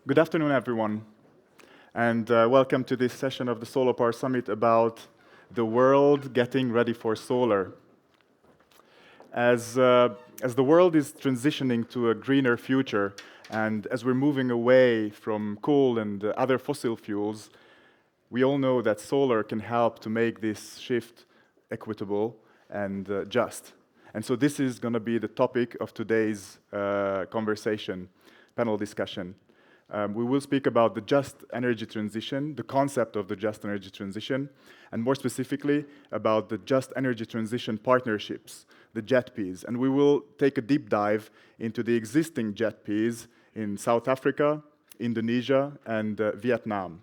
Good afternoon, everyone, and welcome to this session of the Solar Power Summit about the world getting ready for solar. As the world is transitioning to a greener future, and as we're moving away from coal and other fossil fuels, we all know that solar can help to make this shift equitable and just. And so this is going to be the topic of today's panel discussion. We will speak about the just energy transition, the concept of the just energy transition, and more specifically about the just energy transition partnerships, the JETPs. And we will take a deep dive into the existing JETPs in South Africa, Indonesia, and Vietnam.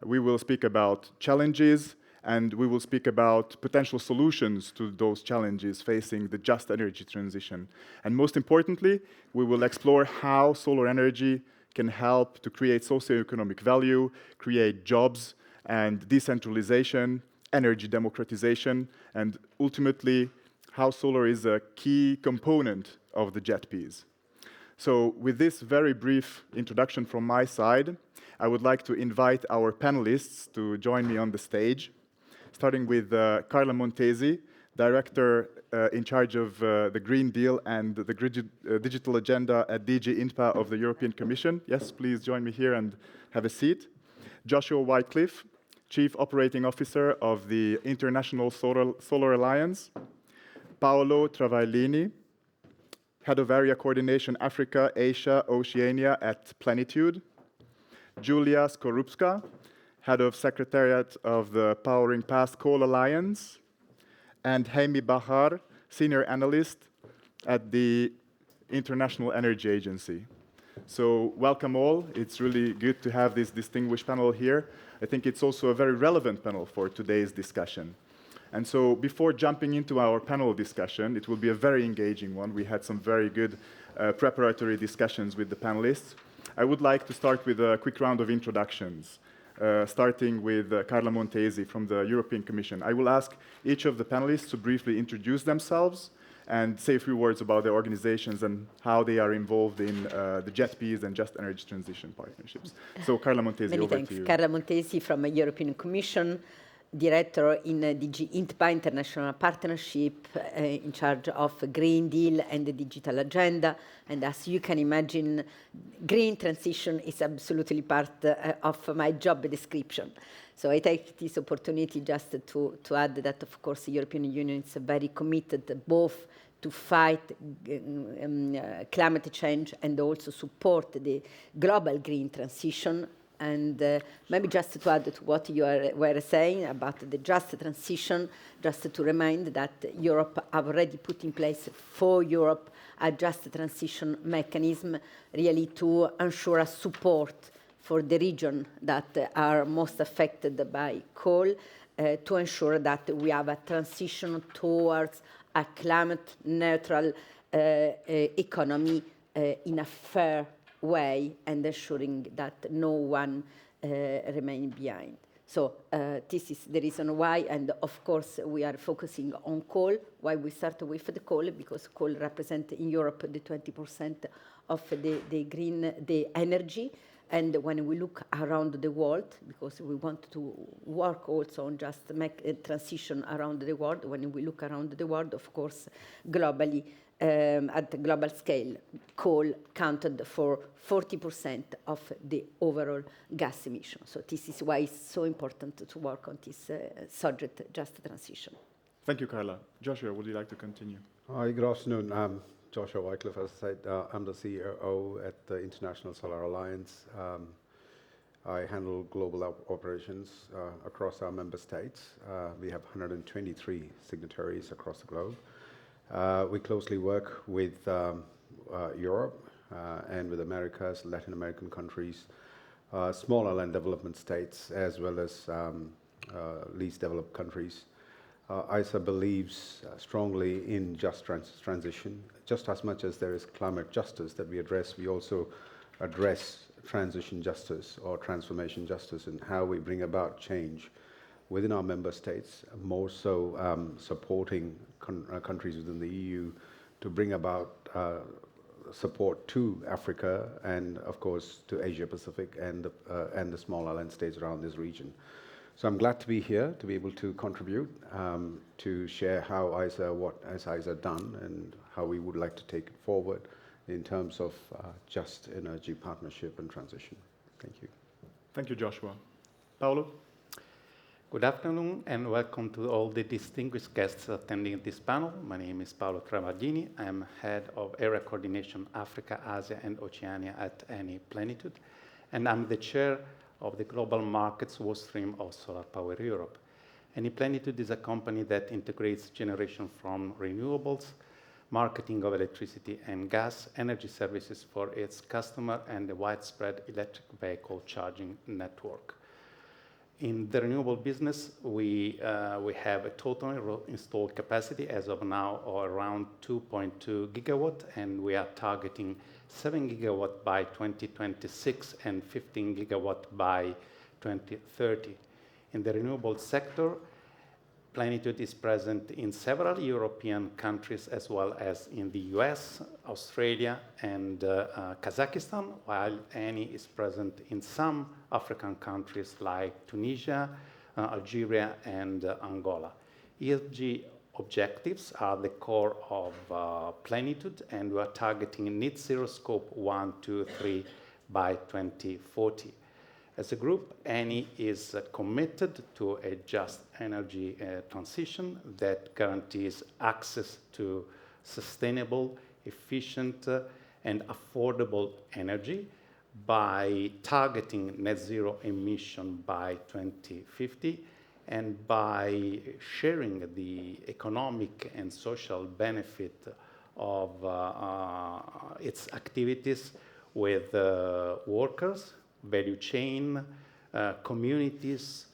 We will speak about challenges, and we will speak about potential solutions to those challenges facing the just energy transition. And most importantly, we will explore how solar energy can help to create socioeconomic value, create jobs and decentralization, energy democratization, and ultimately how solar is a key component of the JETPs. So with this very brief introduction from my side, I would like to invite our panelists to join me on the stage, starting with Carla Montesi, Director in charge of the Green Deal and the digital agenda at DG INPA of the European Commission. Yes, please join me here and have a seat. Joshua Wycliffe, Chief Operating Officer of the International Solar Alliance. Paolo Travaglini, Head of Area Coordination Africa, Asia, Oceania at Plenitude. Julia Skorupska, Head of Secretariat of the Powering Past Coal Alliance. And Heimi Bahar, Senior Analyst at the International Energy Agency. So welcome all. It's really good to have this distinguished panel here. I think it's also a very relevant panel for today's discussion. And so before jumping into our panel discussion, it will be a very engaging one. We had some very good preparatory discussions with the panelists. I would like to start with a quick round of introductions. Starting with Carla Montesi from the European Commission. I will ask each of the panelists to briefly introduce themselves and say a few words about their organizations and how they are involved in the JETPs and Just Energy Transition partnerships. So Carla Montesi, Many over thanks. to you. Carla Montesi from the European Commission, Director in DG INTPA, International Partnership, in charge of Green Deal and the digital agenda. And as you can imagine, green transition is absolutely part of my job description. So I take this opportunity just to add that, of course, the European Union is very committed both to fight climate change and also support the global green transition. And maybe just to add to what you were saying about the just transition, just to remind that Europe have already put in place for Europe a just transition mechanism really to ensure a support for the region that are most affected by coal, to ensure that we have a transition towards a climate neutral economy in a fair way and ensuring that no one remains behind. So this is the reason why, and of course we are focusing on coal. Why we start with the coal? Because coal represents in Europe the 20% of the energy. And when we look around the world, because we want to work also on just make a transition around the world, when we look around the world, of course, globally, at the global scale, coal counted for 40% of the overall gas emissions. So this is why it's so important to work on this subject, just transition. Thank you, Carla. Joshua, would you like to continue? Hi, good afternoon. I'm Joshua Wycliffe, as I said. I'm the CEO at the International Solar Alliance. I handle global operations across our member states. We have 123 signatories across the globe. We closely work with Europe and with Americas, Latin American countries, small island development states, as well as least developed countries. ISA believes strongly in just transition. Just as much as there is climate justice that we address, we also address transition justice or transformation justice and how we bring about change within our member states, more so supporting countries within the EU to bring about support to Africa and, of course, to Asia Pacific and the small island states around this region. So I'm glad to be here, to be able to contribute, to share how what ISA done and how we would like to take it forward in terms of just energy partnership and transition. Thank you. Thank you, Joshua. Paolo? Good afternoon and welcome to all the distinguished guests attending this panel. My name is Paolo Travaglini. I am head of Area Coordination Africa, Asia and Oceania at Eni Plenitude, and I'm the chair of the Global Markets Workstream of Solar Power Europe. Eni Plenitude is a company that integrates generation from renewables, marketing of electricity and gas, energy services for its customer, and the widespread electric vehicle charging network. In the renewable business, we have a total installed capacity as of now of around 2.2 gigawatt, and we are targeting 7 gigawatt by 2026 and 15 gigawatt by 2030. In the renewable sector, Plenitude is present in several European countries as well as in the US, Australia, and Kazakhstan, while Eni is present in some African countries like Tunisia, Algeria, and Angola. ESG objectives are the core of Plenitude, and we are targeting net zero scope 1, 2, 3 by 2040. As a group, Eni is committed to a just energy transition that guarantees access to sustainable, efficient, and affordable energy by targeting net zero emission by 2050 and by sharing the economic and social benefit of its activities with workers, value chain, communities,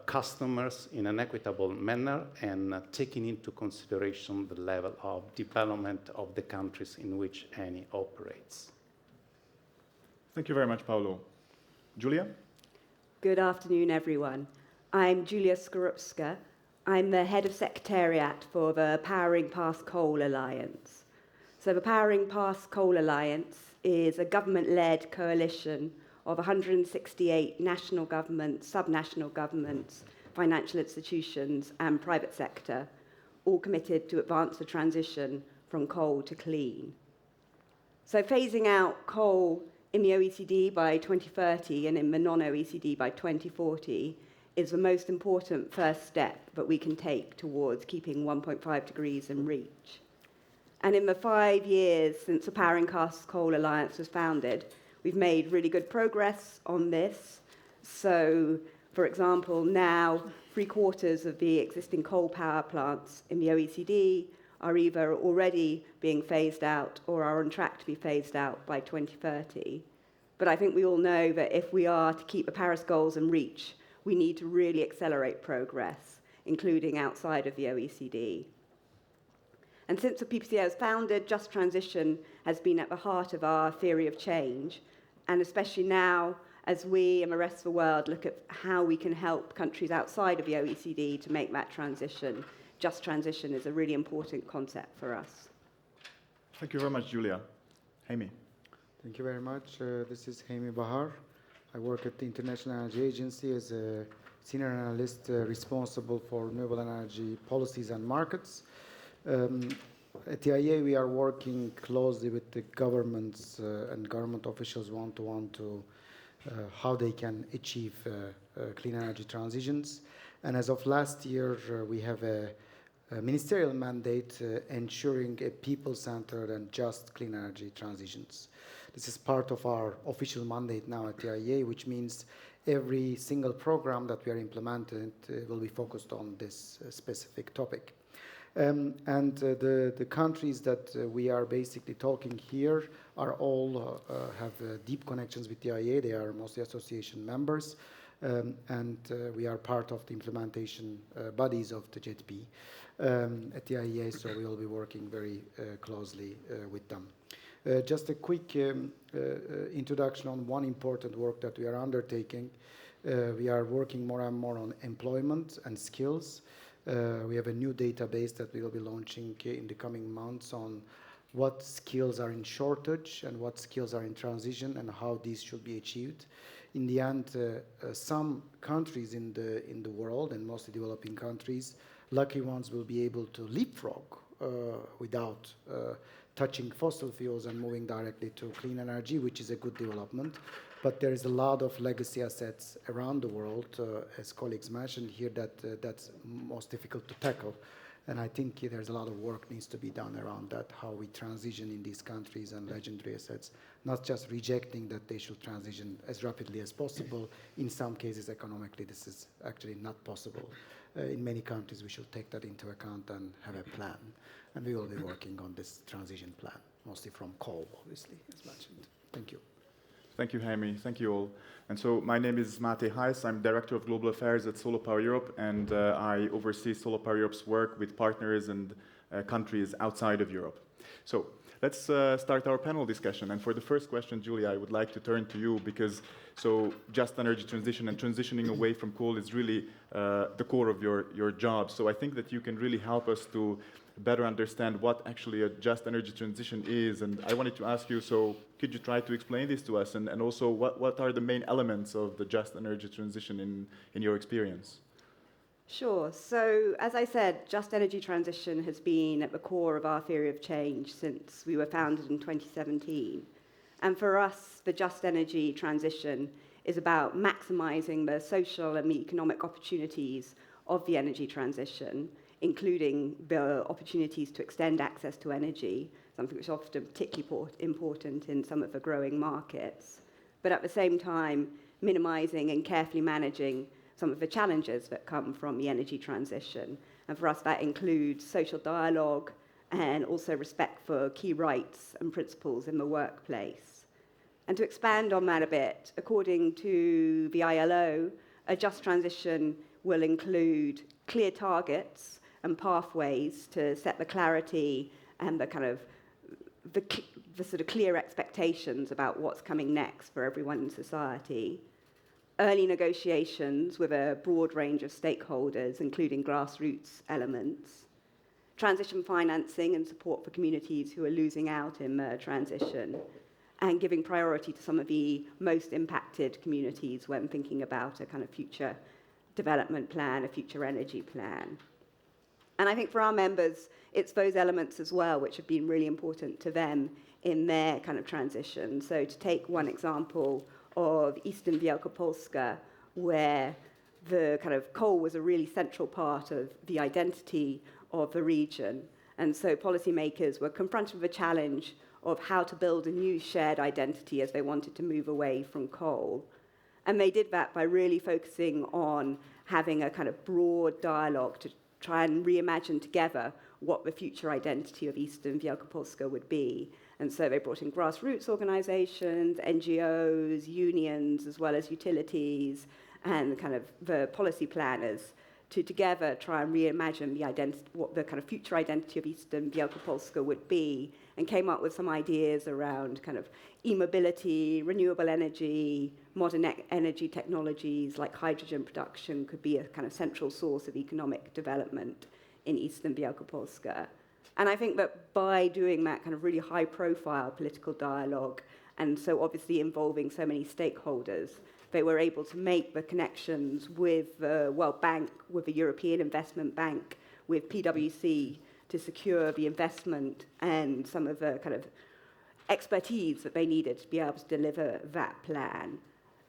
customers in an equitable manner, and taking into consideration the level of development of the countries in which Eni operates. Thank you very much, Paolo. Julia? Good afternoon, everyone. I'm Julia Skorupska. I'm the head of secretariat for the Powering Past Coal Alliance. So the Powering Past Coal Alliance is a government-led coalition of 168 national governments, subnational governments, financial institutions, and private sector, all committed to advance the transition from coal to clean. So phasing out coal in the OECD by 2030 and in the non-OECD by 2040 is the most important first step that we can take towards keeping 1.5 degrees in reach. And in the 5 years since the Powering Past Coal Alliance was founded, we've made really good progress on this. So, for example, now 3/4 of the existing coal power plants in the OECD are either already being phased out or are on track to be phased out by 2030. But I think we all know that if we are to keep the Paris goals in reach, we need to really accelerate progress, including outside of the OECD. And since the PPCA was founded, just transition has been at the heart of our theory of change, and especially now as we and the rest of the world look at how we can help countries outside of the OECD to make that transition. Just transition is a really important concept for us. Thank you very much, Julia. Haimi. Thank you very much. This is Haimi Bahar. I work at the International Energy Agency as a senior analyst responsible for renewable energy policies and markets. At the IEA, we are working closely with the governments and government officials one-to-one to how they can achieve clean energy transitions. And as of last year, we have a ministerial mandate ensuring a people-centered and just clean energy transitions. This is part of our official mandate now at the IEA, which means every single program that we are implementing will be focused on this specific topic. The countries that we are basically talking here are all have deep connections with the IEA. They are mostly association members, and we are part of the implementation bodies of the JETP at the IEA, so we will be working very closely with them. Just a quick introduction on one important work that we are undertaking. We are working more and more on employment and skills. We have a new database that we will be launching in the coming months on what skills are in shortage and what skills are in transition and how these should be achieved. In the end, some countries in the world, and mostly developing countries, lucky ones will be able to leapfrog without touching fossil fuels and moving directly to clean energy, which is a good development. But there is a lot of legacy assets around the world, as colleagues mentioned here, that's most difficult to tackle. And I think there's a lot of work needs to be done around that, how we transition in these countries and legendary assets, not just rejecting that they should transition as rapidly as possible. In some cases, economically, this is actually not possible. In many countries, we should take that into account and have a plan. And we will be working on this transition plan, mostly from coal, obviously, as mentioned. Thank you. Thank you, Jaime. Thank you all. And so my name is Mate Heiss. I'm Director of Global Affairs at Solar Power Europe, and I oversee Solar Power Europe's work with partners and countries outside of Europe. So let's start our panel discussion. And for the first question, Julia, I would like to turn to you because just energy transition and transitioning away from coal is really the core of your job. So I think that you can really help us to better understand what actually a just energy transition is. And I wanted to ask you, so could you try to explain this to us? And also, what are the main elements of the just energy transition in your experience? Sure. So, as I said, just energy transition has been at the core of our theory of change since we were founded in 2017. And for us, the just energy transition is about maximizing the social and the economic opportunities of the energy transition, including the opportunities to extend access to energy, something which is often particularly important in some of the growing markets, but at the same time, minimizing and carefully managing some of the challenges that come from the energy transition. And for us, that includes social dialogue and also respect for key rights and principles in the workplace. And to expand on that a bit, according to the ILO, a just transition will include clear targets and pathways to set the clarity and the kind of the sort of clear expectations about what's coming next for everyone in society. Early negotiations with a broad range of stakeholders, including grassroots elements. Transition financing and support for communities who are losing out in the transition. And giving priority to some of the most impacted communities when thinking about a kind of future development plan, a future energy plan. And I think for our members, it's those elements as well which have been really important to them in their kind of transition. So to take one example of Eastern Wielkopolska, where the kind of coal was a really central part of the identity of the region. And so policymakers were confronted with the challenge of how to build a new shared identity as they wanted to move away from coal. And they did that by really focusing on having a kind of broad dialogue to try and reimagine together what the future identity of Eastern Wielkopolska would be. And so they brought in grassroots organizations, NGOs, unions, as well as utilities, and kind of the policy planners to together try and reimagine what the kind of future identity of Eastern Wielkopolska would be, and came up with some ideas around kind of e-mobility, renewable energy, modern energy technologies like hydrogen production could be a kind of central source of economic development in Eastern Wielkopolska. And I think that by doing that kind of really high-profile political dialogue, and so obviously involving so many stakeholders, they were able to make the connections with the World Bank, with the European Investment Bank, with PwC to secure the investment and some of the kind of expertise that they needed to be able to deliver that plan.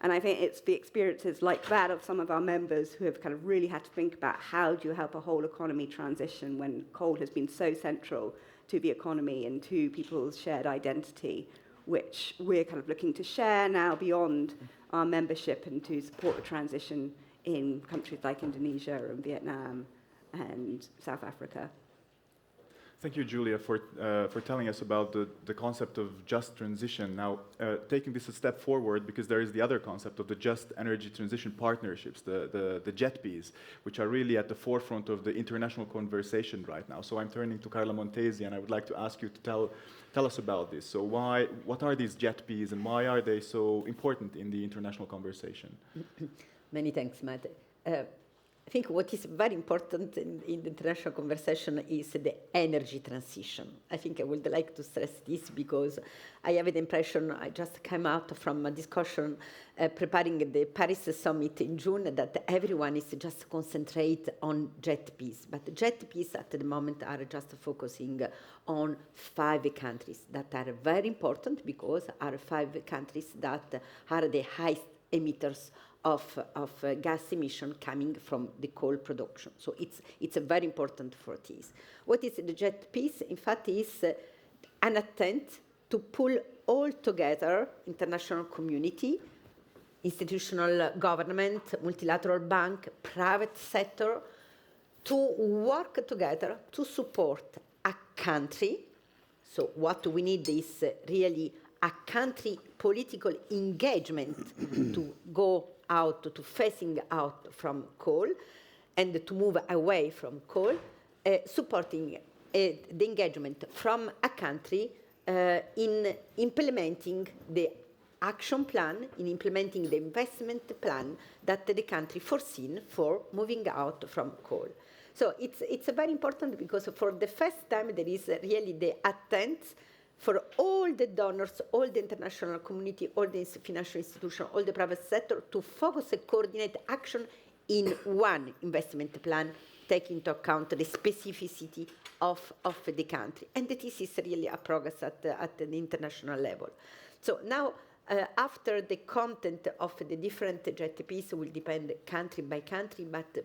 And I think it's the experiences like that of some of our members who have kind of really had to think about how do you help a whole economy transition when coal has been so central to the economy and to people's shared identity, which we're kind of looking to share now beyond our membership and to support the transition in countries like Indonesia and Vietnam and South Africa. Thank you, Julia, for telling us about the concept of just transition. Now, taking this a step forward, because there is the other concept of the just energy transition partnerships, the JETPs, which are really at the forefront of the international conversation right now. So I'm turning to Carla Montesi, and I would like to ask you to tell us about this. So what are these JETPs, and why are they so important in the international conversation? Many thanks, Matt. I think what is very important in the international conversation is the energy transition. I think I would like to stress this because I have the impression, I just came out from a discussion preparing the Paris summit in June, that everyone is just concentrate on jet peace. But jet peace at the moment are just focusing on 5 countries that are very important because are 5 countries that are the highest emitters of gas emission coming from the coal production. So it's a very important for this. What is the jet peace? In fact, is an attempt to pull all together international community, institutional government, multilateral bank, private sector, to work together to support a country. So what we need is really a country political engagement to go out, to phasing out from coal and to move away from coal, supporting the engagement from a country in implementing the action plan, in implementing the investment plan that the country foreseen for moving out from coal. So it's very important because for the first time there is really the attempt for all the donors, all the international community, all the financial institutions, all the private sector to focus and coordinate action in one investment plan, take into account the specificity of the country. And this is really a progress at the international level. So now, after the content of the different JTPs will depend country by country, but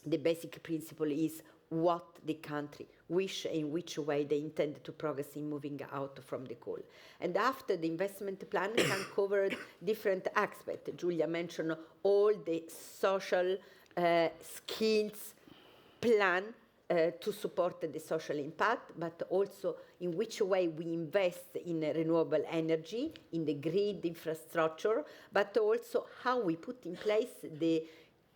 the basic principle is what the country wish, in which way they intend to progress in moving out from the coal. And after the investment plan can cover different aspects. Giulia mentioned all the social skills plan to support the social impact, but also in which way we invest in renewable energy, in the grid infrastructure, but also how we put in place the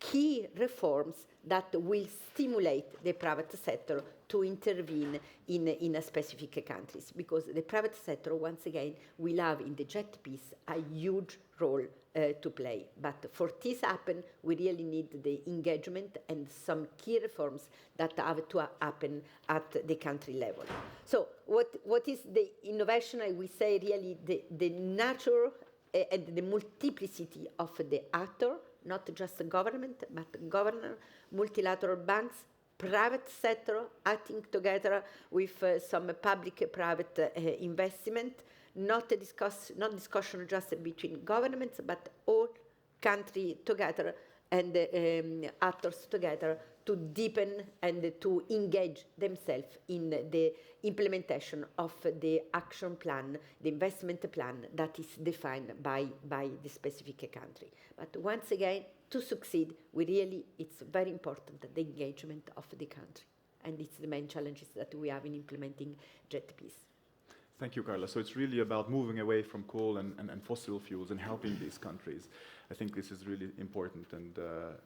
key reforms that will stimulate the private sector to intervene in a specific countries, because the private sector, once again, will have in the jet piece a huge role to play. But for this happen, we really need the engagement and some key reforms that have to happen at the country level. So what is the innovation? I will say really the nature and the multiplicity of the actor, not just the government, but governor, multilateral banks, private sector acting together with some public-private investment, not discussion just between governments, but all countries together and actors together to deepen and to engage themselves in the implementation of the action plan, the investment plan that is defined by the specific country. But once again, to succeed, it's very important the engagement of the country. And it's the main challenges that we have in implementing JTPs. Thank you, Carla. So it's really about moving away from coal and fossil fuels and helping these countries. I think this is really important, and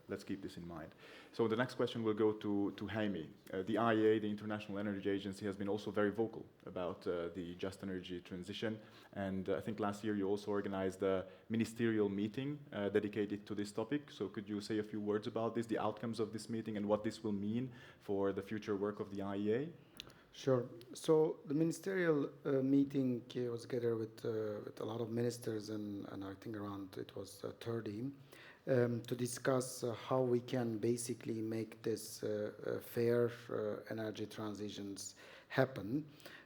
let's keep this in mind. So the next question will go to Jaime. The IEA, the International Energy Agency, has been also very vocal about the just energy transition. And I think last year you also organized a ministerial meeting dedicated to this topic. So could you say a few words about this, the outcomes of this meeting, and what this will mean for the future work of the IEA? Sure. So the ministerial meeting was together with a lot of ministers, and I think around it was 30, to discuss how we can basically make this fair energy transitions happen.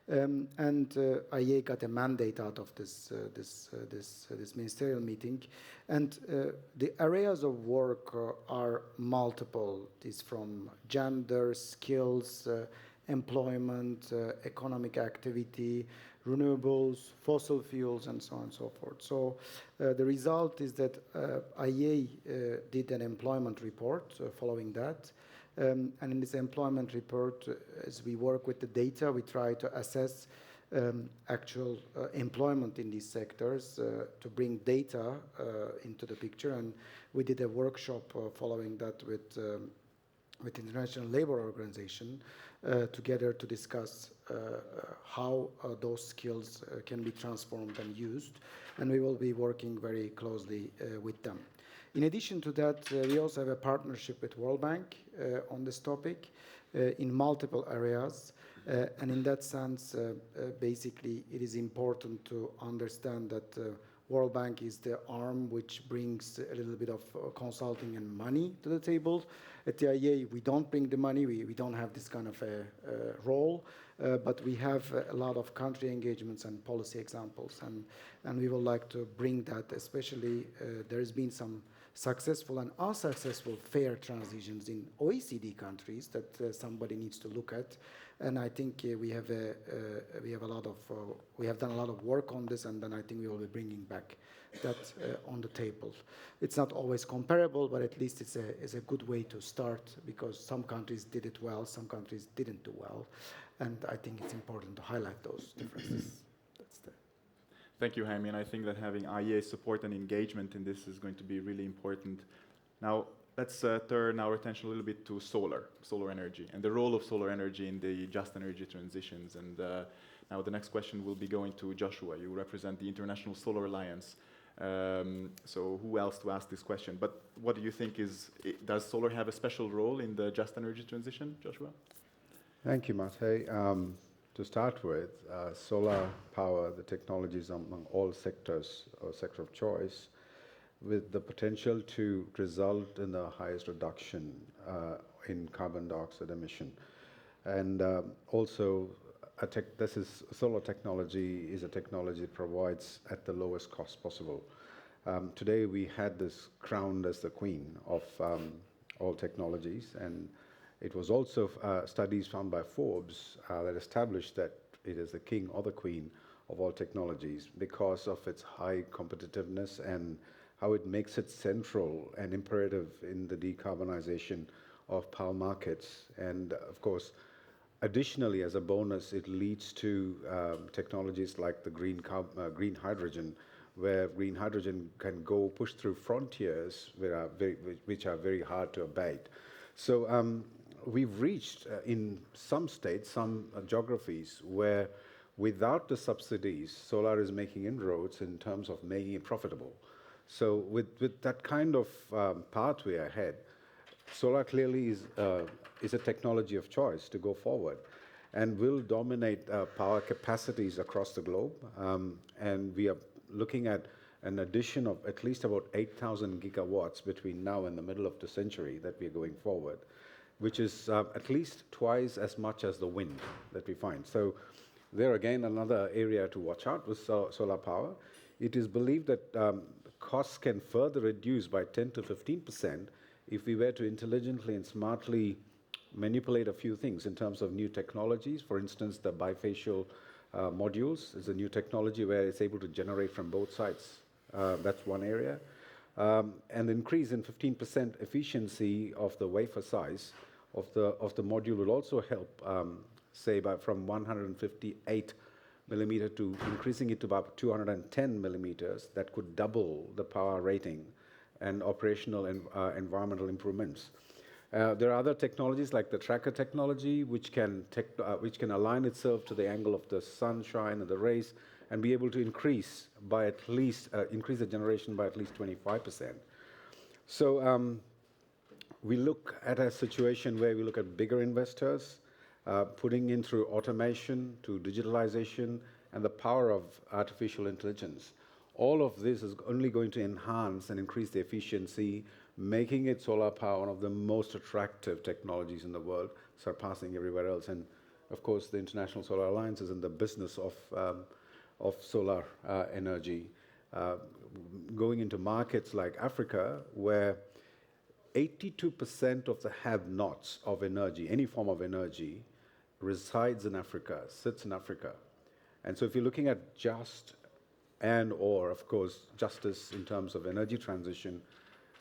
And IEA got a mandate out of this ministerial meeting, and the areas of work are multiple. It's from gender, skills, employment, economic activity, renewables, fossil fuels, and so on and so forth. So the result is that IEA did an employment report following that. And in this employment report, as we work with the data, we try to assess actual employment in these sectors to bring data into the picture. And we did a workshop following that with the International Labour Organization together to discuss how those skills can be transformed and used, and we will be working very closely with them. In addition to that, we also have a partnership with World Bank on this topic in multiple areas. And in that sense, basically, it is important to understand that World Bank is the arm which brings a little bit of consulting and money to the table. At the IEA, we don't bring the money. We don't have this kind of a role, but we have a lot of country engagements and policy examples, and we would like to bring that, especially there has been some successful and unsuccessful fair transitions in OECD countries that somebody needs to look at. And I think we have done a lot of work on this, and then I think we will be bringing back that on the table. It's not always comparable, but at least it's a good way to start, because some countries did it well, some countries didn't do well, and I think it's important to highlight those differences. Thank you, Jaime, and I think that having IEA support and engagement in this is going to be really important. Now, let's turn our attention a little bit to solar energy, and the role of solar energy in the just energy transitions. And now the next question will be going to Joshua. You represent the International Solar Alliance. So who else to ask this question? But what do you think does solar have a special role in the just energy transition, Joshua? Thank you, Mate. To start with, solar power, the technologies among all sectors or sector of choice, with the potential to result in the highest reduction in carbon dioxide emission. And also, solar technology is a technology that provides at the lowest cost possible. Today, we had this crowned as the queen of all technologies, and it was also studies found by Forbes that established that it is the king or the queen of all technologies because of its high competitiveness and how it makes it central and imperative in the decarbonization of power markets. And of course, additionally, as a bonus, it leads to technologies like the green hydrogen, where green hydrogen can go push through frontiers which are very hard to abate. So we've reached in some states, some geographies, where without the subsidies, solar is making inroads in terms of making it profitable. So with that kind of pathway ahead, solar clearly is a technology of choice to go forward and will dominate power capacities across the globe. And we are looking at an addition of at least about 8,000 gigawatts between now and the middle of the century that we are going forward, which is at least twice as much as the wind that we find. So there again, another area to watch out with solar power. It is believed that costs can further reduce by 10 to 15% if we were to intelligently and smartly manipulate a few things in terms of new technologies. For instance, the bifacial modules is a new technology where it's able to generate from both sides. That's one area. And the increase in 15% efficiency of the wafer size of the module will also help, say, from 158 millimeter to increasing it to about 210 millimeters. That could double the power rating and operational and environmental improvements. There are other technologies like the tracker technology, which can align itself to the angle of the sunshine and the rays, and be able to increase the generation by at least 25%. So we look at a situation where we look at bigger investors putting in through automation to digitalization and the power of artificial intelligence. All of this is only going to enhance and increase the efficiency, making it solar power one of the most attractive technologies in the world, surpassing everywhere else. And of course, the International Solar Alliance is in the business of solar energy, going into markets like Africa, where 82% of the have-nots of energy, any form of energy, resides in Africa, sits in Africa. And so if you're looking at or, of course, justice in terms of energy transition,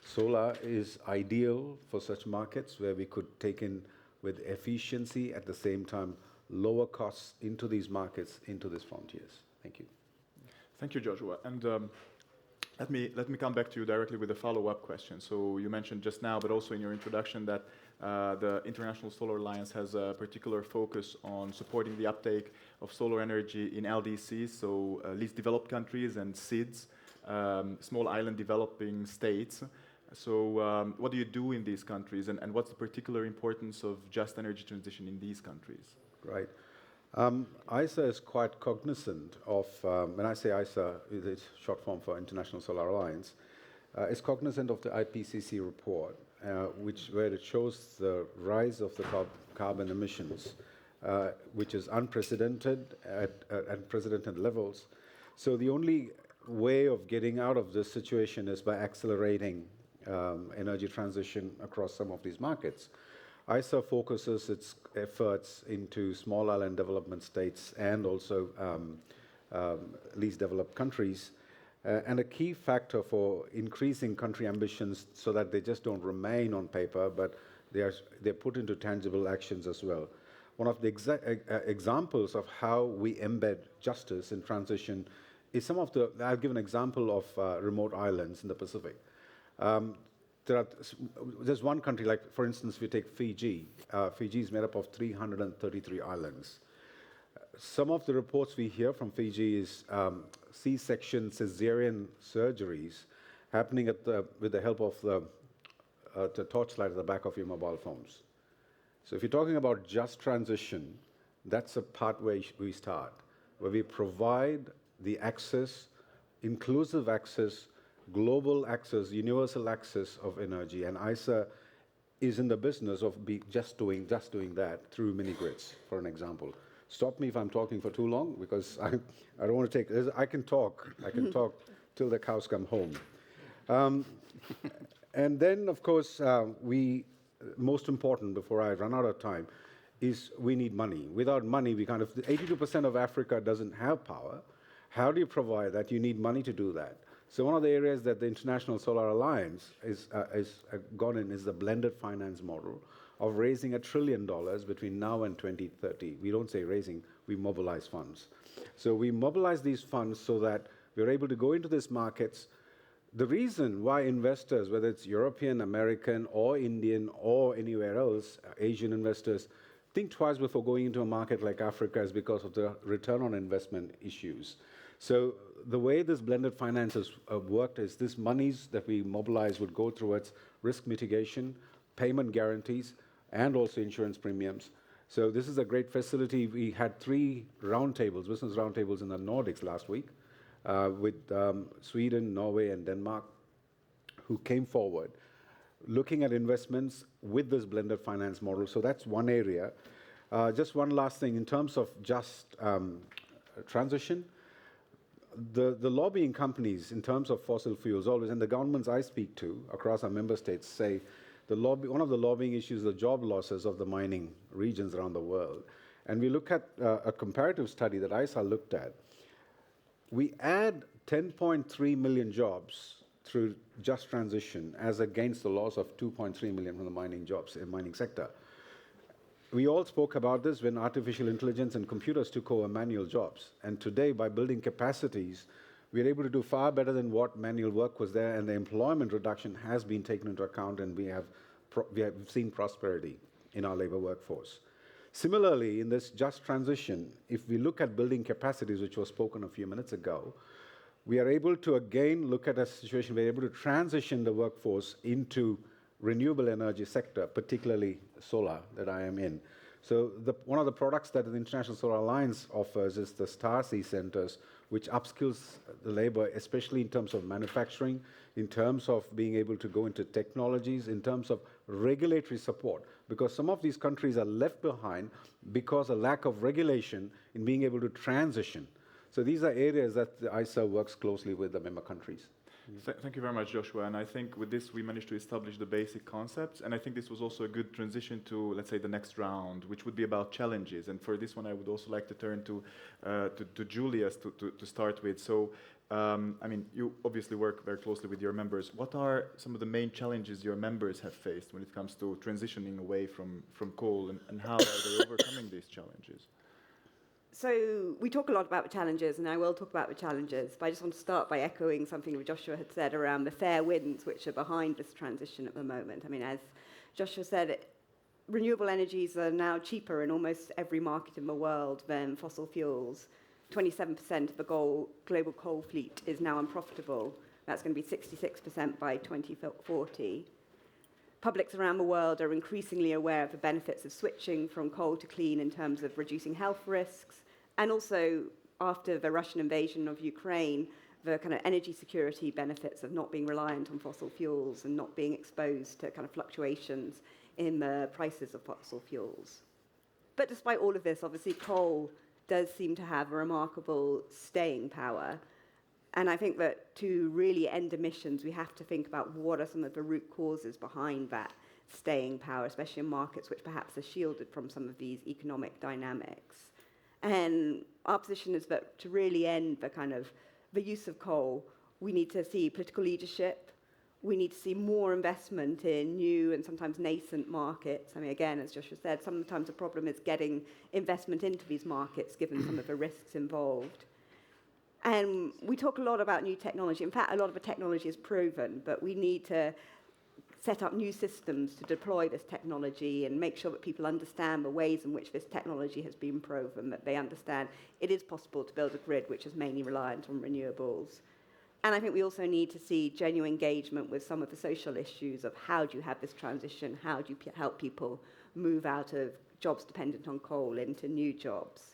solar is ideal for such markets where we could take in with efficiency, at the same time, lower costs into these markets, into these frontiers. Thank you. Thank you, Joshua. And let me come back to you directly with a follow-up question. So you mentioned just now, but also in your introduction, that the International Solar Alliance has a particular focus on supporting the uptake of solar energy in LDCs, so least developed countries, and SIDS, small island developing states. So what do you do in these countries, and what's the particular importance of just energy transition in these countries? Right. ISA is quite cognizant of, when I say ISA, it's short form for International Solar Alliance, is cognizant of the IPCC report, where it shows the rise of the carbon emissions, which is unprecedented at unprecedented levels. So the only way of getting out of this situation is by accelerating energy transition across some of these markets. ISA focuses its efforts into small island development states and also least developed countries. And a key factor for increasing country ambitions so that they just don't remain on paper, but they're put into tangible actions as well. One of the examples of how we embed justice in transition is I'll give an example of remote islands in the Pacific. There's one country, like for instance, if you take Fiji. Fiji is made up of 333 islands. Some of the reports we hear from Fiji is C-section cesarean surgeries happening with the help of the torchlight at the back of your mobile phones. So if you're talking about just transition, that's a part where we start, where we provide the access, inclusive access, global access, universal access of energy. And ISA is in the business of just doing that through mini-grids, for an example. Stop me if I'm talking for too long, because I don't want to take. I can talk till the cows come home. And then, of course, most important before I run out of time, is we need money. Without money, 82% of Africa doesn't have power. How do you provide that? You need money to do that. So one of the areas that the International Solar Alliance is gone in is the blended finance model of raising $1 trillion between now and 2030. We don't say raising, we mobilize funds. So we mobilize these funds so that we're able to go into these markets. The reason why investors, whether it's European, American, or Indian, or anywhere else, Asian investors, think twice before going into a market like Africa is because of the return on investment issues. So the way this blended finance has worked is this monies that we mobilize would go towards risk mitigation, payment guarantees, and also insurance premiums. So this is a great facility. We had 3 roundtables, business roundtables in the Nordics last week with Sweden, Norway, and Denmark, who came forward looking at investments with this blended finance model. So that's one area. Just one last thing, in terms of just transition, the lobbying companies in terms of fossil fuels always, and the governments I speak to across our member states say, one of the lobbying issues is the job losses of the mining regions around the world. And we look at a comparative study that ISA looked at. We add 10.3 million jobs through just transition as against the loss of 2.3 million from the mining jobs in mining sector. We all spoke about this when artificial intelligence and computers took over manual jobs. And today, by building capacities, we're able to do far better than what manual work was there, and the employment reduction has been taken into account, and we have seen prosperity in our labor workforce. Similarly, in this just transition, if we look at building capacities, which was spoken a few minutes ago, we are able to again look at a situation where we're able to transition the workforce into renewable energy sector, particularly solar that I am in. So one of the products that the International Solar Alliance offers is the StarSea centers, which upskills the labor, especially in terms of manufacturing, in terms of being able to go into technologies, in terms of regulatory support, because some of these countries are left behind because of lack of regulation in being able to transition. So these are areas that the ISA works closely with the member countries. Thank you very much, Joshua. And I think with this, we managed to establish the basic concepts. And I think this was also a good transition to, let's say, the next round, which would be about challenges. And for this one, I would also like to turn to Julius to start with. So, I mean, you obviously work very closely with your members. What are some of the main challenges your members have faced when it comes to transitioning away from coal, and how are they overcoming these challenges? So we talk a lot about the challenges, and I will talk about the challenges, but I just want to start by echoing something that Joshua had said around the fair winds which are behind this transition at the moment. I mean, as Joshua said, renewable energies are now cheaper in almost every market in the world than fossil fuels. 27% of the global coal fleet is now unprofitable. That's going to be 66% by 2040. Publics around the world are increasingly aware of the benefits of switching from coal to clean in terms of reducing health risks, and also after the Russian invasion of Ukraine, the kind of energy security benefits of not being reliant on fossil fuels and not being exposed to kind of fluctuations in the prices of fossil fuels. But despite all of this, obviously coal does seem to have a remarkable staying power. And I think that to really end emissions, we have to think about what are some of the root causes behind that staying power, especially in markets which perhaps are shielded from some of these economic dynamics. And our position is that to really end the use of coal, we need to see political leadership. We need to see more investment in new and sometimes nascent markets. I mean, again, as Joshua said, sometimes the problem is getting investment into these markets, given some of the risks involved. And we talk a lot about new technology. In fact, a lot of the technology is proven, but we need to set up new systems to deploy this technology and make sure that people understand the ways in which this technology has been proven, that they understand it is possible to build a grid which is mainly reliant on renewables. And I think we also need to see genuine engagement with some of the social issues of how do you have this transition, how do you help people move out of jobs dependent on coal into new jobs.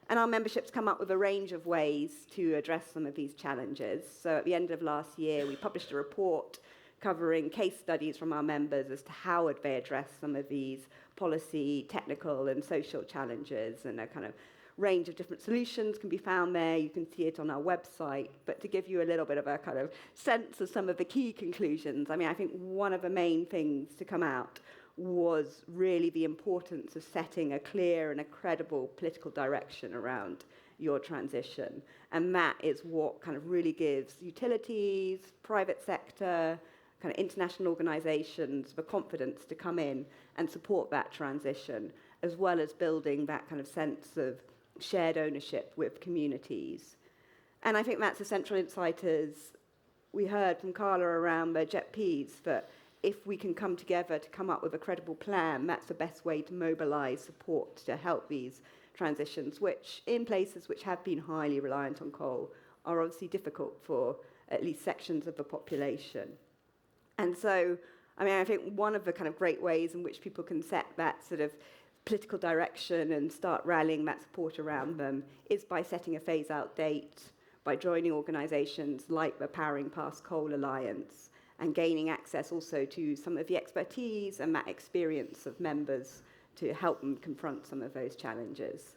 And our memberships come up with a range of ways to address some of these challenges. So at the end of last year, we published a report covering case studies from our members as to how they address some of these policy, technical, and social challenges, and a kind of range of different solutions can be found there. You can see it on our website. But to give you a little bit of a kind of sense of some of the key conclusions, I mean, I think one of the main things to come out was really the importance of setting a clear and a credible political direction around your transition. And that is what kind of really gives utilities, private sector, kind of international organizations the confidence to come in and support that transition, as well as building that kind of sense of shared ownership with communities. And I think that's a central insight, as we heard from Carla around the JETPs, that if we can come together to come up with a credible plan, that's the best way to mobilize support to help these transitions, which in places which have been highly reliant on coal are obviously difficult for at least sections of the population. And so, I mean, I think one of the kind of great ways in which people can set that sort of political direction and start rallying that support around them is by setting a phase-out date, by joining organizations like the Powering Past Coal Alliance, and gaining access also to some of the expertise and that experience of members to help them confront some of those challenges.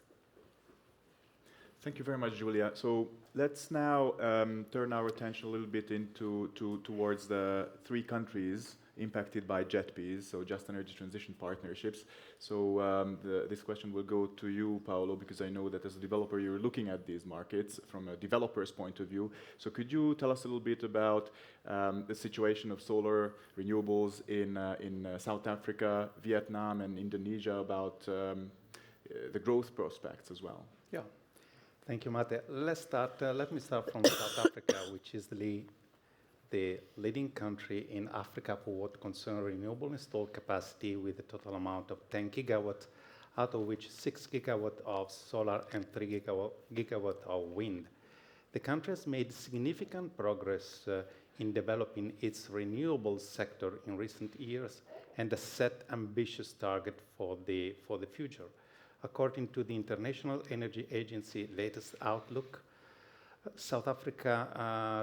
Thank you very much, Julia. So let's now turn our attention a little bit towards the 3 countries impacted by JETPs, so Just Energy Transition Partnerships. So this question will go to you, Paolo, because I know that as a developer, you're looking at these markets from a developer's point of view. So could you tell us a little bit about the situation of solar renewables in South Africa, Vietnam, and Indonesia, about the growth prospects as well? Yeah. Thank you, Mate. Let me start from South Africa, which is the leading country in Africa for what concerns renewable installed capacity, with a total amount of 10 gigawatts, out of which 6 gigawatts of solar and 3 gigawatts of wind. The country has made significant progress in developing its renewables sector in recent years and has set ambitious targets for the future. According to the International Energy Agency latest outlook, South Africa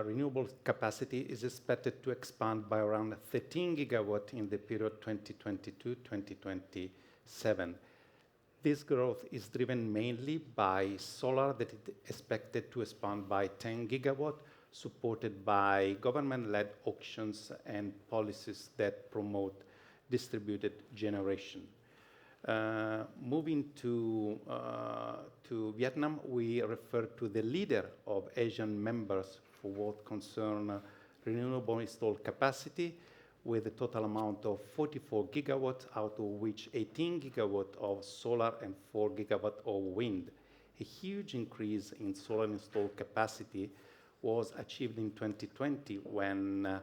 renewable capacity is expected to expand by around 13 gigawatts in the period 2022-2027. This growth is driven mainly by solar, that is expected to expand by 10 gigawatts, supported by government-led auctions and policies that promote distributed generation. Moving to Vietnam, we refer to the leader of Asian members for what concern renewable installed capacity, with a total amount of 44 gigawatts, out of which 18 gigawatts of solar and 4 gigawatts of wind. A huge increase in solar installed capacity was achieved in 2020, when the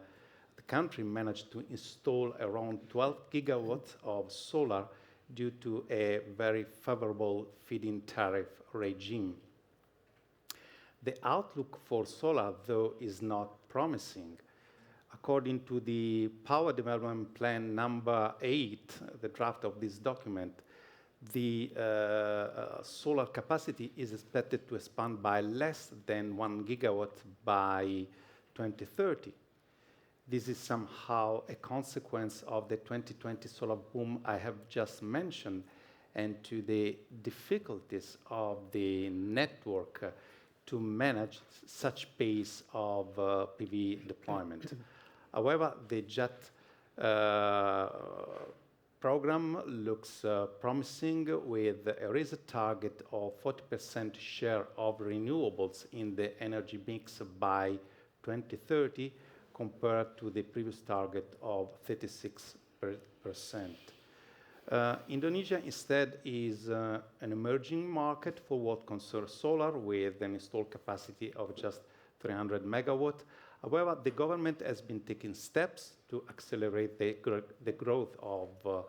country managed to install around 12 gigawatts of solar due to a very favorable feed-in tariff regime. The outlook for solar, though, is not promising. According to the Power Development Plan number 8, the draft of this document, the solar capacity is expected to expand by less than 1 gigawatt by 2030. This is somehow a consequence of the 2020 solar boom I have just mentioned, and to the difficulties of the network to manage such pace of PV deployment. However, the JET program looks promising, with a raised target of 40% share of renewables in the energy mix by 2030, compared to the previous target of 36%. Indonesia instead is an emerging market for what concerns solar, with an installed capacity of just 300 megawatt. However, the government has been taking steps to accelerate the growth of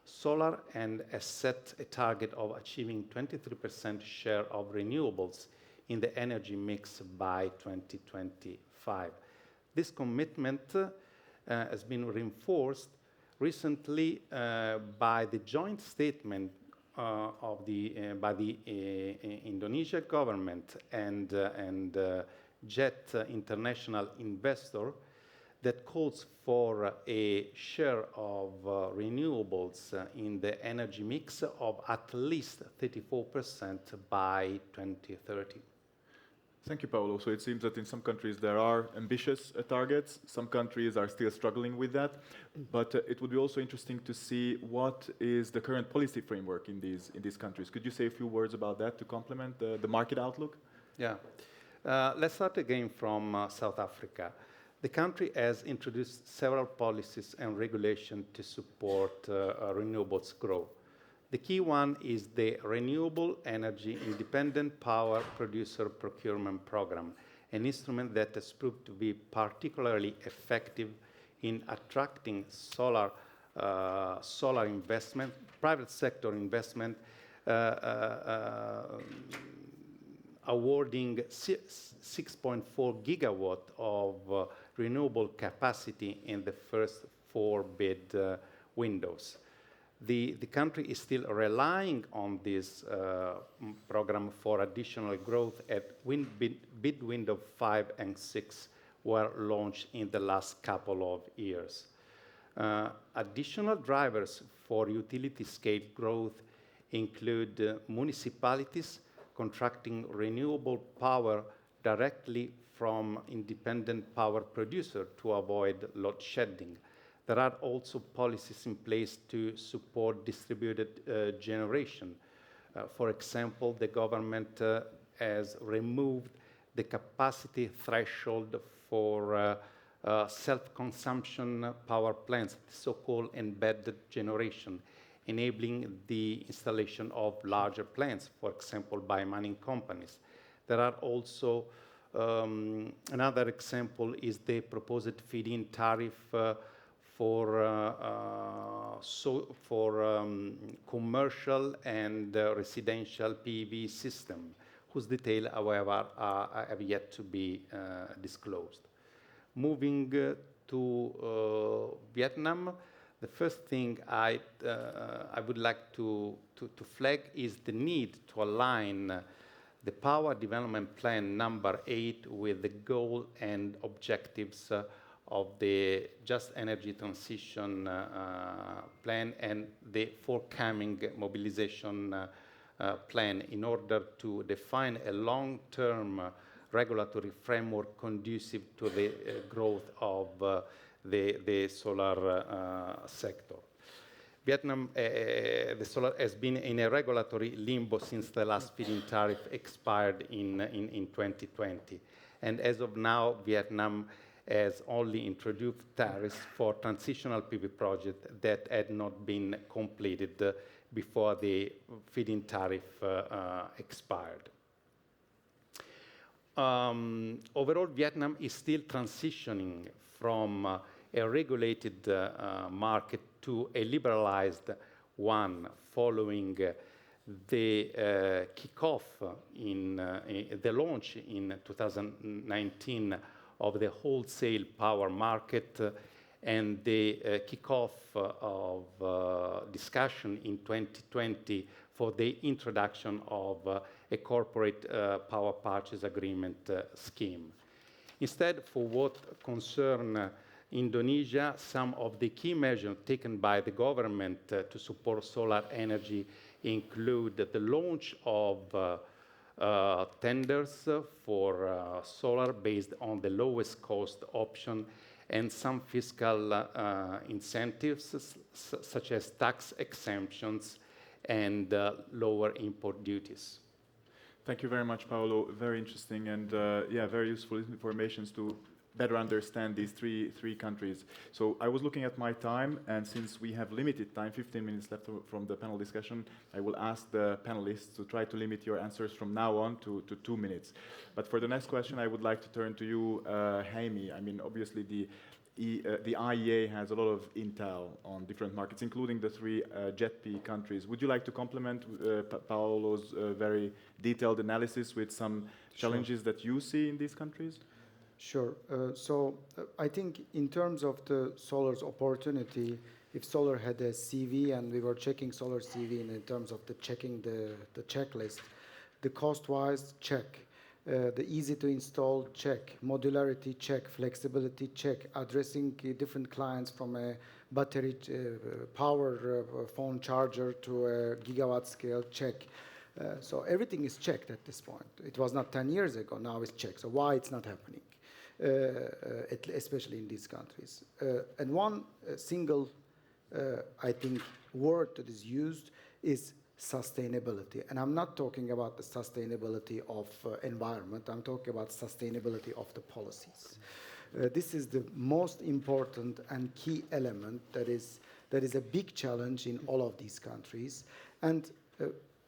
solar, and has set a target of achieving 23% share of renewables in the energy mix by 2025. This commitment has been reinforced recently by the joint statement by the Indonesia government and JET International Investor, that calls for a share of renewables in the energy mix of at least 34% by 2030. Thank you, Paolo. So it seems that in some countries there are ambitious targets. Some countries are still struggling with that. But it would be also interesting to see what is the current policy framework in these countries. Could you say a few words about that to complement the market outlook? Yeah. Let's start again from South Africa. The country has introduced several policies and regulations to support renewables growth. The key one is the Renewable Energy Independent Power Producer Procurement Program, an instrument that has proved to be particularly effective in attracting solar investment, private sector investment, awarding 6.4 gigawatt of renewable capacity in the first 4 bid windows. The country is still relying on this program for additional growth, at bid window 5 and 6 were launched in the last couple of years. Additional drivers for utility scale growth include municipalities contracting renewable power directly from independent power producer to avoid load shedding. There are also policies in place to support distributed generation. For example, the government has removed the capacity threshold for self-consumption power plants, so-called embedded generation, enabling the installation of larger plants, for example, by mining companies. There are also, another example is the proposed feed-in tariff for commercial and residential PV system, whose detail, however, have yet to be disclosed. Moving to Vietnam, the first thing I would like to flag is the need to align the Power Development Plan number 8 with the goal and objectives of the Just Energy Transition Plan and the forthcoming mobilization plan, in order to define a long-term regulatory framework conducive to the growth of the solar sector. Vietnam, the solar has been in a regulatory limbo since the last feed-in tariff expired in 2020. And as of now, Vietnam has only introduced tariffs for transitional PV projects that had not been completed before the feed-in tariff expired. Overall, Vietnam is still transitioning from a regulated market to a liberalized one, following the kickoff in the launch in 2019 of the wholesale power market and the kickoff of discussion in 2020 for the introduction of a corporate power purchase agreement scheme. Instead, for what concern Indonesia, some of the key measures taken by the government to support solar energy include the launch of tenders for solar based on the lowest cost option and some fiscal incentives such as tax exemptions and lower import duties. Thank you very much, Paolo. Very interesting and yeah, very useful information to better understand these three countries. So I was looking at my time, and since we have limited time, 15 minutes left from the panel discussion, I will ask the panelists to try to limit your answers from now on to 2 minutes. But for the next question, I would like to turn to you, Jaime. I mean, obviously the IEA has a lot of intel on different markets, including the three JETP countries. Would you like to complement Paolo's very detailed analysis with some challenges that you see in these countries? Sure. I think in terms of the solar's opportunity, if solar had a CV and we were checking solar CV in terms of checking the checklist, the cost-wise, check. The easy to install, check. Modularity, check. Flexibility, check. Addressing different clients from a battery power phone charger to a gigawatt scale, check. So everything is checked at this point. It was not 10 years ago, now it's checked. So why it's not happening? Especially in these countries. And one single, I think, word that is used is sustainability. And I'm not talking about the sustainability of environment, I'm talking about sustainability of the policies. This is the most important and key element that is a big challenge in all of these countries. And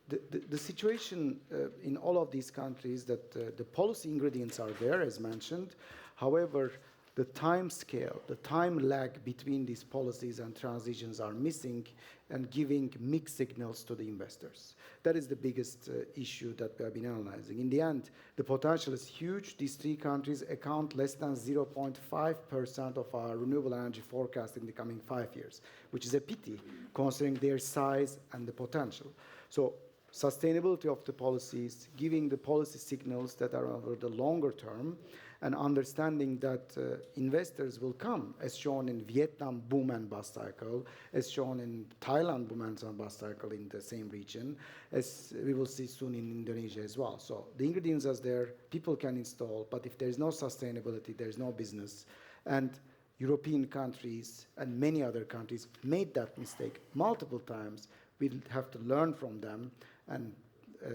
the situation in all of these countries that the policy ingredients are there, as mentioned. However, the time scale, the time lag between these policies and transitions are missing and giving mixed signals to the investors. That is the biggest issue that we have been analyzing. In the end, the potential is huge. These three countries account less than 0.5% of our renewable energy forecast in the coming 5 years, which is a pity considering their size and the potential. So sustainability of the policies, giving the policy signals that are over the longer term, and understanding that investors will come, as shown in Vietnam boom and bust cycle, as shown in Thailand boom and bust cycle in the same region, as we will see soon in Indonesia as well. So the ingredients are there, people can install, but if there's no sustainability, there's no business. And European countries and many other countries made that mistake multiple times. We'll have to learn from them and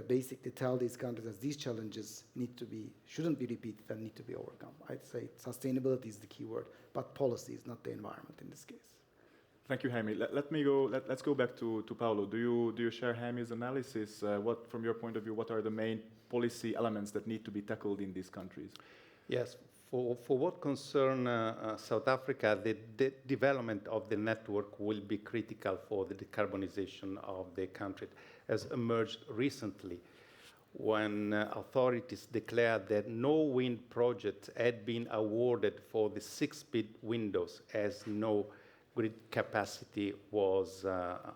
basically tell these countries that these challenges shouldn't be repeated and need to be overcome. I'd say sustainability is the key word, but policy is not the environment in this case. Thank you, Jaime. Let's go back to Paolo. Do you share Jaime's analysis? What, from your point of view, what are the main policy elements that need to be tackled in these countries? Yes. For what concern South Africa, the development of the network will be critical for the decarbonization of the country. Has emerged recently when authorities declared that no wind project had been awarded for the 6-bid windows as no grid capacity was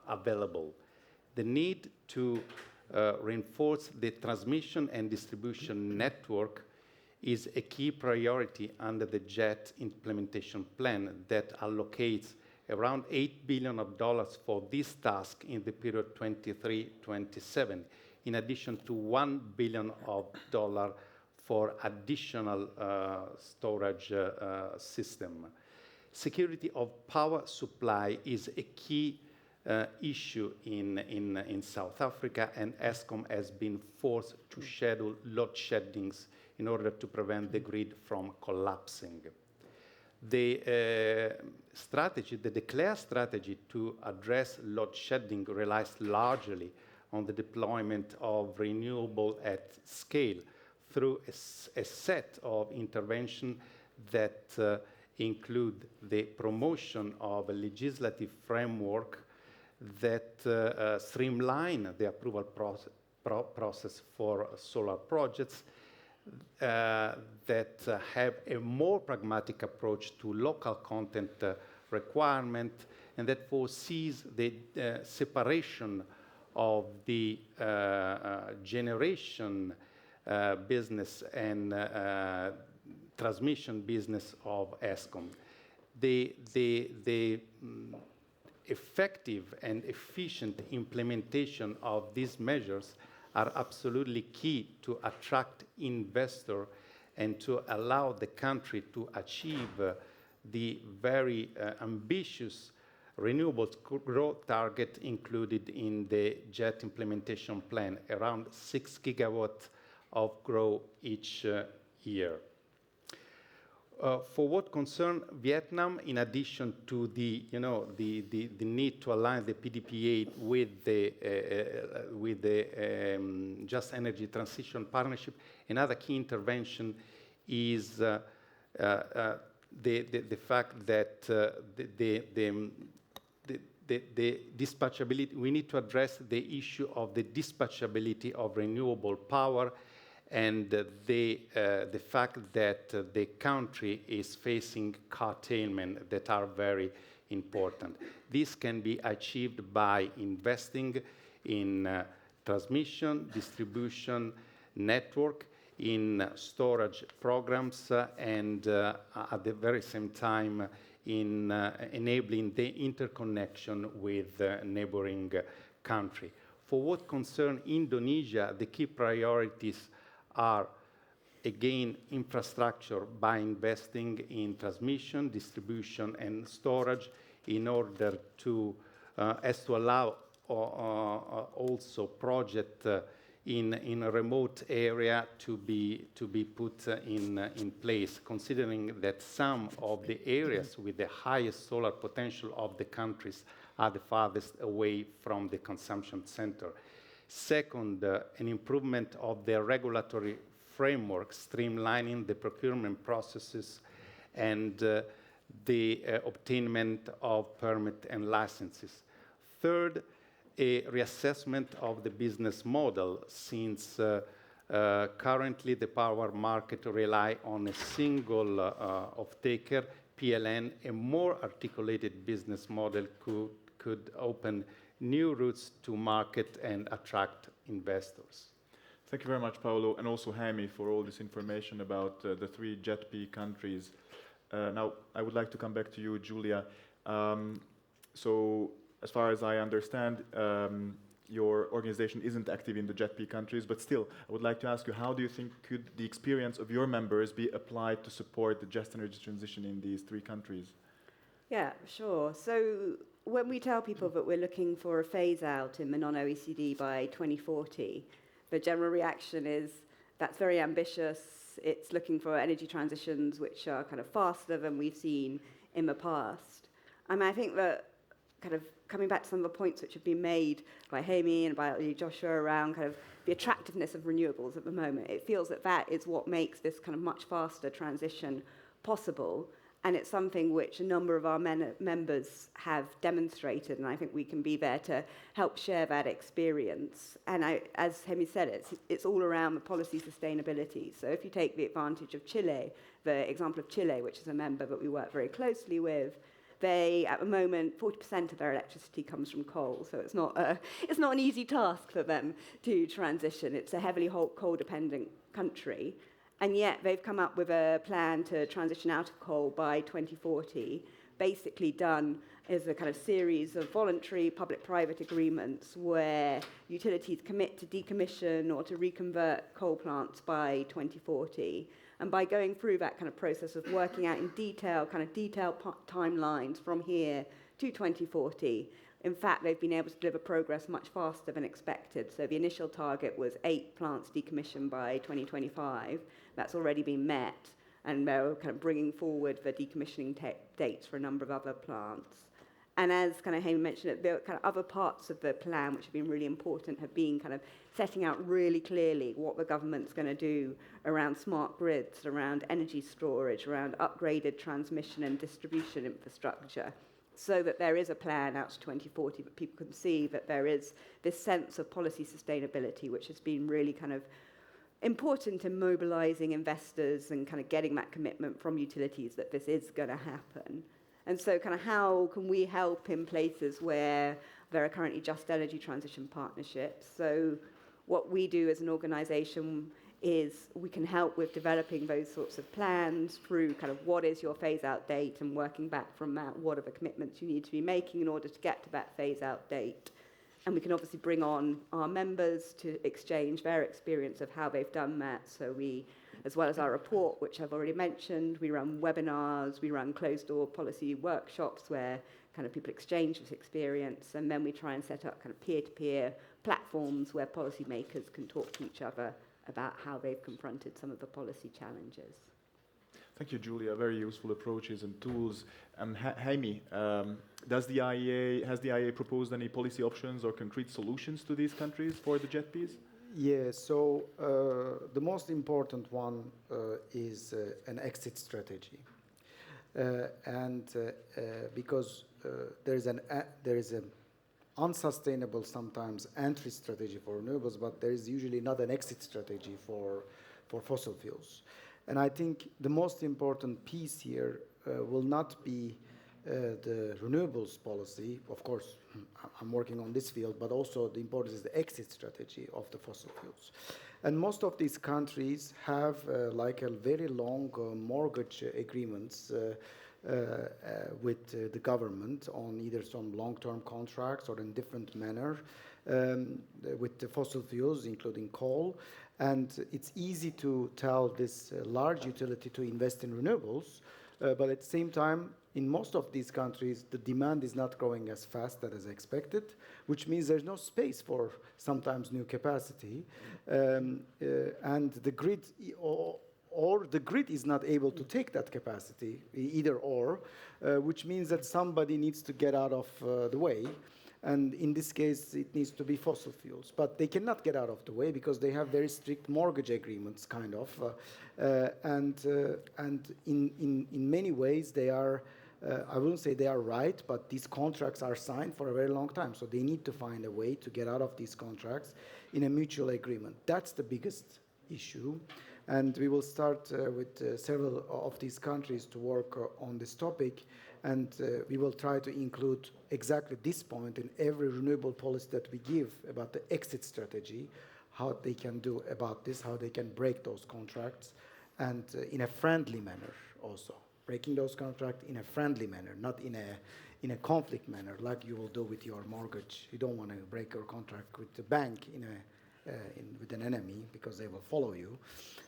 available. The need to reinforce the transmission and distribution network is a key priority under the JET implementation plan that allocates around $8 billion for this task in the period 23-27, in addition to $1 billion for additional storage system. Security of power supply is a key issue in South Africa, and Eskom has been forced to schedule load sheddings in order to prevent the grid from collapsing. The declared strategy to address load shedding relies largely on the deployment of renewable at scale through a set of interventions that include the promotion of a legislative framework that streamline the approval process for solar projects, that have a more pragmatic approach to local content requirement, and that foresees the separation of the generation business and transmission business of ESCOM. The effective and efficient implementation of these measures are absolutely key to attract investors and to allow the country to achieve the very ambitious renewables growth target included in the JET implementation plan, around 6 gigawatts of growth each year. For what concerns Vietnam, in addition to the need to align the PDPA with the Just Energy Transition Partnership, another key intervention is the fact that the dispatchability. We need to address the issue of the dispatchability of renewable power, and the fact that the country is facing curtailment that are very important. This can be achieved by investing in transmission, distribution, network, in storage programs, and at the very same time in enabling the interconnection with neighboring country. For what concerns Indonesia, the key priorities are, again, infrastructure by investing in transmission, distribution, and storage in order to, as to allow also project in a remote area to be put in place, considering that some of the areas with the highest solar potential of the countries are the farthest away from the consumption center. Second, an improvement of the regulatory framework, streamlining the procurement processes and the obtainment of permit and licenses. Third, a reassessment of the business model, since currently the power market rely on a single off-taker, PLN. A more articulated business model could open new routes to market and attract investors. Thank you very much, Paolo, and also Jaime, for all this information about the three JETP countries. Now, I would like to come back to you, Julia. So, as far as I understand, your organization isn't active in the JETP countries, but still, I would like to ask you, how do you think could the experience of your members be applied to support the just energy transition in these three countries? Yeah, sure. So when we tell people that we're looking for a phase out in the non-OECD by 2040, the general reaction is that's very ambitious. It's looking for energy transitions which are kind of faster than we've seen in the past. And I think that kind of coming back to some of the points which have been made by Jaime and by Joshua around kind of the attractiveness of renewables at the moment, it feels that that is what makes this kind of much faster transition possible. And it's something which a number of our members have demonstrated, and I think we can be there to help share that experience. And as Jaime said, it's all around the policy sustainability. So if you take the advantage of Chile, the example of Chile, which is a member that we work very closely with, they, at the moment, 40% of their electricity comes from coal, so it's not an easy task for them to transition. It's a heavily coal-dependent country. And yet they've come up with a plan to transition out of coal by 2040, basically done as a kind of series of voluntary public-private agreements where utilities commit to decommission or to reconvert coal plants by 2040. And by going through that kind of process of working out in detail, kind of detailed timelines from here to 2040, in fact, they've been able to deliver progress much faster than expected. So the initial target was 8 plants decommissioned by 2025. That's already been met, and they're kind of bringing forward the decommissioning dates for a number of other plants. And as kind of Jaime mentioned, the kind of other parts of the plan, which have been really important, have been kind of setting out really clearly what the government's going to do around smart grids, around energy storage, around upgraded transmission and distribution infrastructure, so that there is a plan out to 2040 that people can see that there is this sense of policy sustainability, which has been really kind of important in mobilizing investors and kind of getting that commitment from utilities that this is going to happen. And so kind of how can we help in places where there are currently just energy transition partnerships? So what we do as an organization is we can help with developing those sorts of plans through kind of what is your phase-out date and working back from that, what are the commitments you need to be making in order to get to that phase-out date. And we can obviously bring on our members to exchange their experience of how they've done that. So we, as well as our report, which I've already mentioned, we run webinars, we run closed-door policy workshops where kind of people exchange this experience, and then we try and set up kind of peer-to-peer platforms where policymakers can talk to each other about how they've confronted some of the policy challenges. Thank you, Julia. Very useful approaches and tools. And Jaime, has the IEA proposed any policy options or concrete solutions to these countries for the JETPs? Yeah, so the most important one is an exit strategy. Because there is an unsustainable sometimes entry strategy for renewables, but there is usually not an exit strategy for fossil fuels. And I think the most important piece here will not be the renewables policy. Of course, I'm working on this field, but also the importance is the exit strategy of the fossil fuels. And most of these countries have like a very long mortgage agreements with the government on either some long-term contracts or in different manner with the fossil fuels, including coal. And it's easy to tell this large utility to invest in renewables, but at the same time, in most of these countries, the demand is not growing as fast as expected, which means there's no space for sometimes new capacity. And the grid, or the grid is not able to take that capacity, either or, which means that somebody needs to get out of the way. And in this case, it needs to be fossil fuels. But they cannot get out of the way because they have very strict mortgage agreements, kind of. And in many ways, they are, I wouldn't say they are right, but these contracts are signed for a very long time. So they need to find a way to get out of these contracts in a mutual agreement. That's the biggest issue. And we will start with several of these countries to work on this topic. And we will try to include exactly this point in every renewable policy that we give about the exit strategy, how they can do about this, how they can break those contracts, and in a friendly manner also. Breaking those contracts in a friendly manner, not in a conflict manner, like you will do with your mortgage. You don't want to break your contract with the bank with an enemy because they will follow you.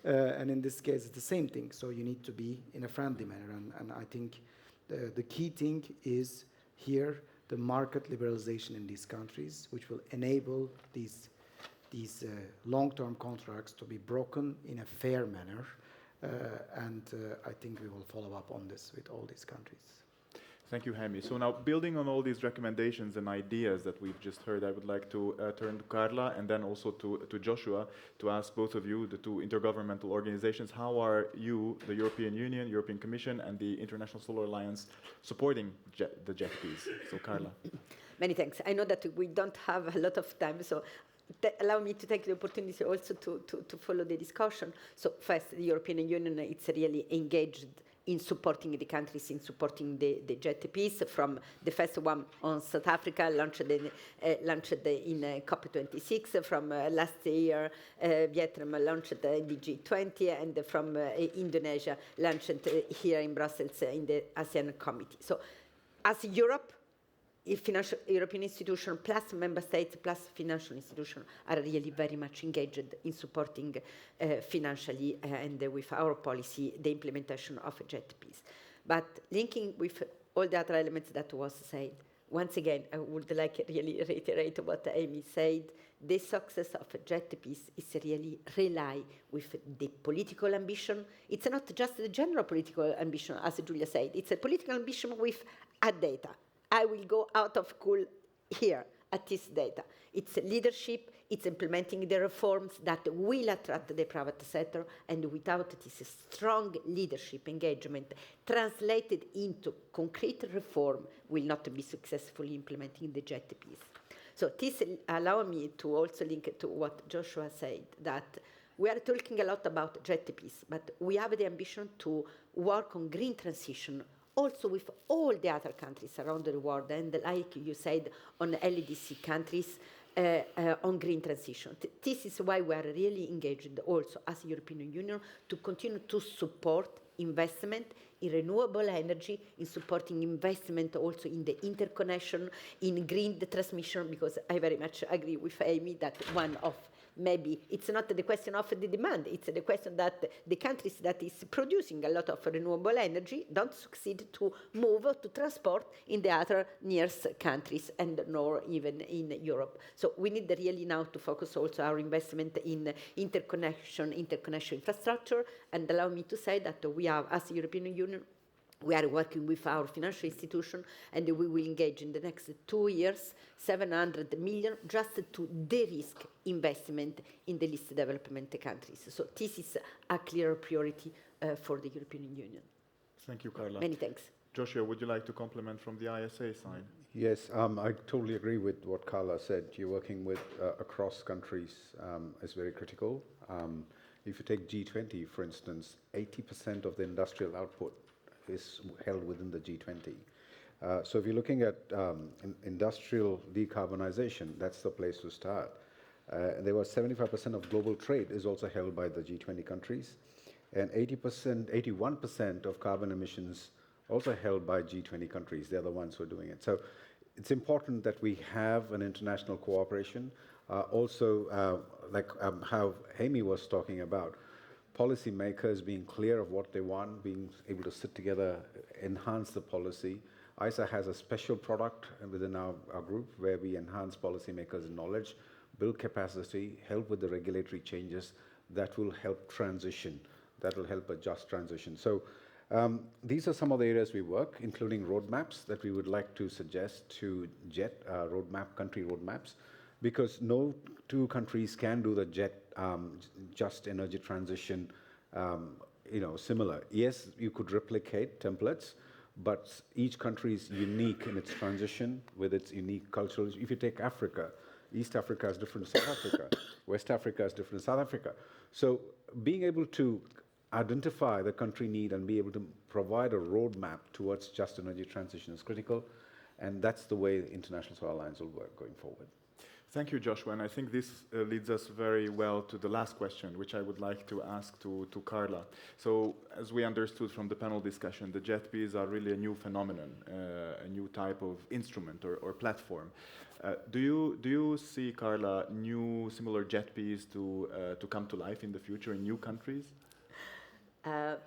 And in this case, it's the same thing. So you need to be in a friendly manner. And I think the key thing is here the market liberalization in these countries, which will enable these long-term contracts to be broken in a fair manner. And I think we will follow up on this with all these countries. Thank you, Jaime. So now, building on all these recommendations and ideas that we've just heard, I would like to turn to Carla and then also to Joshua to ask both of you, the two intergovernmental organizations, how are you, the European Union, European Commission, and the International Solar Alliance supporting the JETPs? So, Carla. Many thanks. I know that we don't have a lot of time, so allow me to take the opportunity also to follow the discussion. So first, the European Union, it's really engaged in supporting the countries, in supporting the JETPs, from the first one on South Africa, launched in COP26, from last year, Vietnam launched the G20, and from Indonesia, launched here in Brussels in the ASEAN Committee. So as Europe, European institutions plus member states plus financial institutions are really very much engaged in supporting financially and with our policy the implementation of JETPs. But linking with all the other elements that was said, once again, I would like to really reiterate what Amy said. The success of JETPs is really rely with the political ambition. It's not just the general political ambition, as Julia said. It's a political ambition with a data. I will go out of coal here at this data. It's leadership, it's implementing the reforms that will attract the private sector, and without this strong leadership engagement translated into concrete reform will not be successfully implementing the JETPs. So this allows me to also link it to what Joshua said, that we are talking a lot about JETPs, but we have the ambition to work on green transition also with all the other countries around the world, and like you said, on LDC countries, on green transition. This is why we are really engaged also as European Union to continue to support investment in renewable energy, in supporting investment also in the interconnection, in green transmission, because I very much agree with Amy that one of maybe it's not the question of the demand, it's the question that the countries that is producing a lot of renewable energy don't succeed to move to transport in the other nearest countries and nor even in Europe. So we need really now to focus also our investment in interconnection infrastructure, and allow me to say that we are, as the European Union, we are working with our financial institution, and we will engage in the next 2 years 700 million just to de-risk investment in the least developed countries. So this is a clear priority for the European Union. Thank you, Carla. Many thanks. Joshua, would you like to comment from the ISA side? Yes, I totally agree with what Carla said. You're working with across countries is very critical. If you take G20, for instance, 80% of the industrial output is held within the G20. So if you're looking at industrial decarbonization, that's the place to start. There was 75% of global trade is also held by the G20 countries, and 81% of carbon emissions also held by G20 countries. They're the ones who are doing it. So it's important that we have an international cooperation. Also, like how Amy was talking about, policymakers being clear of what they want, being able to sit together, enhance the policy. ISA has a special product within our group where we enhance policymakers' knowledge, build capacity, help with the regulatory changes that will help transition, that will help a just transition. So these are some of the areas we work, including roadmaps that we would like to suggest to JET, country roadmaps, because no two countries can do the JET, just energy transition, similar. Yes, you could replicate templates, but each country is unique in its transition with its unique cultural. If you take Africa, East Africa is different to South Africa, West Africa is different to South Africa. So being able to identify the country need and be able to provide a roadmap towards just energy transition is critical, and that's the way the International Solar Alliance will work going forward. Thank you, Joshua, and I think this leads us very well to the last question, which I would like to ask to Carla. So, as we understood from the panel discussion, the JETPs are really a new phenomenon, a new type of instrument or platform. Do you see, Carla, new similar JETPs to come to life in the future in new countries?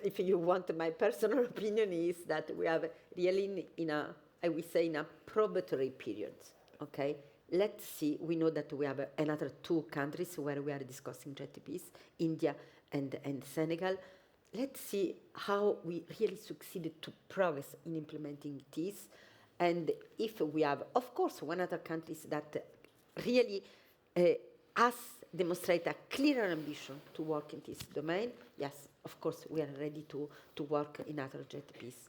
If you want my personal opinion, is that we are really in a probatory period, okay? Let's see, we know that we have another 2 countries where we are discussing JETPs, India and Senegal. Let's see how we really succeeded to progress in implementing this. And if we have, of course, one other countries that really demonstrate a clearer ambition to work in this domain, yes, of course, we are ready to work in other JETPs.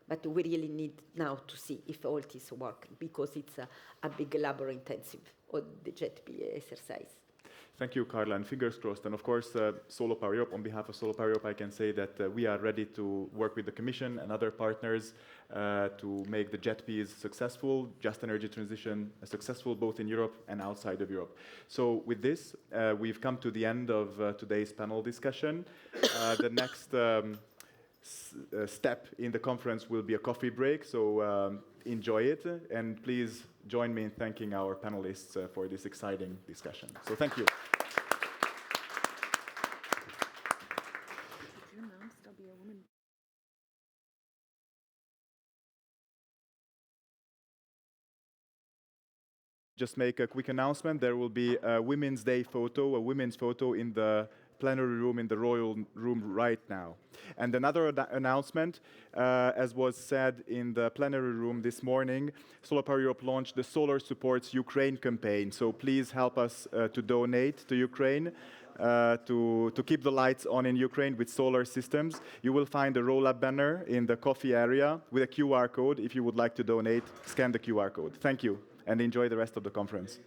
But we really need now to see if all this works, because it's a big labor-intensive the JETP exercise. Thank you, Carla, and fingers crossed. And of course, Solar Power Europe, on behalf of Solar Power Europe, I can say that we are ready to work with the Commission and other partners to make the JETPs successful, just energy transition successful both in Europe and outside of Europe. So with this, we've come to the end of today's panel discussion. The next step in the conference will be a coffee break, so enjoy it, and please join me in thanking our panelists for this exciting discussion. So thank you. Just make a quick announcement. There will be a Women's Day photo, a women's photo in the plenary room in the Royal Room right now. And another announcement, as was said in the plenary room this morning, Solar Power Europe launched the Solar Supports Ukraine campaign. So please help us to donate to Ukraine, to keep the lights on in Ukraine with solar systems. You will find a roll-up banner in the coffee area with a QR code. If you would like to donate, scan the QR code. Thank you, and enjoy the rest of the conference.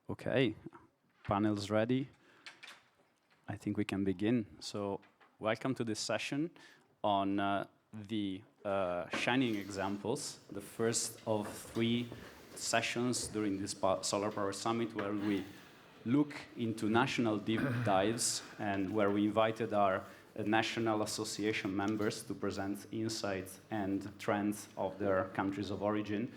Okay, panel's ready. I think we can begin. So, welcome to this session on the shining examples, the first of 3 sessions during this Solar Power Summit, where we look into national deep dives and where we invited our national association members to present insights and trends of their countries of origin.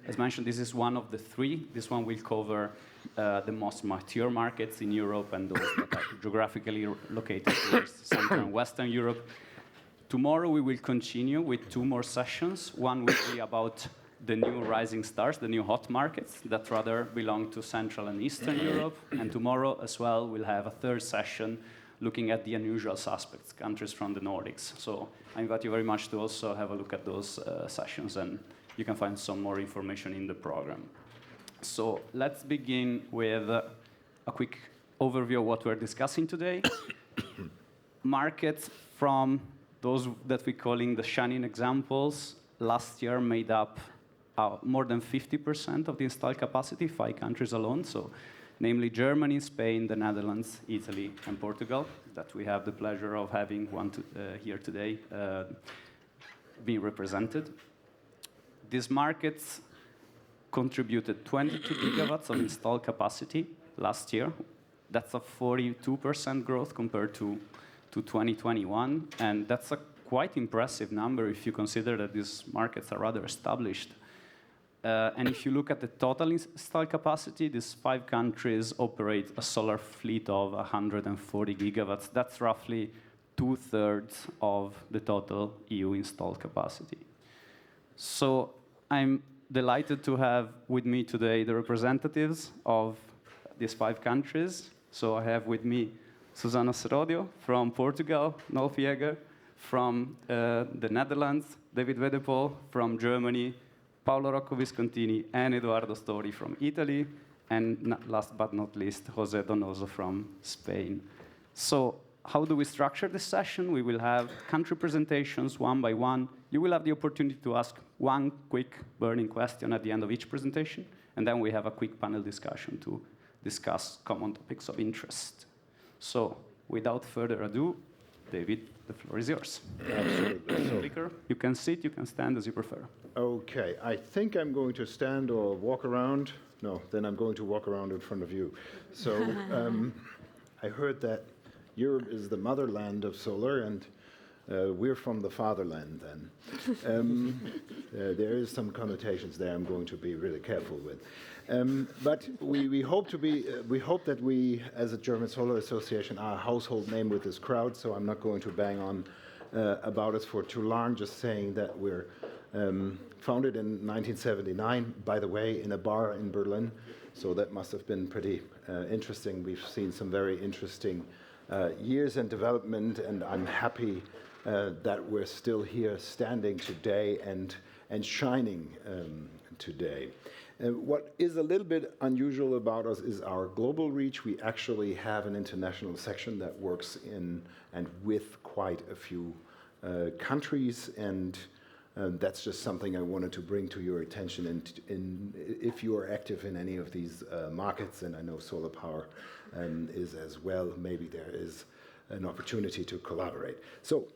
As mentioned, this is one of the 3. This one will cover the most mature markets in Europe and those that are geographically located towards Central and Western Europe. Tomorrow we will continue with 2 more sessions. One will be about the new rising stars, the new hot markets that rather belong to Central and Eastern Europe. And tomorrow as well we'll have a 3rd session looking at the unusual suspects, countries from the Nordics. So I invite you very much to also have a look at those sessions, and you can find some more information in the program. So let's begin with a quick overview of what we're discussing today. Markets from those that we're calling the shining examples last year made up more than 50% of the installed capacity, 5 countries alone. So namely Germany, Spain, the Netherlands, Italy, and Portugal, that we have the pleasure of having here today being represented. These markets contributed 22 gigawatts of installed capacity last year. That's a 42% growth compared to 2021, and that's a quite impressive number if you consider that these markets are rather established. And if you look at the total installed capacity, these 5 countries operate a solar fleet of 140 gigawatts. That's roughly 2/3 of the total EU installed capacity. So I'm delighted to have with me today the representatives of these 5 countries. So I have with me Susana Serodio from Portugal, Nolf Jäger from the Netherlands, David Wedepol from Germany, Paolo Rocco Viscontini and Edoardo Stori from Italy, and last but not least, José Donoso from Spain. So how do we structure this session? We will have country presentations one by one. You will have the opportunity to ask one quick burning question at the end of each presentation, and then we have a quick panel discussion to discuss common topics of interest. So without further ado, David, the floor is yours. Absolutely. You can sit, you can stand as you prefer. Okay, I think I'm going to stand or walk around. No, then I'm going to walk around in front of you. So I heard that Europe is the motherland of solar, and we're from the fatherland then. There is some connotations there I'm going to be really careful with. But we hope that we, as a German Solar Association, are a household name with this crowd, so I'm not going to bang on about us for too long, just saying that we're founded in 1979, by the way, in a bar in Berlin, so that must have been pretty interesting. We've seen some very interesting years and development, and I'm happy that we're still here standing today and shining today. What is a little bit unusual about us is our global reach. We actually have an international section that works in and with quite a few countries, and that's just something I wanted to bring to your attention. And if you are active in any of these markets, and I know solar power is as well, maybe there is an opportunity to collaborate. So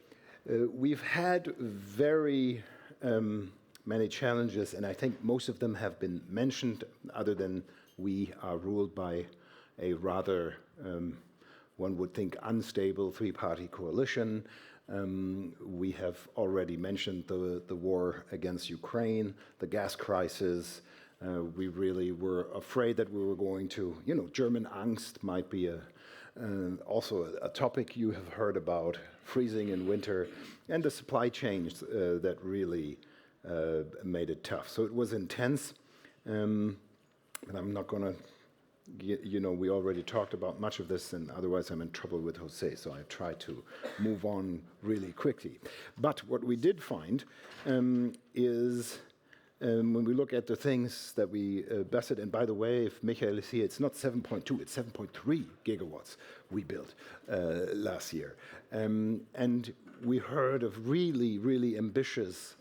we've had very many challenges, and I think most of them have been mentioned, other than we are ruled by a rather, one would think, unstable 3-party coalition. We have already mentioned the war against Ukraine, the gas crisis. We really were afraid that we were going to, German Angst might be also a topic you have heard about, freezing in winter, and the supply chains that really made it tough. So it was intense, and I'm not going to you know, we already talked about much of this, and otherwise I'm in trouble with Jose, so I try to move on really quickly. But what we did find is when we look at the things that we bested, and by the way, if Michael is here, it's not 7.2, it's 7.3 gigawatts we built last year. And we heard of really, really ambitious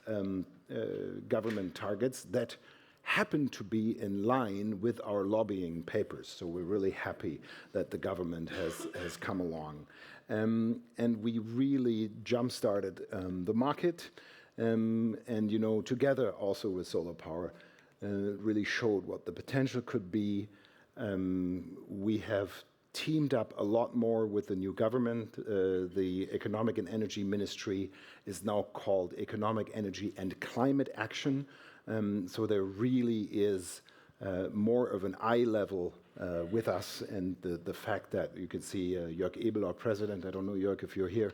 government targets that happen to be in line with our lobbying papers. So we're really happy that the government has come along. And we really jump-started the market. And, you know, together also with solar power, really showed what the potential could be. We have teamed up a lot more with the new government. The Economic and Energy Ministry is now called Economic, Energy and Climate Action. So there really is more of an eye level with us, and the fact that you can see Jörg Ebel, our president, I don't know, Jörg, if you're here,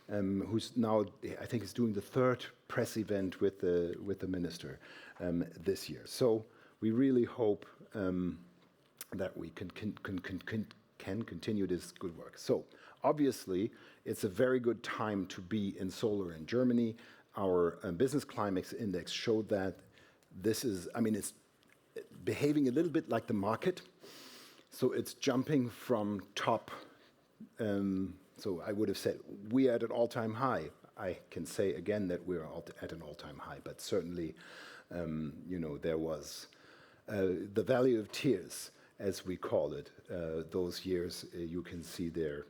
who's now, I think, is doing the third press event with the minister this year. So we really hope that we can continue this good work. So obviously, it's a very good time to be in solar in Germany. Our business climate index showed that. This is, I mean, it's behaving a little bit like the market. So it's jumping from top. So I would have said we are at an all-time high. I can say again that we're at an all-time high, but certainly, you know, there was the valley of tears, as we call it, those years you can see there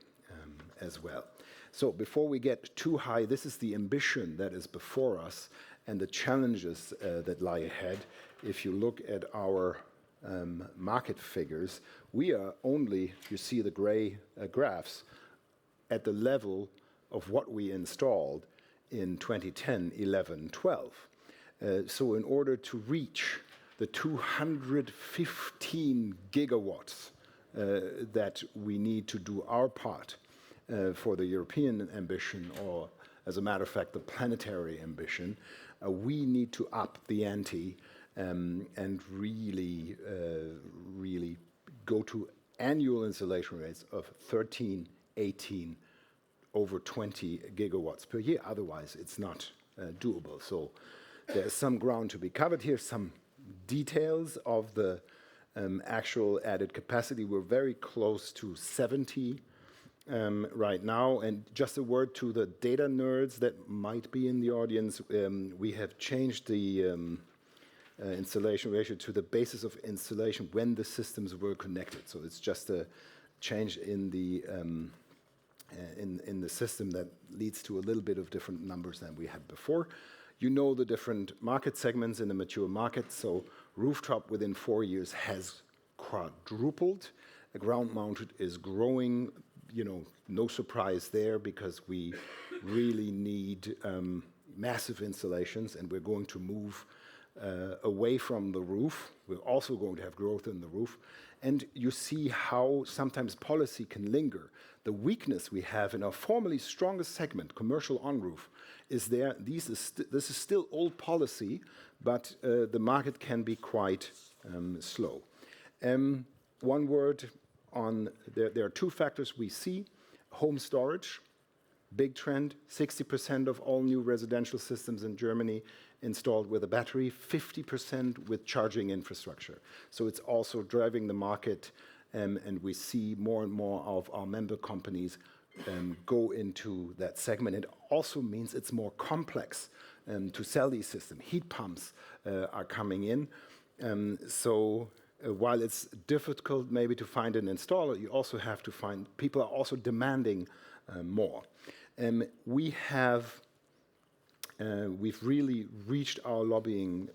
as well. So before we get too high, this is the ambition that is before us and the challenges that lie ahead. If you look at our market figures, we are only, you see the gray graphs, at the level of what we installed in 2010, 11, 12. So in order to reach the 215 gigawatts that we need to do our part for the European ambition, or as a matter of fact, the planetary ambition, we need to up the ante and really, really go to annual installation rates of 13, 18, over 20 gigawatts per year. Otherwise, it's not doable. So there's some ground to be covered here, some details of the actual added capacity. We're very close to 70 right now. And just a word to the data nerds that might be in the audience. We have changed the installation ratio to the basis of installation when the systems were connected. So it's just a change in the system that leads to a little bit of different numbers than we had before. You know the different market segments in the mature market. So rooftop within 4 years has quadrupled. The ground mounted is growing. You know, no surprise there, because we really need massive installations, and we're going to move away from the roof. We're also going to have growth in the roof. And you see how sometimes policy can linger. The weakness we have in our formerly strongest segment, commercial on-roof, is there. This is still old policy, but the market can be quite slow. One word on, there are two factors we see. Home storage, big trend, 60% of all new residential systems in Germany installed with a battery, 50% with charging infrastructure. So it's also driving the market, and we see more and more of our member companies go into that segment. It also means it's more complex to sell these systems. Heat pumps are coming in. While it's difficult maybe to find an installer, you also have to find, people are also demanding more. We've really reached our lobbying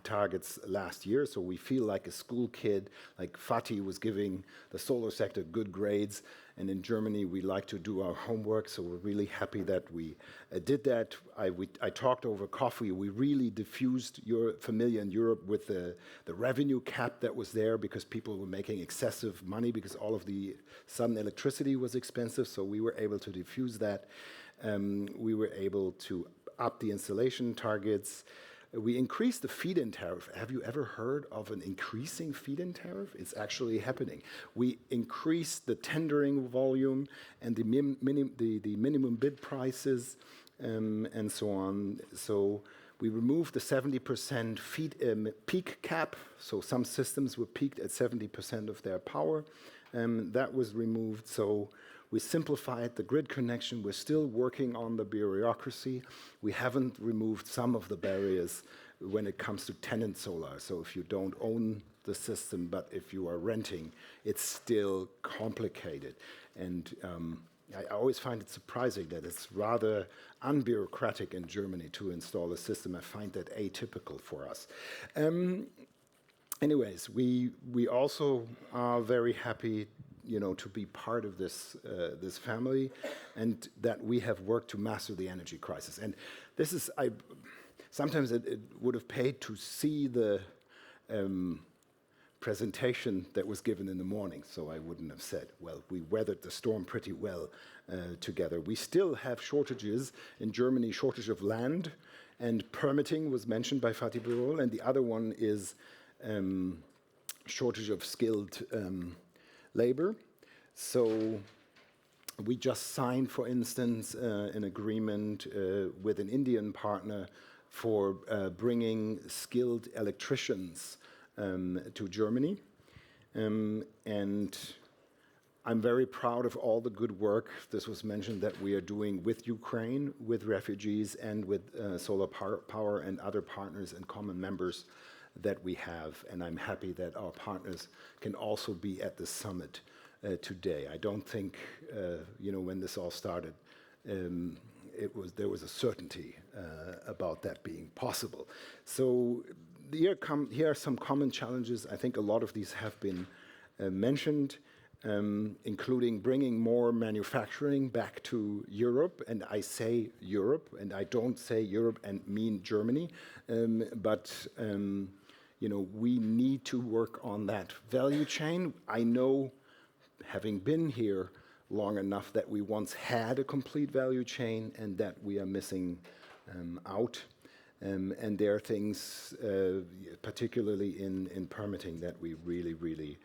targets last year, so we feel like a school kid, like Fatih was giving the solar sector good grades, and in Germany we like to do our homework, so we're really happy that we did that. I talked over coffee. We really diffused familiar in Europe with the revenue cap that was there, because people were making excessive money because all of the sudden electricity was expensive, so we were able to diffuse that. We were able to up the installation targets. We increased the feed-in tariff. Have you ever heard of an increasing feed-in tariff? It's actually happening. We increased the tendering volume and the minimum bid prices and so on. So we removed the 70% peak cap. So some systems were peaked at 70% of their power. That was removed. So we simplified the grid connection. We're still working on the bureaucracy. We haven't removed some of the barriers when it comes to tenant solar. So if you don't own the system, but if you are renting, it's still complicated. And I always find it surprising that it's rather unbureaucratic in Germany to install a system. I find that atypical for us. Anyways, we also are very happy, to be part of this family, and that we have worked to master the energy crisis. And this is, sometimes it would have paid to see the presentation that was given in the morning, so I wouldn't have said, well, we weathered the storm pretty well together. We still have shortages in Germany, shortage of land, and permitting was mentioned by Fatih Birol, and the other one is shortage of skilled labor. So we just signed, for instance, an agreement with an Indian partner for bringing skilled electricians to Germany. And I'm very proud of all the good work, this was mentioned, that we are doing with Ukraine, with refugees, and with Solar Power and other partners and common members that we have. And I'm happy that our partners can also be at the summit today. I don't think, when this all started, there was a certainty about that being possible. So here are some common challenges. I think a lot of these have been mentioned, including bringing more manufacturing back to Europe. And I say Europe, and I don't say Europe and mean Germany, but we need to work on that value chain. I know, having been here long enough, that we once had a complete value chain and that we are missing out. And there are things, particularly in permitting, that we really, really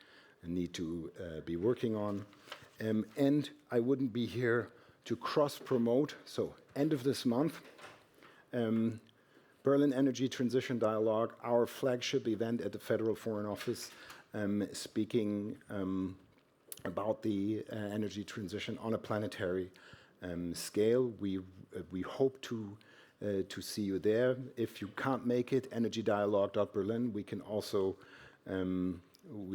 need to be working on. And I wouldn't be here to cross-promote. So end of this month, Berlin Energy Transition Dialogue, our flagship event at the Federal Foreign Office, speaking about the energy transition on a planetary scale. We hope to see you there. If you can't make it, energydialogue.berlin. We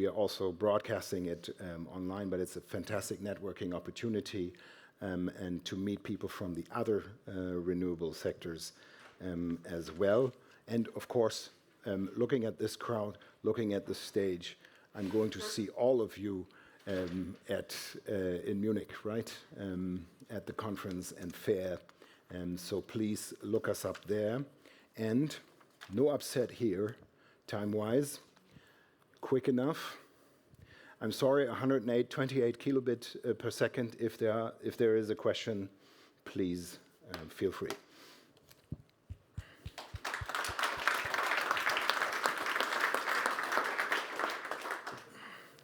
are also broadcasting it online, but it's a fantastic networking opportunity and to meet people from the other renewable sectors as well. And of course, looking at this crowd, looking at the stage, I'm going to see all of you in Munich, right? At the conference and fair. So please look us up there. And no upset here, time-wise. Quick enough. I'm sorry, 28 kilobit per second. If there is a question, please feel free.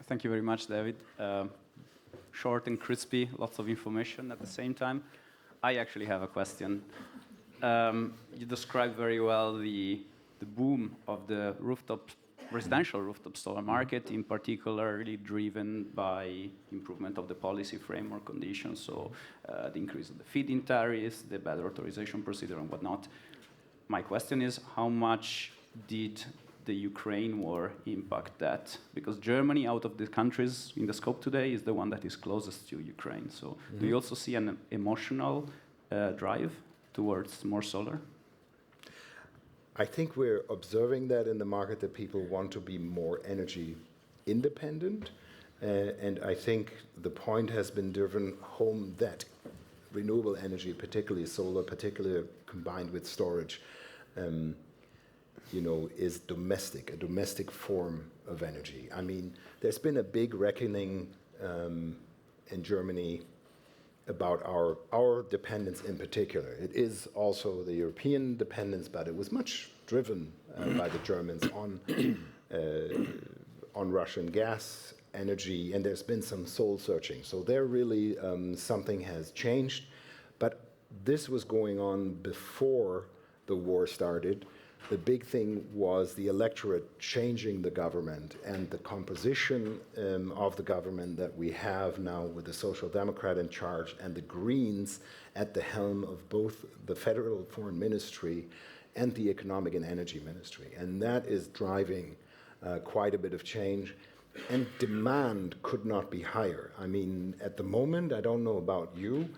Thank you very much, David. Short and crispy, lots of information at the same time. I actually have a question. You described very well the boom of the residential rooftop solar market, in particular really driven by improvement of the policy framework conditions, so the increase of the feed-in tariffs, the better authorization procedure and whatnot. My question is, how much did the Ukraine war impact that? Because Germany, out of the countries in the scope today, is the one that is closest to Ukraine. So do you also see an emotional drive towards more solar? I think we're observing that in the market, that people want to be more energy independent. And I think the point has been driven home that renewable energy, particularly solar, particularly combined with storage, is a domestic form of energy. I mean, there's been a big reckoning in Germany about our dependence in particular. It is also the European dependence, but it was much driven by the Germans on Russian gas, energy, and there's been some soul searching. So there really something has changed. But this was going on before the war started. The big thing was the electorate changing the government and the composition of the government that we have now with the Social Democrat in charge and the Greens at the helm of both the Federal Foreign Ministry and the Economic and Energy Ministry. And that is driving quite a bit of change. And demand could not be higher. I mean, at the moment, I don't know about you,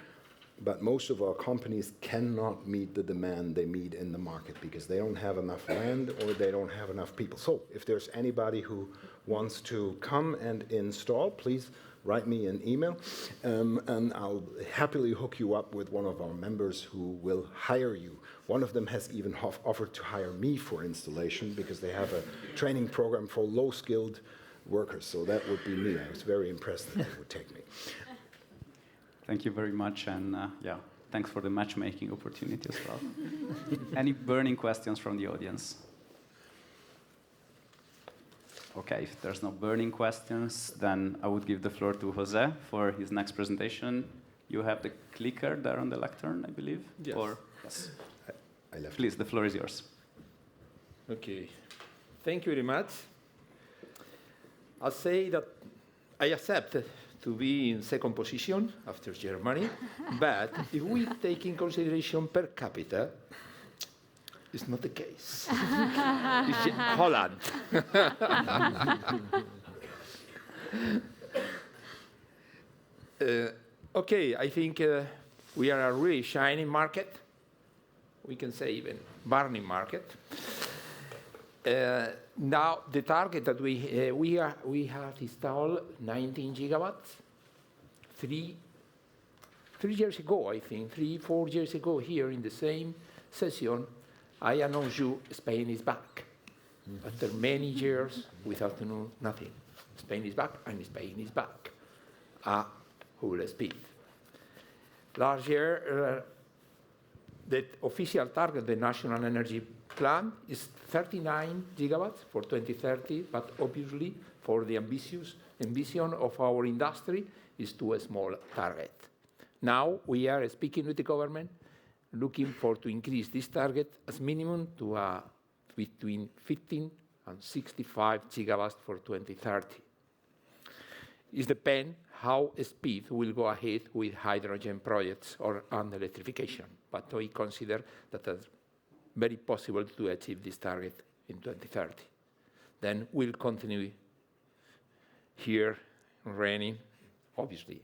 but most of our companies cannot meet the demand they meet in the market because they don't have enough land or they don't have enough people. So if there's anybody who wants to come and install, please write me an email, and I'll happily hook you up with one of our members who will hire you. One of them has even offered to hire me for installation because they have a training program for low-skilled workers. So that would be me. I was very impressed that they would take me. Thank you very much, and yeah, thanks for the matchmaking opportunity as well. Any burning questions from the audience? Okay, if there's no burning questions, then I would give the floor to Jose for his next presentation. You have the clicker there on the lectern, I believe? Yes. Or, yes. I left. Please, the floor is yours. Okay. Thank you very much. I'll say that I accept to be in second position after Germany, but if we take in consideration per capita, it's not the case. It's Holland. Okay, I think we are a really shining market. We can say even burning market. Now the target that we have installed 19 gigawatts. 3 years ago, I think, 4 years ago, here in the same session, I announced you Spain is back. After many years without nothing, Spain is back, and Spain is back at full speed. Last year, the official target, the National Energy Plan, is 39 gigawatts for 2030, but obviously for the ambition of our industry is too small target. Now we are speaking with the government, looking to increase this target as minimum to between 15 and 65 gigawatts for 2030. It depends how speed will go ahead with hydrogen projects or on electrification, but we consider that it's very possible to achieve this target in 2030. Then we'll continue here raining, obviously.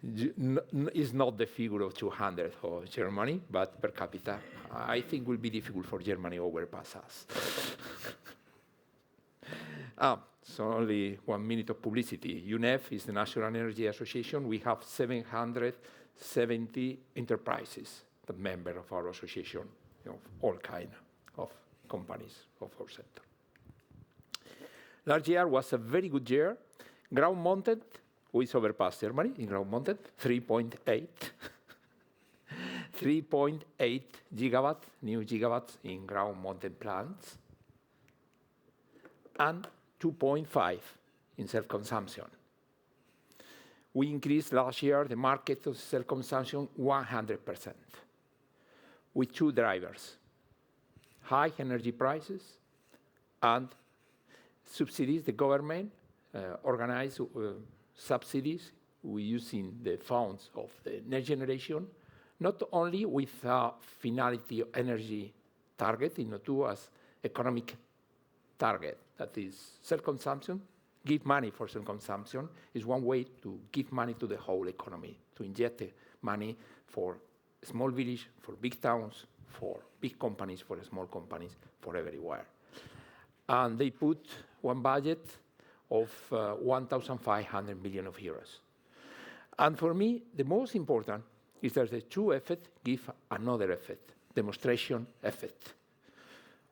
It's not the figure of 200 for Germany, but per capita, I think will be difficult for Germany to overpass us. So only 1 minute of publicity. UNEF is the National Energy Association. We have 770 enterprises, the member of our association, all kind of companies of our sector. Last year was a very good year. Ground-mounted, we surpassed Germany in ground-mounted, 3.8. 3.8 gigawatts, new gigawatts in ground-mounted plants, and 2.5 in self-consumption. We increased last year the market of self-consumption 100%, with two drivers: high energy prices and subsidies. The government organized subsidies. We using the funds of the next generation, not only with a finality energy target, to as economic target, that is self-consumption. Give money for self-consumption is one way to give money to the whole economy, to inject money for small village, for big towns, for big companies, for small companies, for everywhere. And they put one budget of 1,500 million euros. And for me, the most important is that the two effects give another effect, demonstration effect.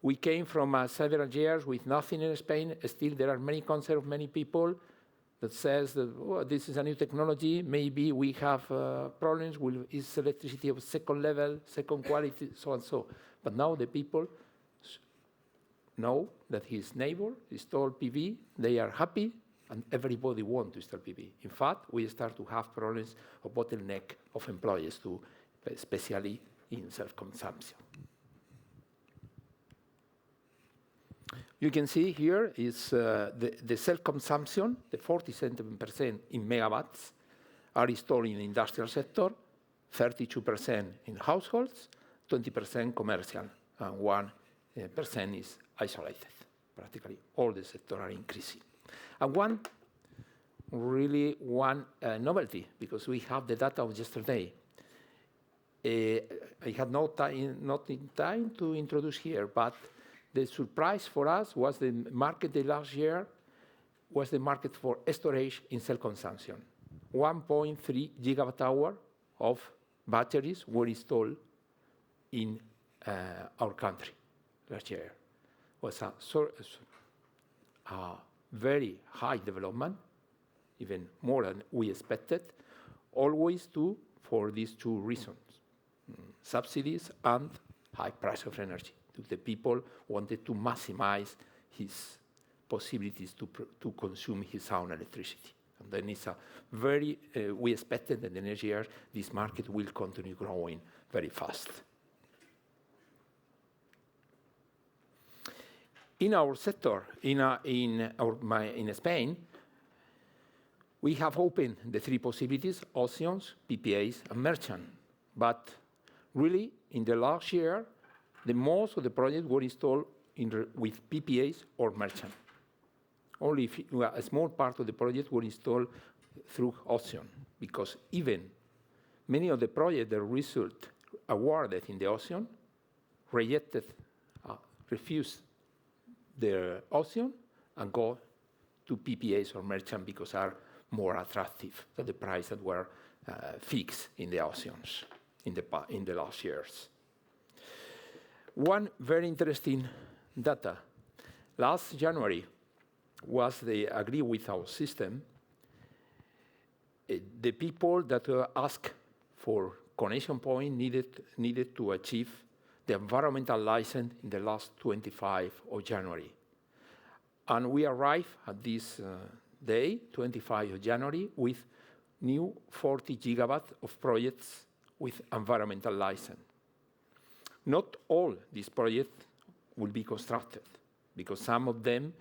We came from several years with nothing in Spain. Still, there are many concerns of many people. that says that this is a new technology, maybe we have problems with its electricity of second level, second quality, so and so. But now the people know that his neighbor installed PV, they are happy, and everybody wants to install PV. In fact, we start to have problems of bottleneck of employees, too, especially in self-consumption. You can see here is the self-consumption, the 47% in megawatts are installed in the industrial sector, 32% in households, 20% commercial, and 1% is isolated. Practically all the sectors are increasing. And one novelty, because we have the data of yesterday. I had not in time to introduce here, but the surprise for us was the market the last year was the market for storage in self-consumption. 1.3 gigawatt hour of batteries were installed in our country last year. It was a very high development, even more than we expected, always for these two reasons, subsidies and high price of energy. The people wanted to maximize his possibilities to consume his own electricity. And then it's a very, we expected that the next year this market will continue growing very fast. In our sector, in Spain, we have opened the three possibilities, options, PPAs, and merchant. But really, in the last year, the most of the projects were installed with PPAs or merchant. Only a small part of the projects were installed through option, because even many of the projects that result awarded in the option refused their option and go to PPAs or merchant because are more attractive than the price that were fixed in the options in the last years. One very interesting data. Last January was they agree with our system. The people that asked for connection point needed to achieve the environmental license in the last 25 of January. And we arrived at this day, 25 of January, with new 40 gigawatts of projects with environmental license. Not all these projects will be constructed, because some of them,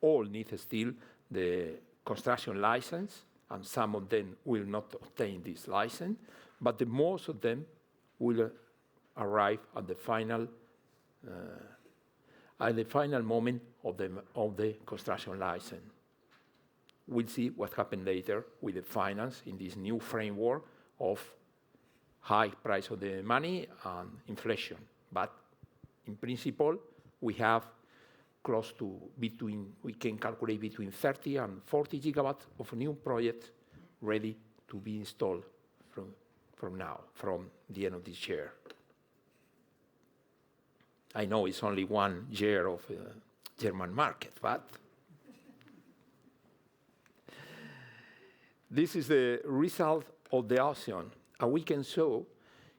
all need still the construction license, and some of them will not obtain this license, but the most of them will arrive at the final moment of the construction license. We'll see what happens later with the finance in this new framework of high price of the money and inflation. But in principle, we have close to we can calculate between 30 and 40 gigawatts of new projects ready to be installed from the end of this year. I know it's only 1 year of German market, but this is the result of the auction. And we can show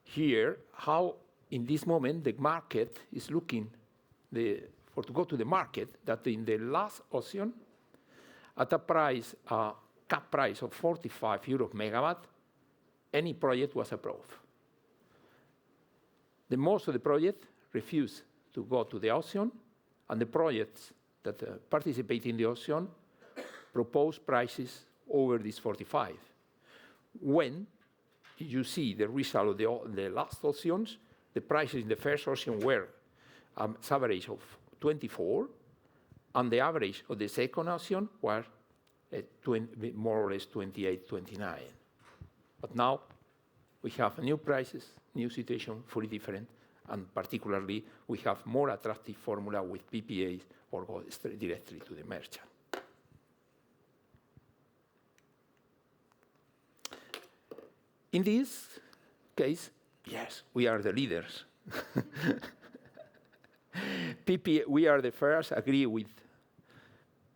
here how, in this moment, the market is looking to go to the market, that in the last auction, at a price, cap price of 45 euros megawatt, any project was approved. The most of the projects refused to go to the auction, and the projects that participate in the auction propose prices over this 45. When you see the result of the last auctions, the prices in the first auction were an average of 24, and the average of the second auction was more or less 28, 29. But now we have new prices, new situation, fully different, and particularly we have more attractive formula with PPAs or go straight directly to the merchant. In this case, yes, we are the leaders. PPA, we are the first, agree with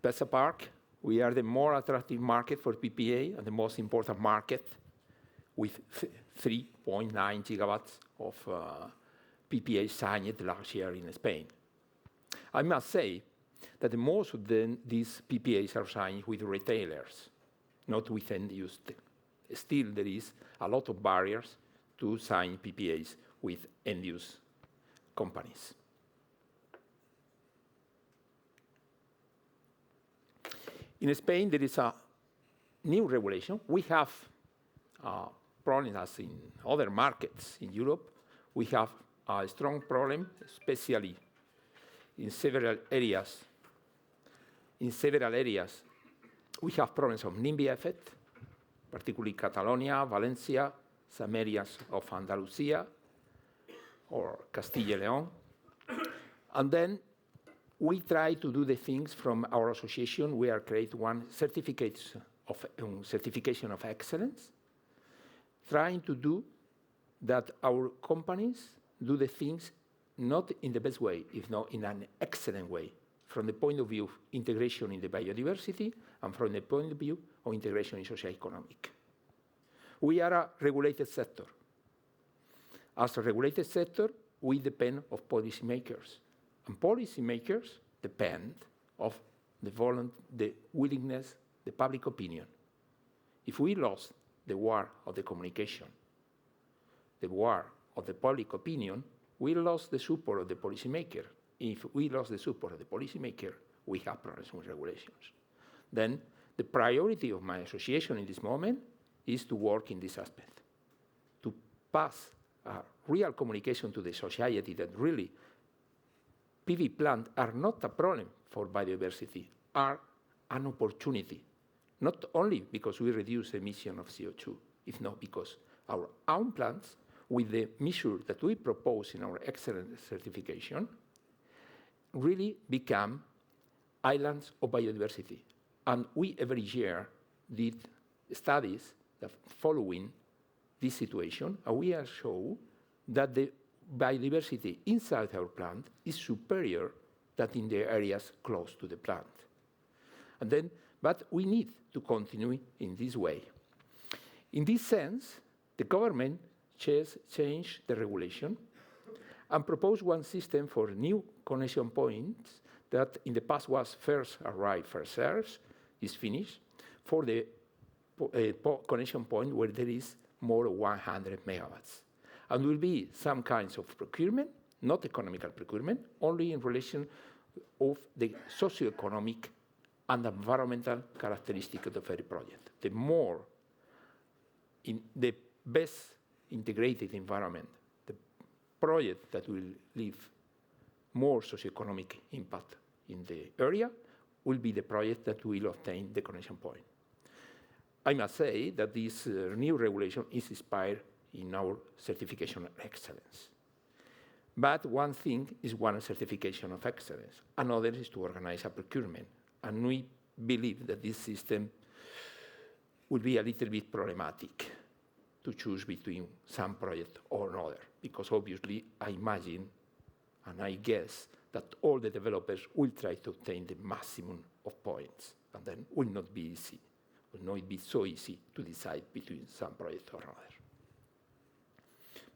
Pesa Park, We are the more attractive market for PPA and the most important market with 3.9 gigawatts of PPA signed last year in Spain. I must say that most of these PPAs are signed with retailers, not with end use. Still, there is a lot of barriers to sign PPAs with end use companies. In Spain, there is a new regulation. We have problems as in other markets in Europe. We have a strong problem, especially in several areas. In several areas, we have problems of NIMBY effect, particularly Catalonia, Valencia, some areas of Andalusia, or Castilla y León. And then we try to do the things from our association. We are create one certification of excellence, trying to do that our companies do the things not in the best way, if not in an excellent way, from the point of view of integration in the biodiversity and from the point of view of integration in socio-economic. We are a regulated sector. As a regulated sector, we depend on policymakers. And policymakers depend on the willingness, the public opinion. If we lost the war of the communication, the war of the public opinion, we lost the support of the policymaker. If we lost the support of the policymaker, we have problems with regulations. Then the priority of my association in this moment is to work in this aspect, to pass a real communication to the society that really PV plants are not a problem for biodiversity, are an opportunity, not only because we reduce emission of CO2, if not because our own plants, with the measure that we propose in our excellent certification, really become islands of biodiversity. And we every year did studies that following this situation, and we are shown that the biodiversity inside our plant is superior than in the areas close to the plant. And then, but we need to continue in this way. In this sense, the government changed the regulation and proposed one system for new connection points that in the past was first arrived, first served, is finished, for the connection point where there is more than 100 megawatts. And will be some kinds of procurement, not economical procurement, only in relation of the socioeconomic and environmental characteristic of the very project. The more, in the best integrated environment, the project that will leave more socioeconomic impact in the area will be the project that will obtain the connection point. I must say that this new regulation is inspired in our certification of excellence. But one thing is one certification of excellence, another is to organize a procurement. And we believe that this system will be a little bit problematic to choose between some project or another, because obviously I imagine and I guess that all the developers will try to obtain the maximum of points, and then will not be easy, will not be so easy to decide between some project or another.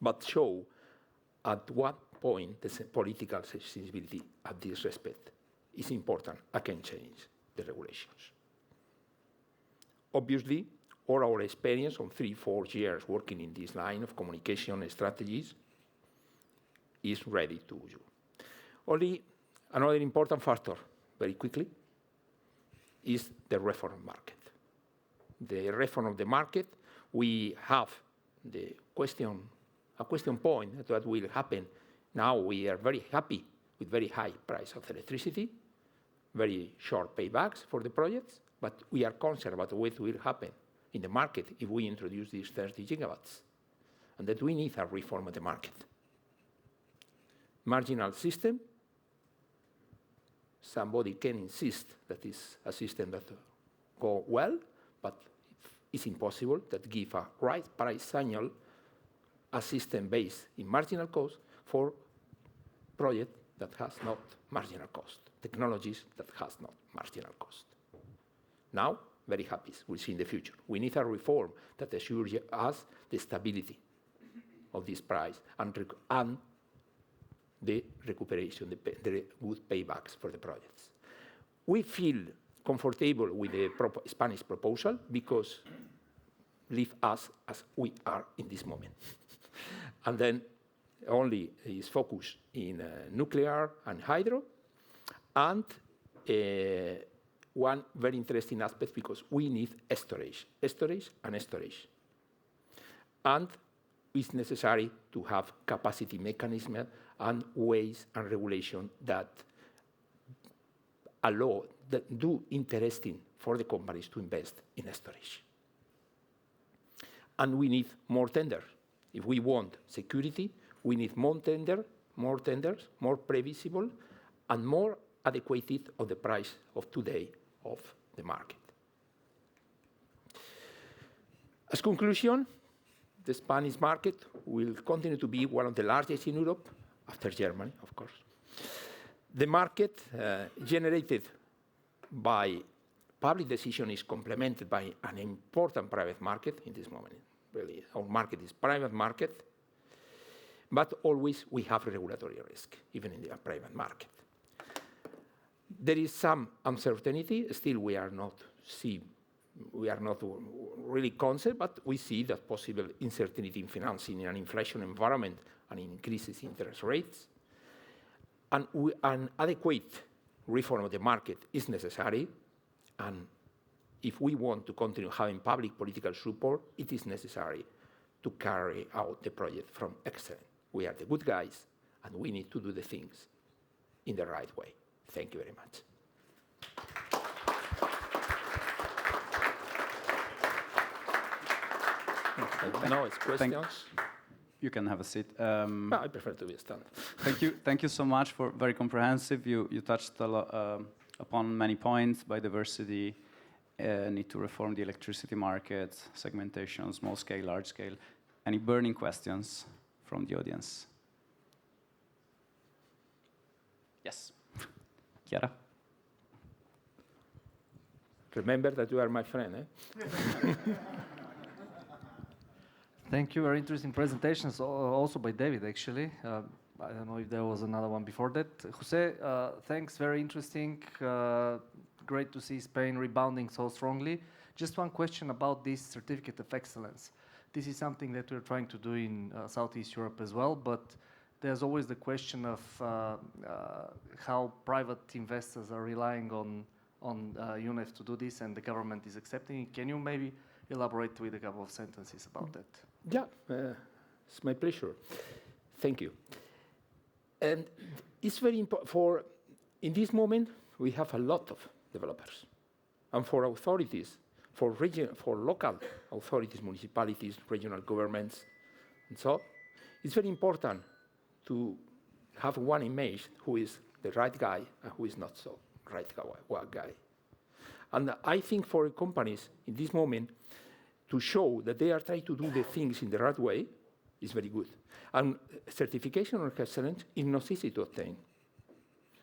But show at what point the political sensibility at this respect is important and can change the regulations. Obviously, all our experience on 3-4 years working in this line of communication strategies is ready to you. Only another important factor, very quickly, is the reform market. The reform of the market, we have the question, a question point that will happen. Now we are very happy with very high price of electricity, very short paybacks for the projects, but we are concerned about what will happen in the market if we introduce these 30 gigawatts, and that we need a reform of the market. Marginal system, somebody can insist that is a system that go well, but it's impossible that give a right price signal, a system based in marginal cost for project that has not marginal cost, technologies that has not marginal cost. Now, very happy. We'll see in the future. We need a reform that assures us the stability of this price and the recuperation, the good paybacks for the projects. We feel comfortable with the Spanish proposal because leave us as we are in this moment. And then only is focused in nuclear and hydro, and one very interesting aspect because we need storage. And it's necessary to have capacity mechanism and ways and regulation that allow, that do interesting for the companies to invest in storage. And we need more tenders. If we want security, we need more tenders, more previsible, and more adequate of the price of today of the market. As conclusion, the Spanish market will continue to be one of the largest in Europe, after Germany, of course. The market generated by public decision is complemented by an important private market in this moment. Really, our market is private market, but always we have regulatory risk, even in the private market. There is some uncertainty. Still, we are not really concerned, but we see that possible uncertainty in financing in an inflation environment and increases interest rates. And an adequate reform of the market is necessary. And if we want to continue having public political support, it is necessary to carry out the project from excellence. We are the good guys, and we need to do the things in the right way. Thank you very much. Now it's questions. You can have a seat. I prefer to be stand. Thank you so much for very comprehensive. You touched a lot, upon many points: biodiversity, need to reform the electricity market, segmentation, small scale, large scale. Any burning questions from the audience? Yes, Chiara. Remember that you are my friend, eh? Thank you. Very interesting presentations, also by David, actually. I don't know if there was another one before that. Jose, thanks. Very interesting. Great to see Spain rebounding so strongly. Just one question about this certificate of excellence. This is something that we're trying to do in Southeast Europe as well, but there's always the question of how private investors are relying on UNEF to do this, and the government is accepting it. Can you maybe elaborate with a couple of sentences about that? Yeah, it's my pleasure. Thank you. And it's very important in this moment, we have a lot of developers. And for authorities, for local authorities, municipalities, regional governments, and so, it's very important to have one image who is the right guy and who is not so right guy. And I think for companies in this moment, to show that they are trying to do the things in the right way is very good. And certification of excellence is not easy to obtain,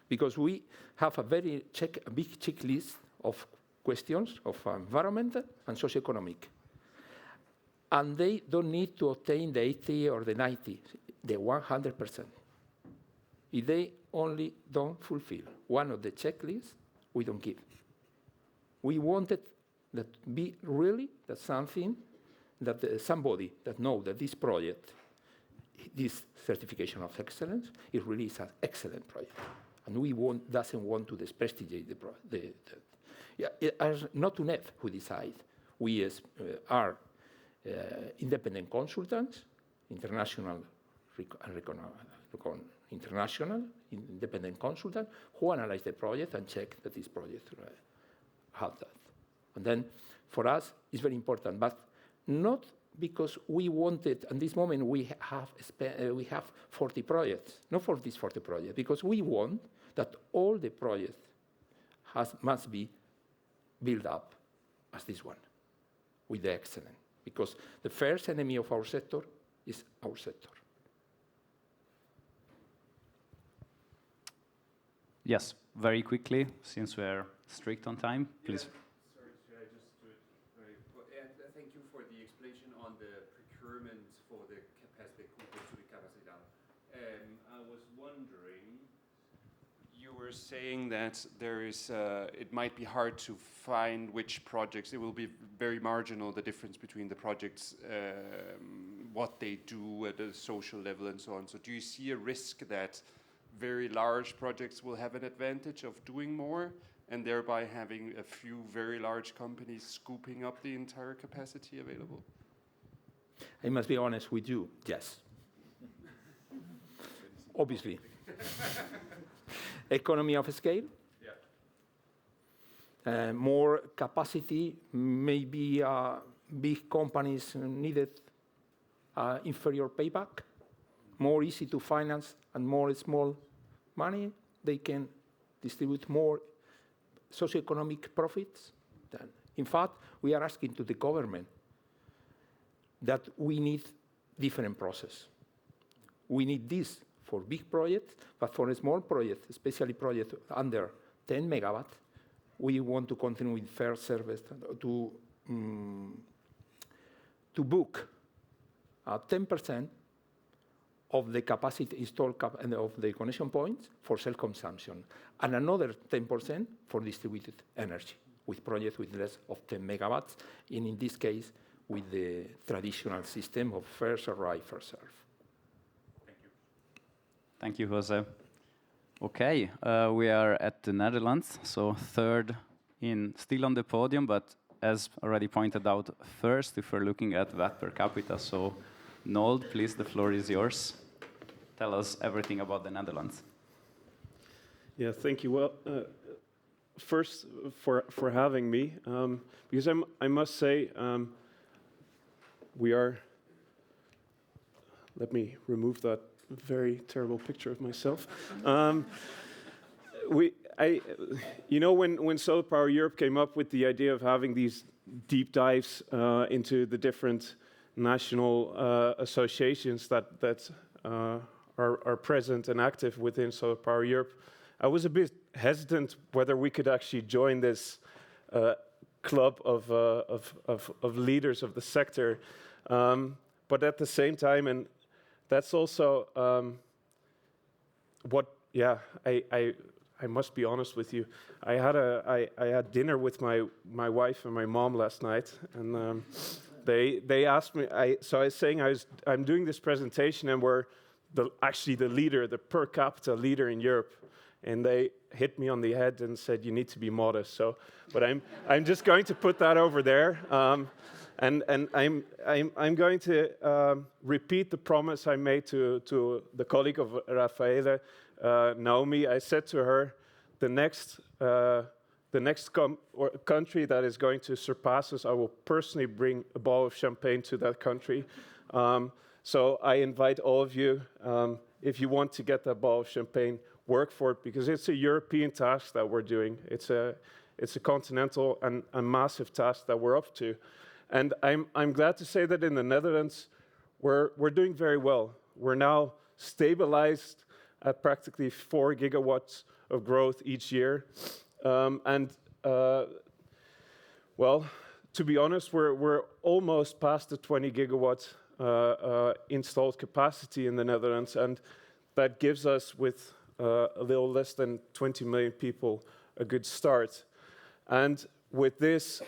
because we have a big checklist of questions of environmental and socioeconomic. And they don't need to obtain the 80 or the 90, the 100%. If they only don't fulfill one of the checklists, we don't give. We wanted that be really that something that somebody that knows that this project, this certification of excellence, it really is an excellent project. And we doesn't want to desprestigiate the project. It is not UNEF who decide. We are independent consultants, international independent consultant, who analyze the project and check that this project has that. And then for us, it's very important, but not because we wanted, at this moment we have 40 projects, not for these 40 projects, because we want that all the projects must be built up as this one, with the excellence, because the first enemy of our sector is our sector. Yes, very quickly, since we're strict on time, please. were saying that there is, it might be hard to find which projects. It will be very marginal, the difference between the projects, what they do at a social level and so on. So do you see a risk that very large projects will have an advantage of doing more and thereby having a few very large companies scooping up the entire capacity available? I must be honest with you, yes. Obviously. Economy of scale. Yeah. More capacity, maybe big companies needed inferior payback, more easy to finance and more small money. They can distribute more socioeconomic profits. In fact, we are asking to the government that we need different process. We need this for big projects, but for a small project, especially projects under 10 megawatts, we want to continue with fair service to book 10% of the capacity installed and of the connection points for self-consumption, and another 10% for distributed energy with projects with less of 10 megawatts, and in this case, with the traditional system of first arrive, first serve. Thank you, Jose. Okay, we are at the Netherlands, so third still on the podium, but as already pointed out, first if we're looking at VAT per capita. So Nold, please, the floor is yours. Tell us everything about the Netherlands. Yeah, thank you. Well, first for having me, because I must say we are. Let me remove that very terrible picture of myself. When Solar Power Europe came up with the idea of having these deep dives into the different national associations that are present and active within Solar Power Europe, I was a bit hesitant whether we could actually join this club of leaders of the sector, but at the same time, and that's also I must be honest with you. I had dinner with my wife and my mom last night, and they asked me. So I was saying I'm doing this presentation, and we're actually the leader, the per capita leader in Europe, and they hit me on the head and said you need to be modest. So, but I'm just going to put that over there. And I'm going to repeat the promise I made to the colleague of Raffaele, Naomi. I said to her, the next country that is going to surpass us, I will personally bring a bottle of champagne to that country. So I invite all of you, if you want to get that bottle of champagne, work for it, because it's a European task that we're doing. It's a continental and a massive task that we're up to. And I'm glad to say that in the Netherlands, we're doing very well. We're now stabilized at practically 4 gigawatts of growth each year. Well, to be honest, we're almost past the 20 gigawatts installed capacity in the Netherlands, and that gives us, with a little less than 20 million people, a good start. And with this,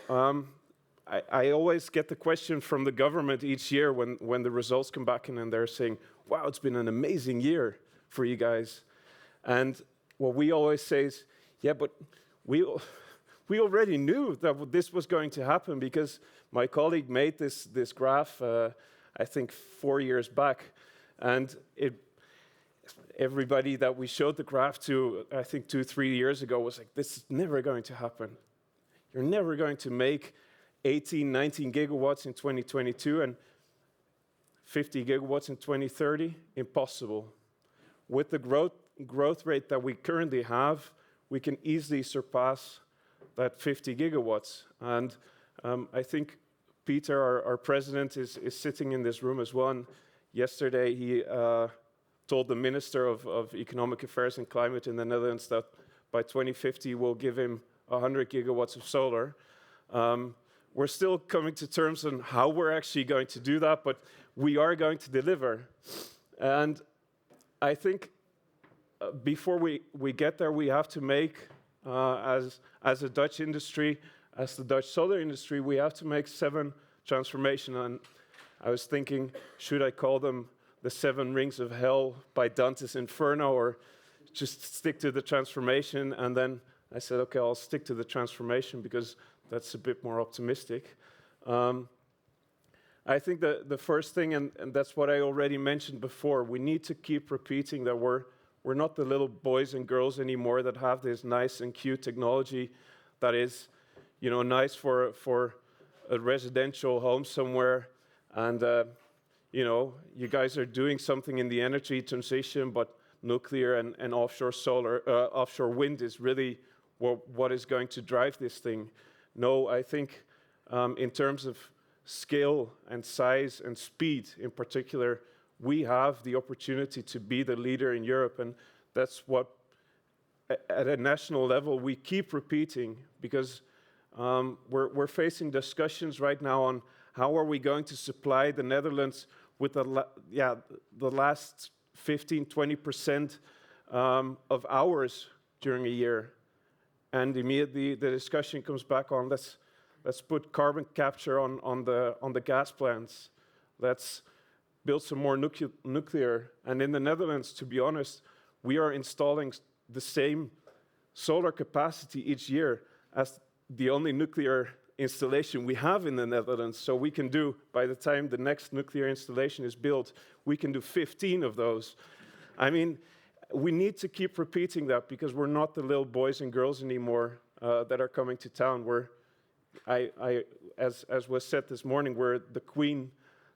I always get the question from the government each year when the results come back in and they're saying, wow, it's been an amazing year for you guys. And what we always say is, yeah, but we already knew that this was going to happen, because my colleague made this graph, I think 4 years back, and everybody that we showed the graph to, I think 2-3 years ago, was like, this is never going to happen. You're never going to make 18, 19 gigawatts in 2022 and 50 gigawatts in 2030, impossible. With the growth rate that we currently have, we can easily surpass that 50 gigawatts. And I think Peter, our president, is sitting in this room as well. And yesterday he told the Minister of Economic Affairs and Climate in the Netherlands that by 2050 we'll give him 100 gigawatts of solar. We're still coming to terms on how we're actually going to do that, but we are going to deliver. And I think before we get there, we have to make, as a Dutch industry, as the Dutch solar industry, we have to make 7 transformation. And I was thinking, should I call them the 7 rings of hell by Dante's Inferno, or just stick to the transformation? And then I said, okay, I'll stick to the transformation because that's a bit more optimistic. I think that the first thing, and that's what I already mentioned before, we need to keep repeating that we're not the little boys and girls anymore that have this nice and cute technology that is, nice for a residential home somewhere, and you guys are doing something in the energy transition, but nuclear and offshore solar, offshore wind is really what is going to drive this thing. No, I think in terms of scale and size and speed in particular, we have the opportunity to be the leader in Europe, and that's what at a national level we keep repeating, because we're facing discussions right now on how are we going to supply the Netherlands with the last 15-20% of hours during a year, and immediately the discussion comes back on let's put carbon capture on the gas plants. Let's build some more nuclear. And in the Netherlands, to be honest, we are installing the same solar capacity each year as the only nuclear installation we have in the Netherlands. So we can do, by the time the next nuclear installation is built, we can do 15 of those. I mean, we need to keep repeating that, because we're not the little boys and girls anymore that are coming to town. As was said this morning, we're the queen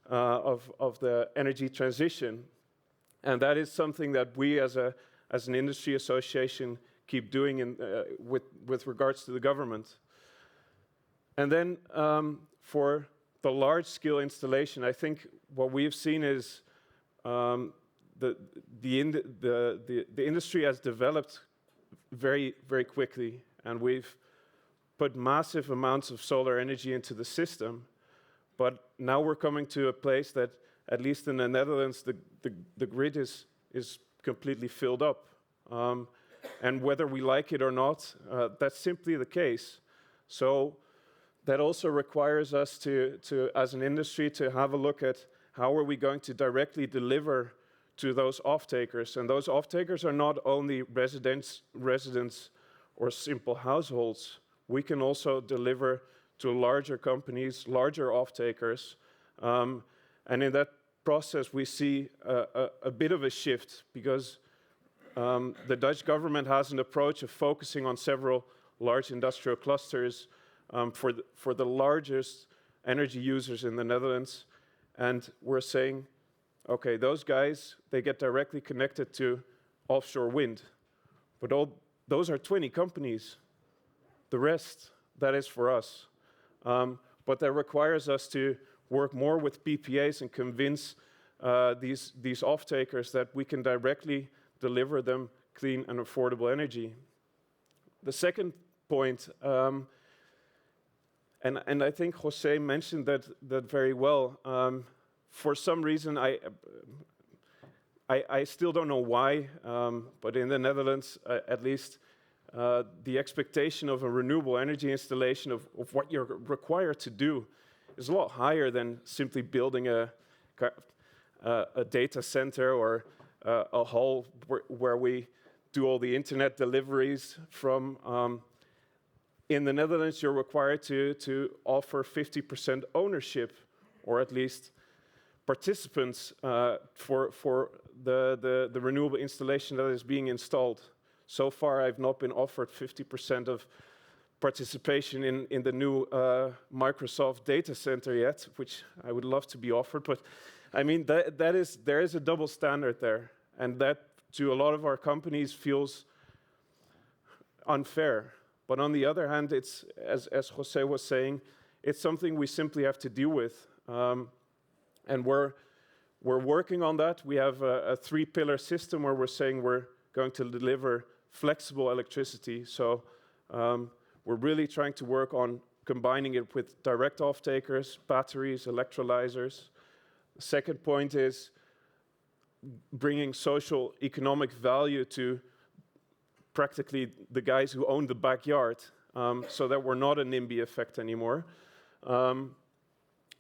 of the energy transition, and that is something that we as an industry association keep doing with regards to the government. And then for the large-scale installation, I think what we've seen is the industry has developed very, very quickly, and we've put massive amounts of solar energy into the system. But now we're coming to a place that, at least in the Netherlands, the grid is completely filled up. And whether we like it or not, that's simply the case. So that also requires us to, as an industry, to have a look at how are we going to directly deliver to those off-takers. And those off-takers are not only residents or simple households. We can also deliver to larger companies, larger off-takers. And in that process, we see a bit of a shift, because the Dutch government has an approach of focusing on several large industrial clusters for the largest energy users in the Netherlands. And we're saying, okay, those guys, they get directly connected to offshore wind. But those are 20 companies. The rest, that is for us. But that requires us to work more with PPAs and convince these off-takers that we can directly deliver them clean and affordable energy. The second point, and I think Jose mentioned that very well. For some reason, I still don't know why, but in the Netherlands, at least, the expectation of a renewable energy installation of what you're required to do is a lot higher than simply building a data center or a hall where we do all the internet deliveries from. In the Netherlands, you're required to offer 50% ownership, or at least participants for the renewable installation that is being installed. So far, I've not been offered 50% of participation in the new Microsoft data center yet, which I would love to be offered. But I mean, there is a double standard there, and that to a lot of our companies feels unfair. But on the other hand, it's, as Jose was saying, it's something we simply have to deal with. And we're working on that. We have a 3-pillar system where we're saying we're going to deliver flexible electricity. So we're really trying to work on combining it with direct off-takers, batteries, electrolyzers. The second point is bringing social economic value to practically the guys who own the backyard, so that we're not a NIMBY effect anymore.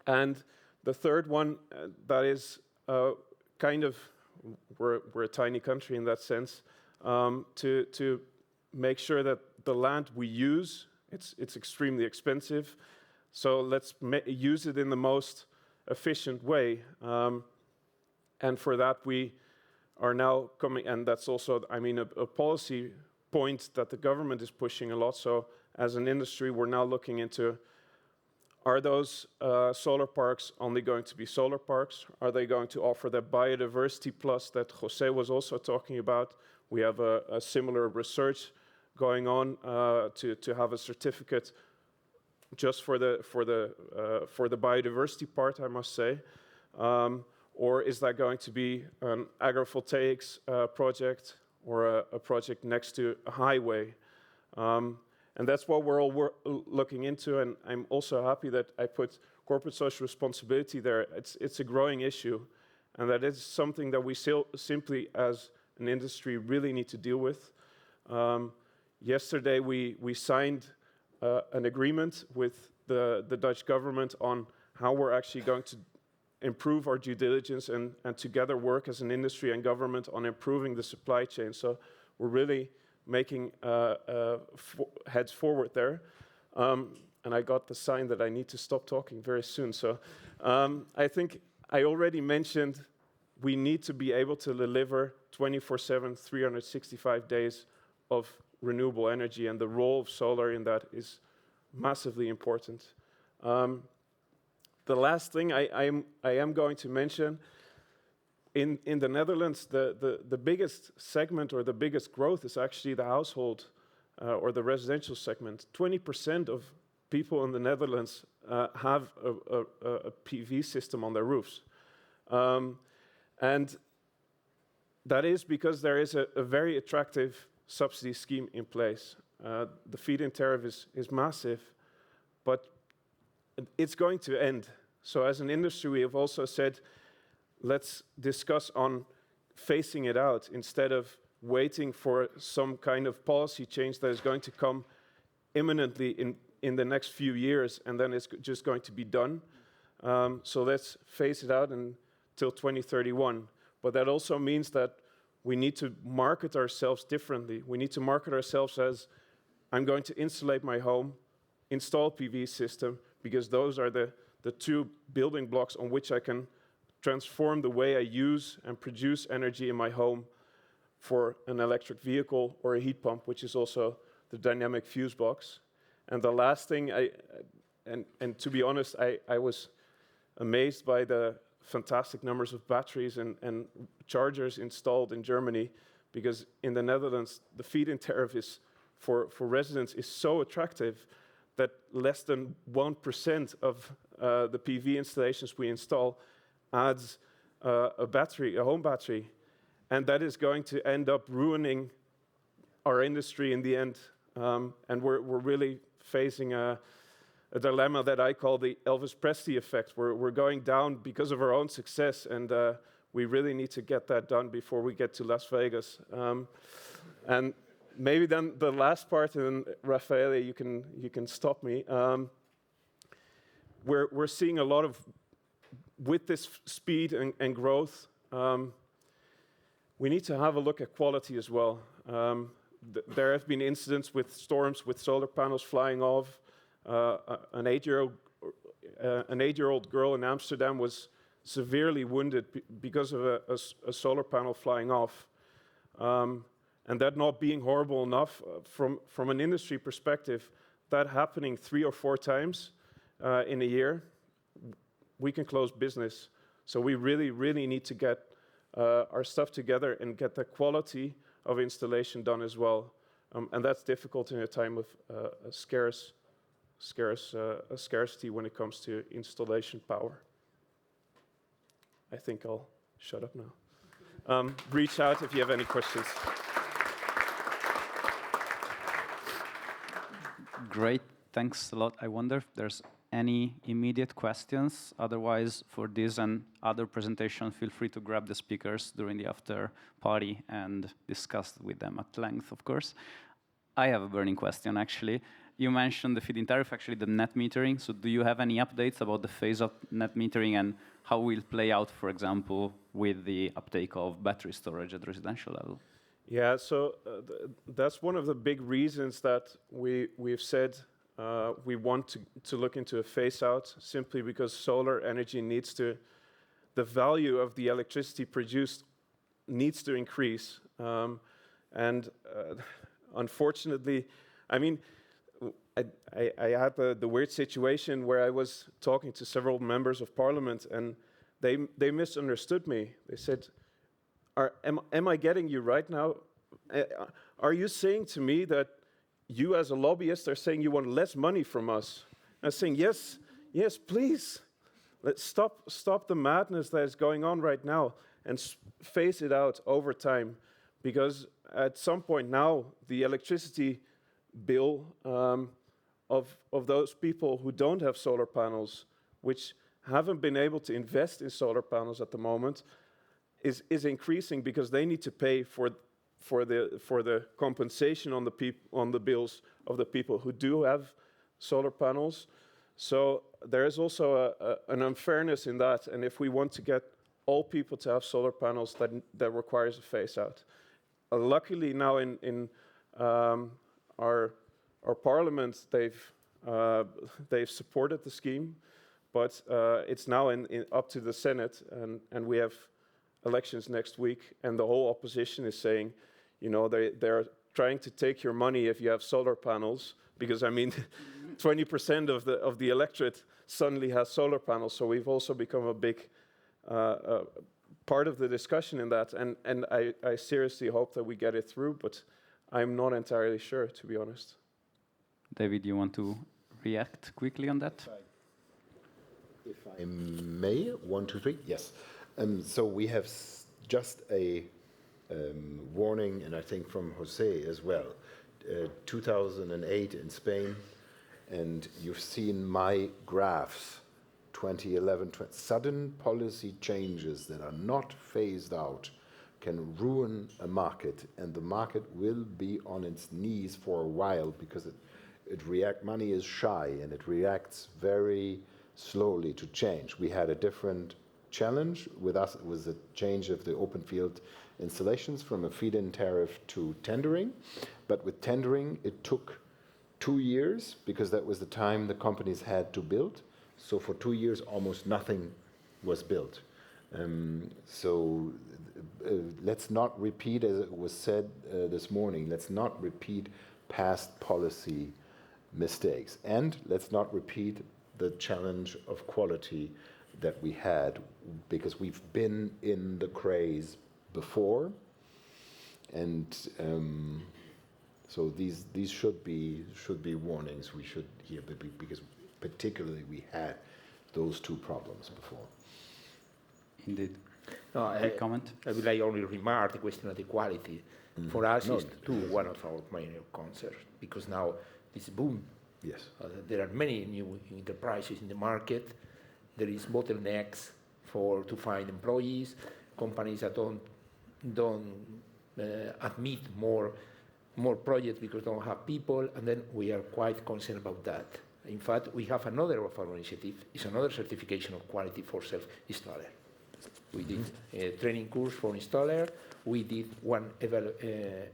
And the third one, that is kind of, we're a tiny country in that sense, to make sure that the land we use, it's extremely expensive, so let's use it in the most efficient way. And for that we are now coming, and that's also, I mean, a policy point that the government is pushing a lot. So as an industry, we're now looking into, are those solar parks only going to be solar parks? Are they going to offer that biodiversity plus that Jose was also talking about? We have a similar research going on to have a certificate just for the biodiversity part, I must say. Or is that going to be an agrivoltaics project or a project next to a highway? And that's what we're all looking into, and I'm also happy that I put corporate social responsibility there. It's a growing issue, and that is something that we simply, as an industry, really need to deal with. Yesterday, we signed an agreement with the Dutch government on how we're actually going to improve our due diligence and together work as an industry and government on improving the supply chain. So we're really making heads forward there. And I got the sign that I need to stop talking very soon. So I think I already mentioned we need to be able to deliver 24/7, 365 days of renewable energy, and the role of solar in that is massively important. The last thing I am going to mention, in the Netherlands, the biggest segment or the biggest growth is actually the household or the residential segment. 20% of people in the Netherlands have a PV system on their roofs. And that is because there is a very attractive subsidy scheme in place. The feed-in tariff is massive, but it's going to end. So as an industry, we have also said, let's discuss on phasing it out instead of waiting for some kind of policy change that is going to come imminently in the next few years, and then it's just going to be done. So let's phase it out until 2031. But that also means that we need to market ourselves differently. We need to market ourselves as, I'm going to insulate my home, install PV system, because those are the two building blocks on which I can transform the way I use and produce energy in my home for an electric vehicle or a heat pump, which is also the dynamic fuse box. And the last thing, and to be honest, I was amazed by the fantastic numbers of batteries and chargers installed in Germany, because in the Netherlands, the feed-in tariff is for residents is so attractive that less than 1% of the PV installations we install adds a battery, a home battery. And that is going to end up ruining our industry in the end. And we're really facing a dilemma that I call the Elvis Presley effect. We're going down because of our own success, and we really need to get that done before we get to Las Vegas. And maybe then the last part, and Raffaele, you can stop me. We're seeing a lot of, with this speed and growth, we need to have a look at quality as well. There have been incidents with storms with solar panels flying off. An 8-year-old girl in Amsterdam was severely wounded because of a solar panel flying off. And that not being horrible enough, from an industry perspective, that happening 3 or 4 times in a year, we can close business. So we really, really need to get our stuff together and get the quality of installation done as well. And that's difficult in a time of a scarcity when it comes to installation power. I think I'll shut up now. Reach out if you have any questions. Great, thanks a lot. I wonder if there's any immediate questions? Otherwise, for this and other presentations, feel free to grab the speakers during the after party and discuss with them at length, of course. I have a burning question, actually. You mentioned the feed-in tariff, actually the net metering. So do you have any updates about the phase of net metering and how will it play out, for example, with the uptake of battery storage at residential level? Yeah, so that's one of the big reasons that we've said we want to look into a phase-out, simply because solar energy needs to, the value of the electricity produced needs to increase. Unfortunately, I mean, I had the weird situation where I was talking to several members of parliament, and they misunderstood me. They said, am I getting you right now? Are you saying to me that you as a lobbyist are saying you want less money from us? I was saying, yes, please. Let's stop the madness that is going on right now and phase it out over time. Because at some point now, the electricity bill of those people who don't have solar panels, which haven't been able to invest in solar panels at the moment, is increasing because they need to pay for the compensation on the bills of the people who do have solar panels. So there is also an unfairness in that, and if we want to get all people to have solar panels, that requires a phase out. Luckily now in our parliament, they've supported the scheme, but it's now up to the Senate, and we have elections next week, and the whole opposition is saying, you know, they're trying to take your money if you have solar panels, because I mean, 20% of the electorate suddenly has solar panels. So we've also become a big part of the discussion in that, and I seriously hope that we get it through, but I'm not entirely sure, to be honest. David, you want to react quickly on that? If I may, 1, 2, 3, yes. So we have just a warning, and I think from Jose as well, 2008 in Spain, and you've seen my graphs, 2011, sudden policy changes that are not phased out can ruin a market, and the market will be on its knees for a while because money is shy and it reacts very slowly to change. We had a different challenge with us. It was the change of the open field installations from a feed-in tariff to tendering, but with tendering it took 2 years because that was the time the companies had to build. So for 2 years almost nothing was built. Let's not repeat, as it was said this morning, let's not repeat past policy mistakes, and let's not repeat the challenge of quality that we had, because we've been in the craze before, and so these should be warnings we should hear, because particularly we had those two problems before. Indeed. No, comment? I will only remark the question of the quality. For us, it's one of our main concerns, because now it's boom. Yes. There are many new enterprises in the market. There is bottlenecks to find employees. Companies that don't admit more projects because they don't have people, and then we are quite concerned about that. In fact, we have another of our initiative. It's another certification of quality for self-installer. We did a training course for installer. We did one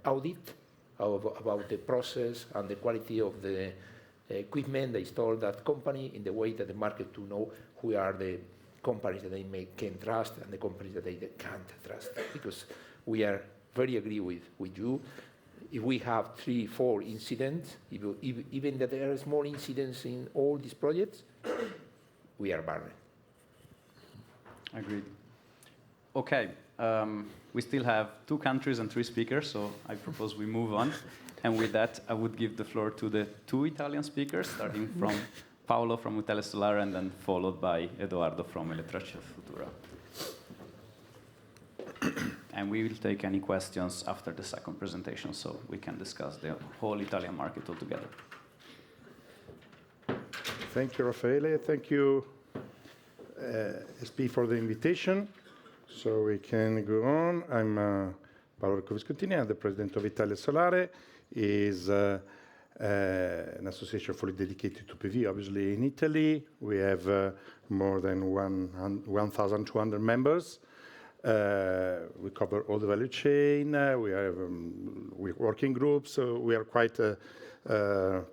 audit about the process and the quality of the equipment they installed that company, in the way that the market to know who are the companies that they can trust and the companies that they can't trust. Because we are very agree with you. If we have 3, 4 incidents, even that there are small incidents in all these projects, we are burned. Agreed. Okay, we still have 2 countries and 3 speakers, so I propose we move on. And with that, I would give the floor to the 2 Italian speakers, starting from Paolo from Utile Solare, and then followed by Edoardo from Elettricità Futura. And we will take any questions after the second presentation, so we can discuss the whole Italian market altogether. Thank you, Raffaele. Thank you, SP, for the invitation. So we can go on. I'm Paolo Viscontini. I'm the president of Italia Solare. Is an association fully dedicated to PV. Obviously, in Italy, we have more than 1,200 members. We cover all the value chain. We have working groups. So we are quite a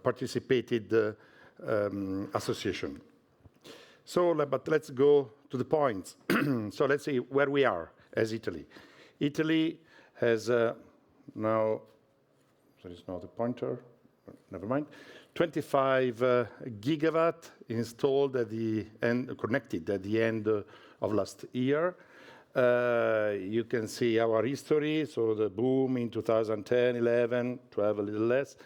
participated association. So, but let's go to the points. So let's see where we are as Italy. Italy has now, there is not a pointer, never mind, 25 gigawatt installed at the end, connected at the end of last year. You can see our history, so the boom in 2010, 11, 12, a little less,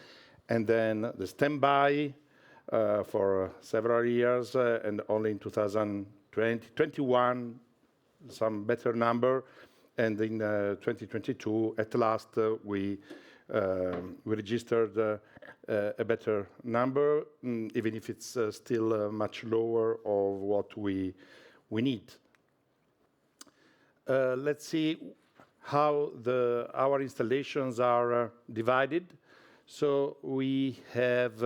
and then the standby for several years, and only in 2020, 21, some better number, and in 2022, at last, we registered a better number, even if it's still much lower of what we need. Let's see how our installations are divided. So we have,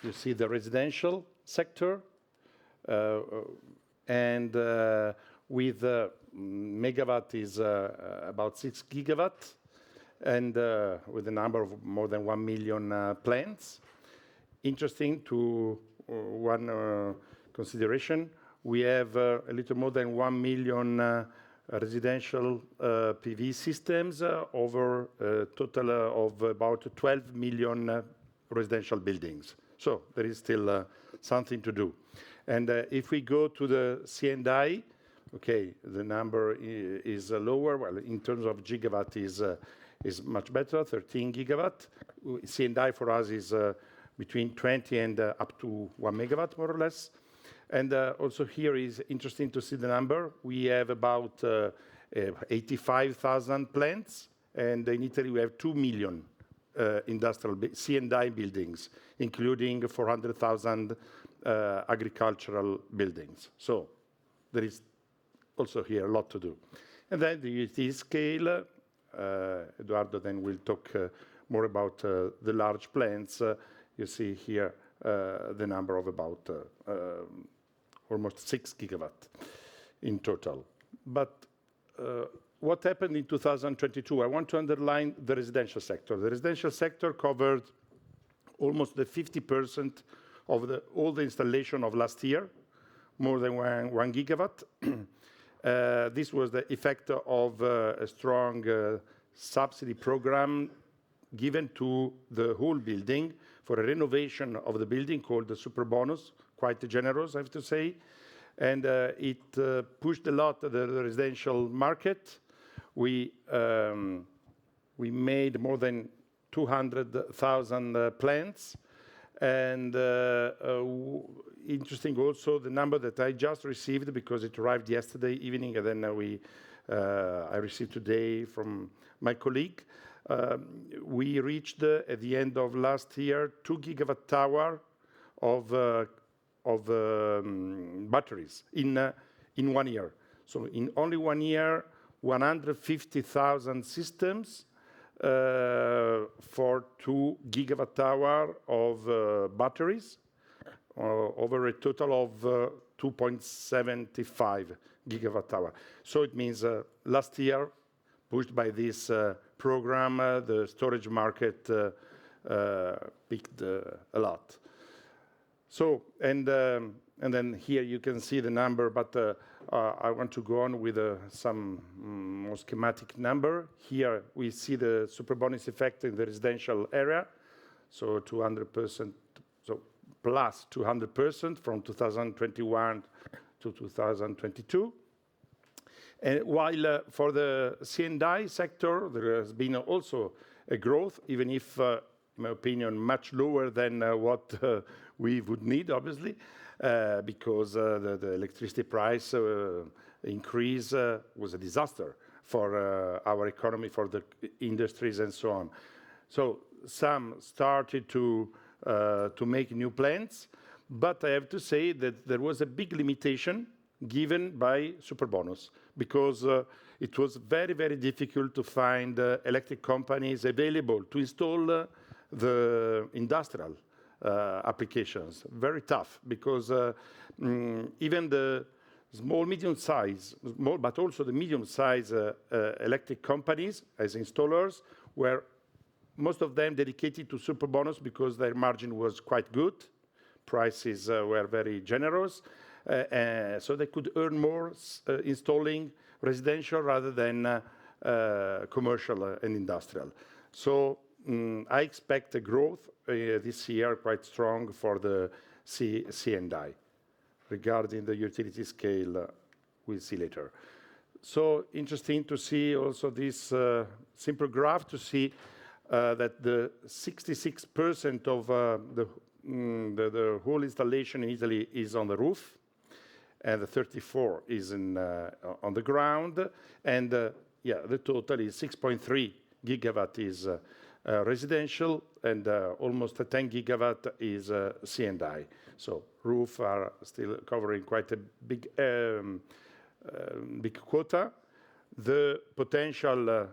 you see the residential sector, and with megawatt is about 6 gigawatt, and with a number of more than 1 million plants. Interesting to one consideration, we have a little more than 1 million residential PV systems over a total of about 12 million residential buildings. So there is still something to do. And if we go to the C&I, okay, the number is lower. Well, in terms of gigawatt is much better, 13 gigawatt. C&I for us is between 20 and up to 1 megawatt, more or less. And also here is interesting to see the number. We have about 85,000 plants, and in Italy we have 2 million industrial C&I buildings, including 400,000 agricultural buildings. So there is also here a lot to do. And then the utility scale, Eduardo then will talk more about the large plants. You see here the number of about almost 6 gigawatt in total. But what happened in 2022? I want to underline the residential sector. The residential sector covered almost the 50% of all the installation of last year, more than 1 gigawatt. This was the effect of a strong subsidy program given to the whole building for a renovation of the building called the Super Bonus, quite generous, I have to say. And it pushed a lot the residential market. We made more than 200,000 plants. And interesting also the number that I just received, because it arrived yesterday evening, and then I received today from my colleague. We reached at the end of last year 2 gigawatt hour of batteries in 1 year. So in only 1 year, 150,000 systems for 2 gigawatt hour of batteries, over a total of 2.75 gigawatt hour. So it means last year, pushed by this program, the storage market picked a lot. So, and then here you can see the number, but I want to go on with some more schematic number. Here we see the Superbonus effect in the residential area, so 200%, so plus 200% from 2021 to 2022. And while for the C&I sector, there has been also a growth, even if, in my opinion, much lower than what we would need, obviously, because the electricity price increase was a disaster for our economy, for the industries and so on. So some started to to make new plants. But I have to say that there was a big limitation given by Superbonus, because it was very, very difficult to find electric companies available to install the industrial applications. Very tough, because even the small, medium-size, but also the medium-size electric companies as installers were most of them dedicated to Superbonus because their margin was quite good. Prices were very generous, so they could earn more installing residential rather than commercial and industrial. So I expect a growth this year quite strong for the C&I. Regarding the utility scale, we'll see later. So interesting to see also this simple graph to see that the 66% of the whole installation in Italy is on the roof, and the 34 is on the ground, and the total is 6.3 gigawatt is residential, and almost 10 gigawatt is C&I. So roof are still covering quite a big big quota. The potential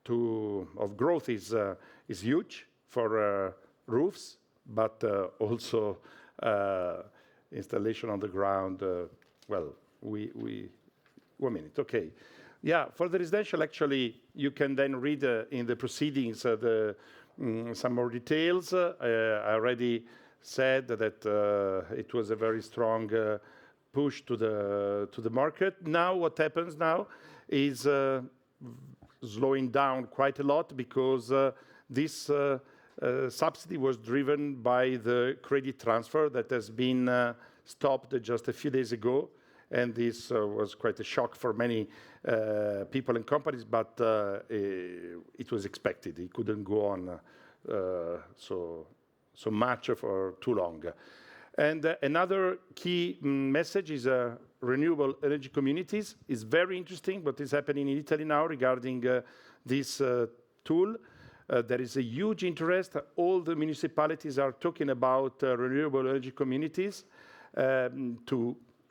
of growth is huge for roofs, but also installation on the ground. Well, 1 minute, okay. Yeah, for the residential, actually, you can then read in the proceedings some more details. I already said that it was a very strong push to the market. Now, what happens now is slowing down quite a lot, because this subsidy was driven by the credit transfer that has been stopped just a few days ago. And this was quite a shock for many people and companies, but it was expected. It couldn't go on so much for too long. And another key message is renewable energy communities. It's very interesting what is happening in Italy now regarding this tool. There is a huge interest. All the municipalities are talking about renewable energy communities.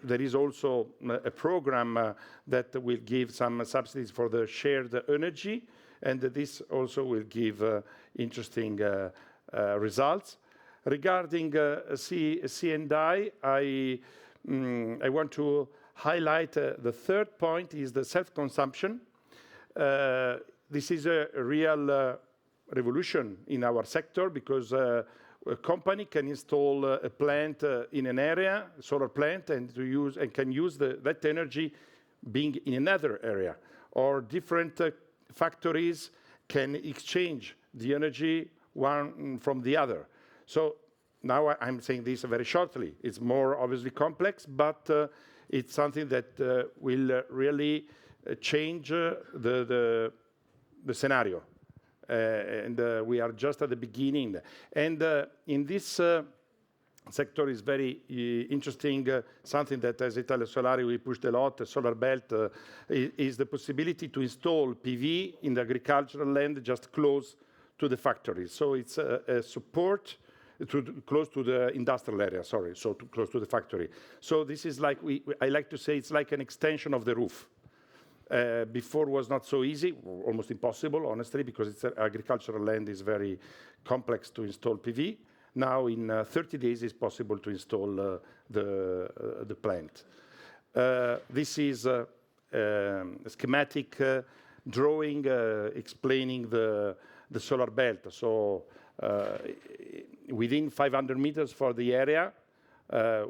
There is also a program that will give some subsidies for the shared energy, and this also will give interesting results. Regarding C&I, I want to highlight the third point is the self-consumption. This is a real revolution in our sector, because a company can install a plant in an area, a solar plant, and can use that energy being in another area. Or different factories can exchange the energy one from the other. So now I'm saying this very shortly. It's more obviously complex, but it's something that will really change the scenario. And we are just at the beginning. And in this sector is very interesting, something that as Italia Solari we pushed a lot, the solar belt, is the possibility to install PV in the agricultural land just close to the factory. So it's a support close to the industrial area, sorry, so close to the factory. So this is like, I like to say it's like an extension of the roof. Before was not so easy, almost impossible, honestly, because it's agricultural land is very complex to install PV. Now in 30 days it's possible to install the plant. This is a schematic drawing explaining the solar belt. So within 500 meters for the area,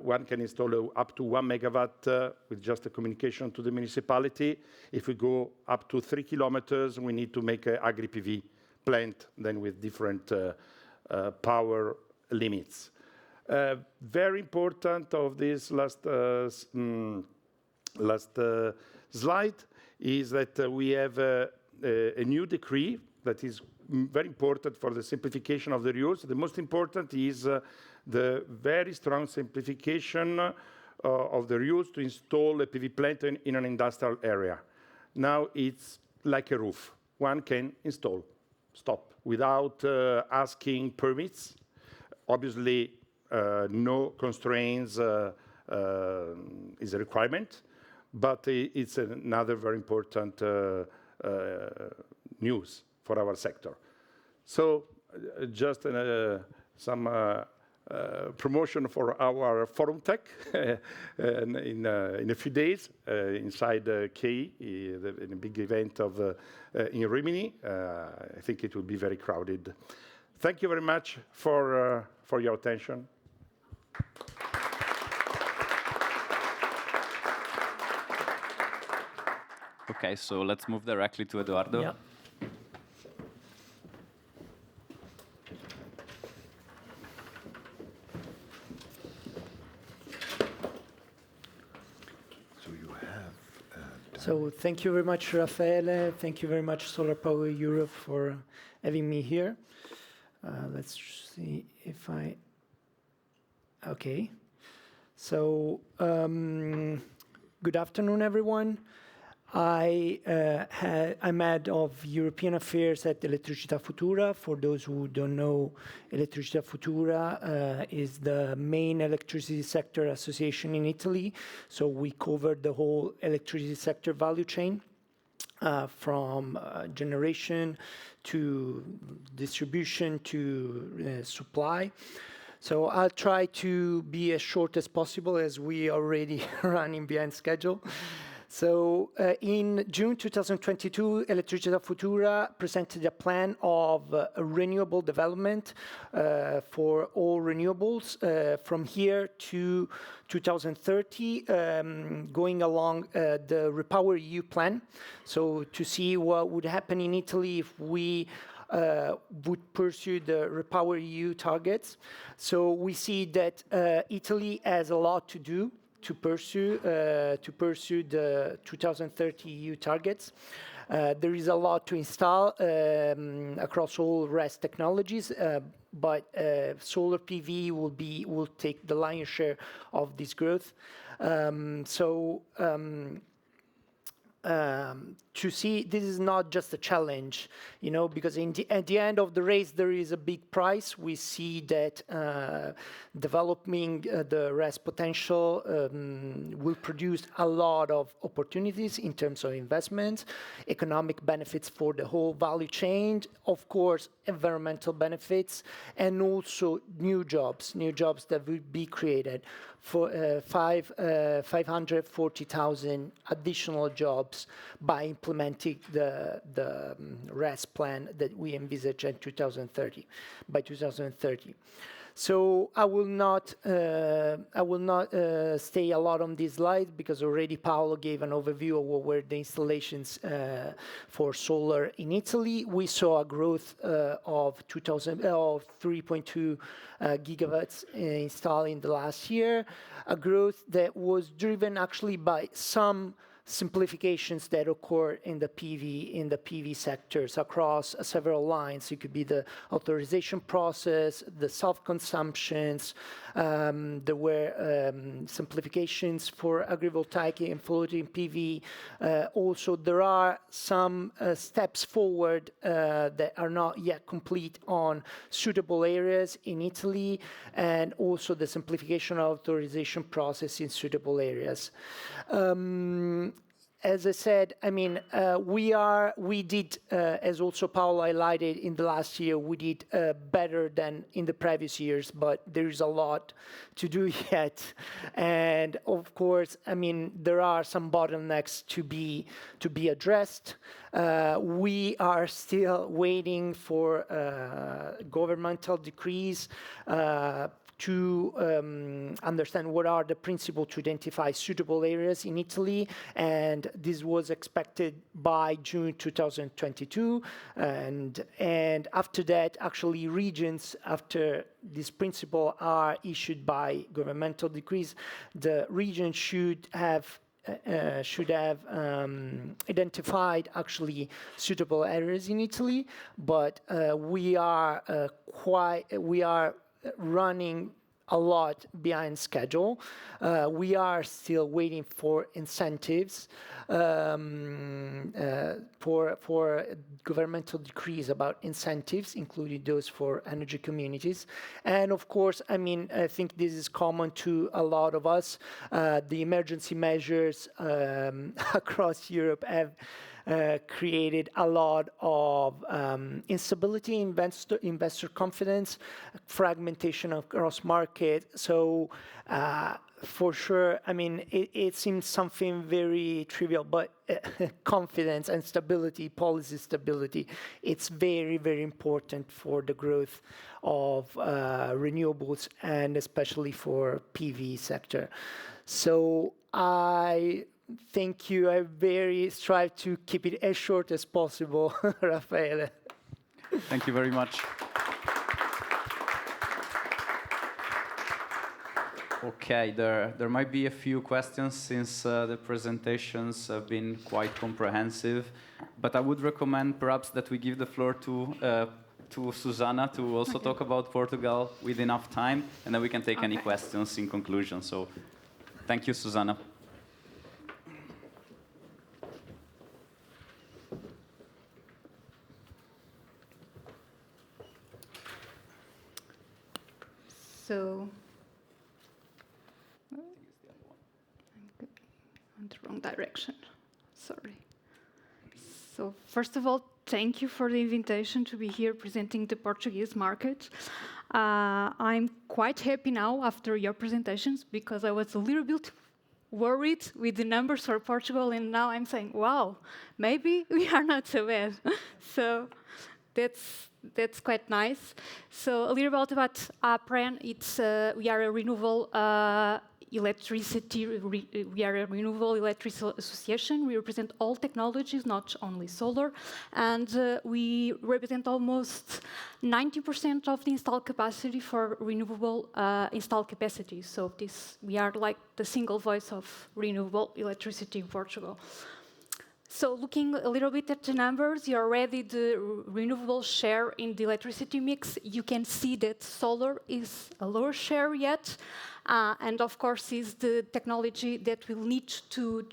one can install up to 1 megawatt with just a communication to the municipality. If we go up to 3 kilometers, we need to make an agri-PV plant, then with different power limits. Very important of this last slide is that we have a new decree that is very important for the simplification of the rules. The most important is the very strong simplification of the rules to install a PV plant in an industrial area. Now it's like a roof. One can install, stop, without asking permits. Obviously, no constraints is a requirement, but it's another very important news for our sector. So just some promotion for our Forum Tech in a few days inside KE, in a big event in Rimini. I think it will be very crowded. Thank you very much for your attention. Okay, so let's move directly to Eduardo. Yeah. So thank you very much, Raffaele. Thank you very much, Solar Power Europe, for having me here. Let's see if I... Okay. So good afternoon, everyone. I'm head of European Affairs at Elettricità Futura. For those who don't know, Elettricità Futura is the main electricity sector association in Italy. So we cover the whole electricity sector value chain, from generation to distribution to supply. So I'll try to be as short as possible, as we already running behind schedule. So in June 2022, Elettricità Futura presented a plan of renewable development for all renewables from here to 2030, going along the REPowerEU plan. So to see what would happen in Italy if we would pursue the REPowerEU targets. So we see that Italy has a lot to do to pursue the 2030 EU targets. There is a lot to install across all RES technologies, but solar PV will take the lion's share of this growth. To see, this is not just a challenge, you know, because at the end of the race, there is a big prize. We see that developing the RES potential will produce a lot of opportunities in terms of investment, economic benefits for the whole value chain, of course, environmental benefits, and also new jobs that will be created for 540,000 additional jobs by implementing the RES plan that we envisage in 2030, by 2030. So I will not stay a lot on this slide, because already Paolo gave an overview of what were the installations for solar in Italy. We saw a growth of 3.2 gigawatts installed in the last year, a growth that was driven actually by some simplifications that occur in the PV sectors across several lines. It could be the authorization process, the self-consumptions. There were simplifications for agrivoltaic and floating PV. Also, there are some steps forward that are not yet complete on suitable areas in Italy, and also the simplification of authorization process in suitable areas. As I said, I mean, we did, as also Paolo highlighted in the last year, we did better than in the previous years, but there is a lot to do yet. And of course, I mean, there are some bottlenecks to be addressed. We are still waiting for governmental decrees to understand what are the principles to identify suitable areas in Italy, and this was expected by June 2022, and after that, actually regions, after this principle are issued by governmental decrees, the region should have identified actually suitable areas in Italy, but we are running a lot behind schedule. We are still waiting for incentives, for governmental decrees about incentives, including those for energy communities. And of course, I mean, I think this is common to a lot of us. The emergency measures across Europe have created a lot of instability in investor confidence, fragmentation across market. So for sure, I mean, it seems something very trivial, but confidence and stability, policy stability, it's very, very important for the growth of renewables and especially for PV sector. So thank you. I very strive to keep it as short as possible, Raffaele. Thank you very much. Okay, there might be a few questions since the presentations have been quite comprehensive, but I would recommend perhaps that we give the floor to Susana to also talk about Portugal with enough time, and then we can take any questions in conclusion. So thank you, Susana. So, I'm on the wrong direction, sorry. So first of all, thank you for the invitation to be here presenting the Portuguese market. I'm quite happy now after your presentations because I was a little bit worried with the numbers for Portugal, and now I'm saying, wow, maybe we are not so bad. So that's quite nice. So a little bit about APREN. We are a renewable electricity. We are a renewable electricity association. We represent all technologies, not only solar, and we represent almost 90% of the installed capacity for renewable installed capacity. So we are like the single voice of renewable electricity in Portugal. So looking a little bit at the numbers, you already the renewable share in the electricity mix. You can see that solar is a lower share yet, and of course is the technology that will need to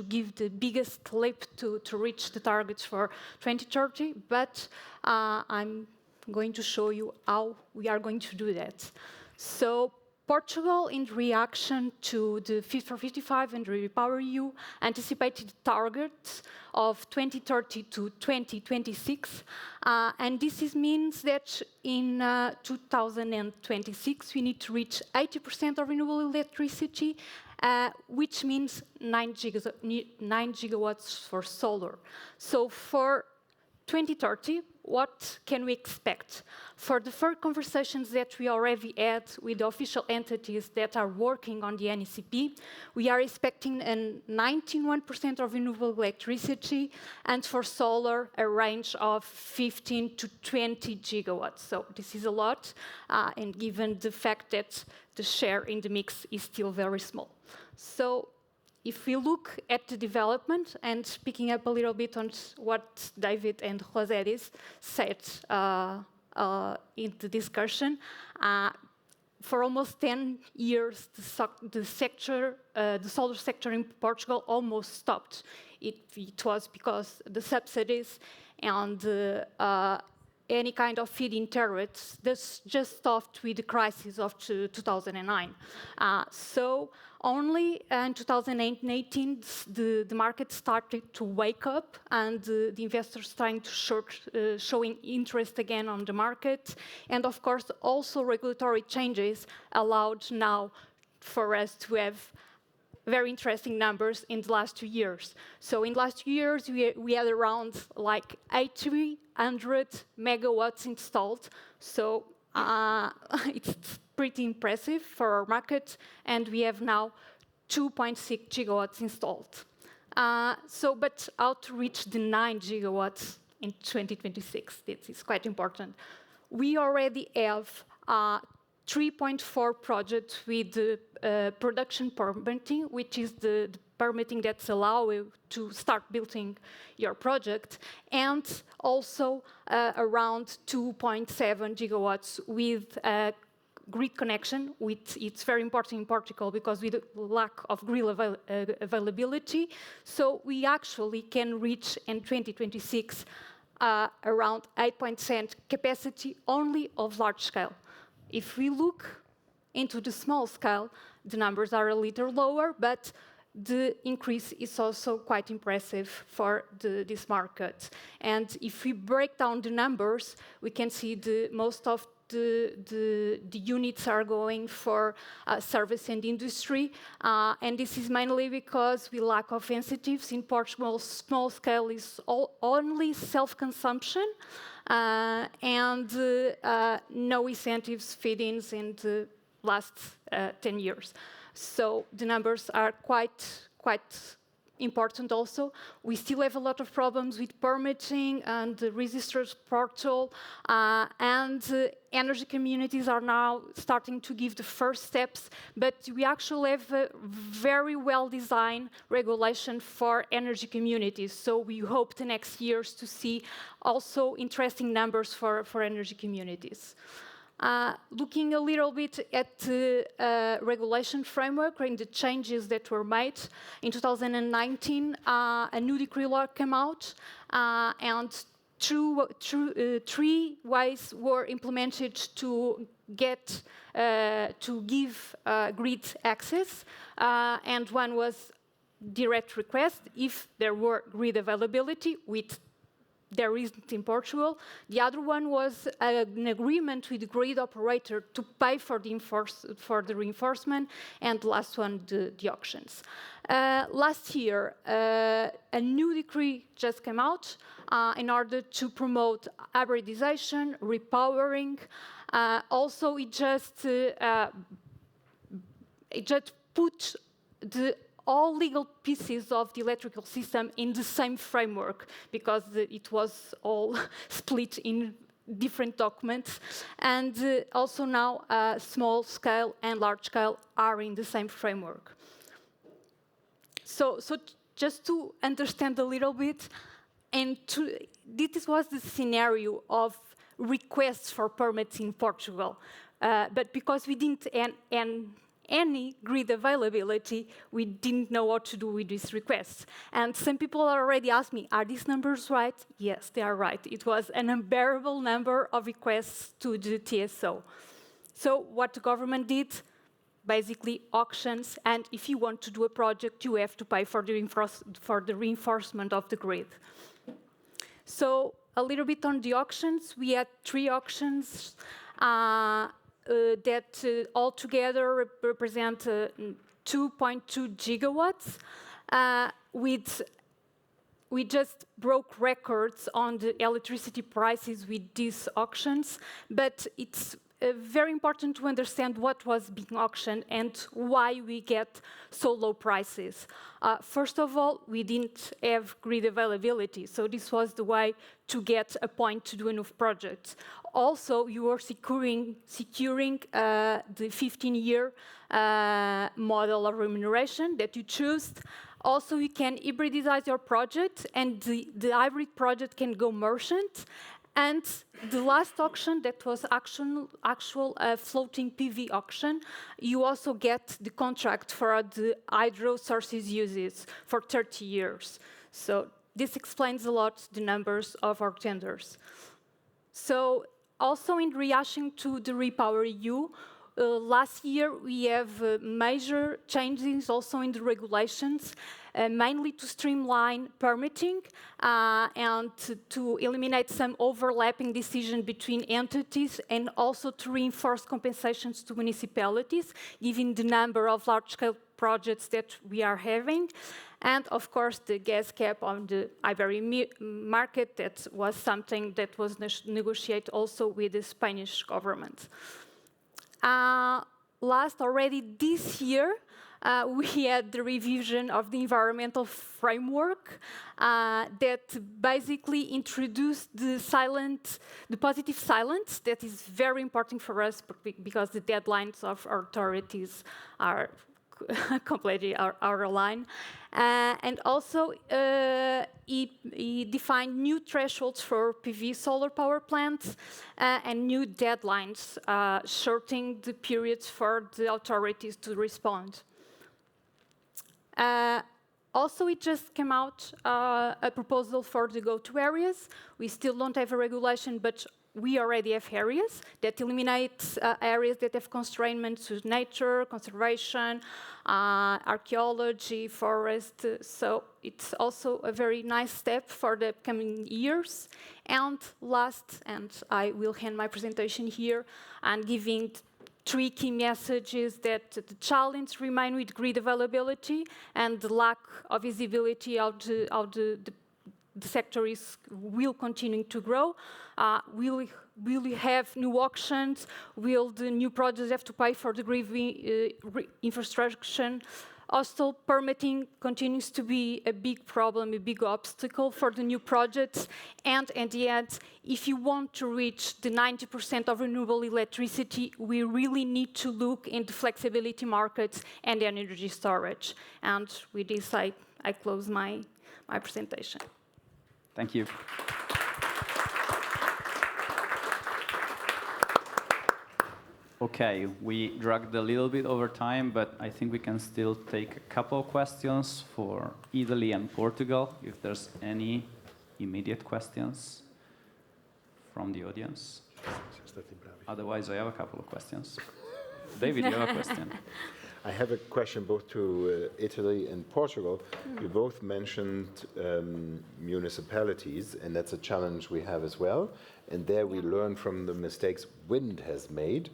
give the biggest leap to reach the targets for 2030. But I'm going to show you how we are going to do that. So Portugal, in reaction to the Fit for 55 and REPowerEU, anticipated targets of 2030 to 2026. And this means that in 2026, we need to reach 80% of renewable electricity, which means 9 gigawatts for solar. So for 2030, what can we expect? For the first conversations that we already had with the official entities that are working on the NECP, we are expecting a 91% of renewable electricity, and for solar, a range of 15 to 20 gigawatts. So this is a lot, and given the fact that the share in the mix is still very small. So if we look at the development, and picking up a little bit on what David and José said in the discussion, for almost 10 years, the solar sector in Portugal almost stopped. It was because the subsidies and any kind of feed-in tariffs just stopped with the crisis of 2009. So only in 2018, the market started to wake up, and the investors starting to showing interest again on the market. And of course, also regulatory changes allowed now for us to have very interesting numbers in the last 2 years. So in the last 2 years, we had around like 800 megawatts installed. So it's pretty impressive for our market, and we have now 2.6 gigawatts installed. But how to reach the 9 gigawatts in 2026? This is quite important. We already have 3.4 projects with the production permitting, which is the permitting that's allow you to start building your project, and also around 2.7 gigawatts with grid connection, it's very important in Portugal because with the lack of grid availability. So we actually can reach in 2026 around 8% capacity only of large scale. If we look into the small scale, the numbers are a little lower, but the increase is also quite impressive for this market. And if we break down the numbers, we can see most of the units are going for service and industry. And this is mainly because we lack of incentives. In Portugal, small scale is only self-consumption and no incentives feed-ins in the last 10 years. So the numbers are quite important also. We still have a lot of problems with permitting and the registers portal, and energy communities are now starting to give the first steps, but we actually have a very well-designed regulation for energy communities. So we hope the next years to see also interesting numbers for energy communities. Looking a little bit at the regulation framework and the changes that were made, in 2019, a new decree law came out, and three ways were implemented to give grid access, and one was direct request if there were grid availability, with there isn't in Portugal. The other one was an agreement with the grid operator to pay for the reinforcement, and the last one, the auctions. Last year, a new decree just came out in order to promote hybridization, repowering. Also, it just put all legal pieces of the electrical system in the same framework, because it was all split in different documents. And also now small scale and large scale are in the same framework. So just to understand a little bit, and this was the scenario of requests for permits in Portugal. But because we didn't any grid availability, we didn't know what to do with these requests. And some people already asked me, are these numbers right? Yes, they are right. It was an unbearable number of requests to the TSO. So what the government did, basically auctions, and if you want to do a project, you have to pay for the reinforcement of the grid. So a little bit on the auctions, we had 3 auctions, that altogether represent 2.2 gigawatts. We just broke records on the electricity prices with these auctions, but it's very important to understand what was being auctioned and why we get so low prices. First of all, we didn't have grid availability, so this was the way to get a point to do enough projects. Also, you were securing the 15-year model of remuneration that you choose. Also, you can hybridize your project, and the hybrid project can go merchant. And the last auction, that was actual floating PV auction, you also get the contract for the hydro sources uses for 30 years. So this explains a lot the numbers of our tenders. So also in reaction to the REPowerEU, last year we have major changes also in the regulations, mainly to streamline permitting and to eliminate some overlapping decision between entities, and also to reinforce compensations to municipalities, given the number of large-scale projects that we are having. And of course, the gas cap on the Iberian market, that was something that was negotiated also with the Spanish government. Last, already this year, we had the revision of the environmental framework that basically introduced the positive silence. That is very important for us because the deadlines of our authorities are completely are aligned. And also, he defined new thresholds for PV solar power plants and new deadlines, shortening the periods for the authorities to respond. Also, it just came out a proposal for the go-to areas. We still don't have a regulation, but we already have areas that eliminate areas that have constraints to nature, conservation, archaeology, forest. So it's also a very nice step for the coming years. And last, and I will hand my presentation here, and giving 3 key messages: that the challenge remain with grid availability and the lack of visibility of the sector will continue to grow. Will we have new auctions? Will the new projects have to pay for the grid infrastructure? Also, permitting continues to be a big problem, a big obstacle for the new projects. And at the end, if you want to reach the 90% of renewable electricity, we really need to look into flexibility markets and energy storage. And with this, I close my presentation. Thank you. Okay, we dragged a little bit over time, but I think we can still take a couple of questions for Italy and Portugal, if there's any immediate questions from the audience. Otherwise, I have a couple of questions. David, you have a question? I have a question both to Italy and Portugal. You both mentioned municipalities, and that's a challenge we have as well. And there we learn from the mistakes wind has made,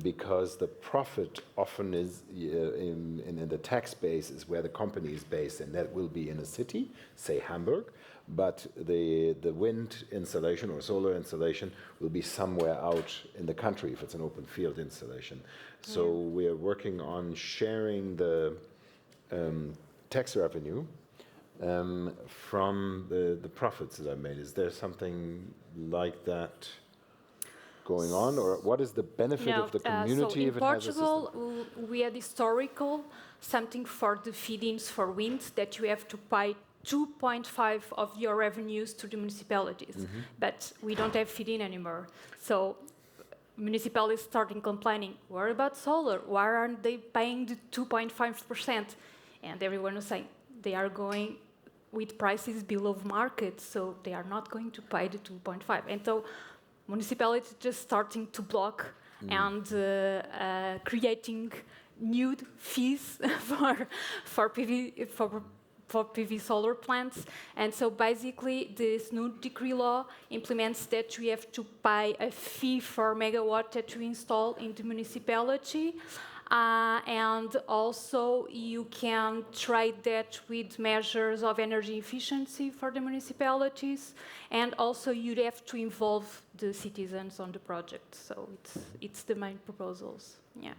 because the profit often is in the tax base is where the company is based, and that will be in a city, say Hamburg. But the wind installation or solar installation will be somewhere out in the country if it's an open field installation. So we're working on sharing the tax revenue from the profits that are made. Is there something like that going on, or what is the benefit of the community if it has a system? In Portugal, we had historical something for the feed-ins for wind that you have to pay 2.5 of your revenues to the municipalities, but we don't have feed-in anymore. So municipalities starting complaining, what about solar? Why aren't they paying the 2.5%? And everyone was saying, they are going with prices below market, so they are not going to pay the 2.5. And so municipalities just starting to block and creating new fees for PV solar plants. And so basically this new decree law implements that we have to pay a fee for megawatt that we install in the municipality. And also you can trade that with measures of energy efficiency for the municipalities. And also you'd have to involve the citizens on the project. So it's the main proposals, yeah.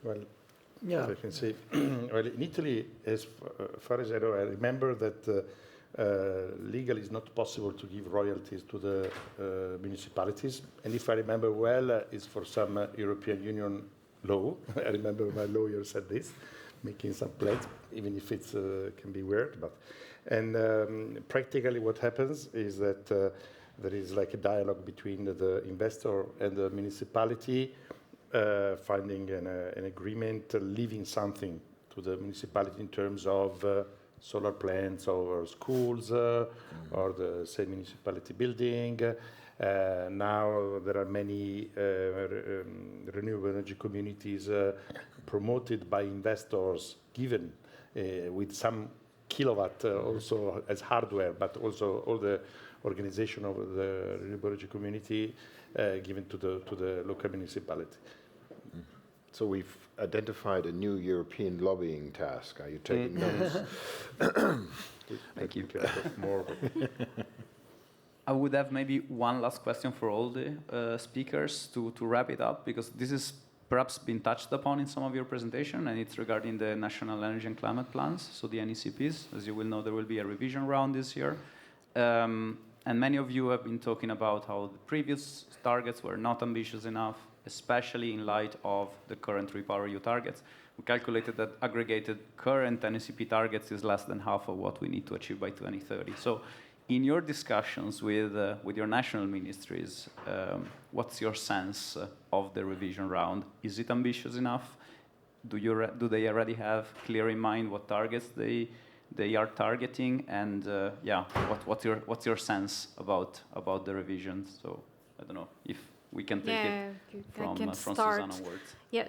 Well, yeah, I can say, well, in Italy, as far as I know, I remember that legally it's not possible to give royalties to the municipalities. And if I remember well, it's for some European Union law. I remember my lawyer said this, making some pledge, even if it can be weird. And practically what happens is that there is like a dialogue between the investor and the municipality, finding an agreement, leaving something to the municipality in terms of solar plants or schools or the same municipality building. Now there are many renewable energy communities promoted by investors, given with some kilowatt also as hardware, but also all the organization of the renewable energy community given to the local municipality. So we've identified a new European lobbying task. Are you taking notes? Thank you. More. I would have maybe one last question for all the speakers to wrap it up, because this is perhaps been touched upon in some of your presentation, and it's regarding the National Energy and Climate Plans, so the NECPs. As you will know, there will be a revision round this year. And many of you have been talking about how the previous targets were not ambitious enough, especially in light of the current REPowerEU targets. We calculated that aggregated current NECP targets is less than half of what we need to achieve by 2030. So in your discussions with your national ministries, what's your sense of the revision round? Is it ambitious enough? Do they already have clear in mind what targets they are targeting? And what's your sense about the revision? So I don't know if we can take it from Susanna onwards. Yeah,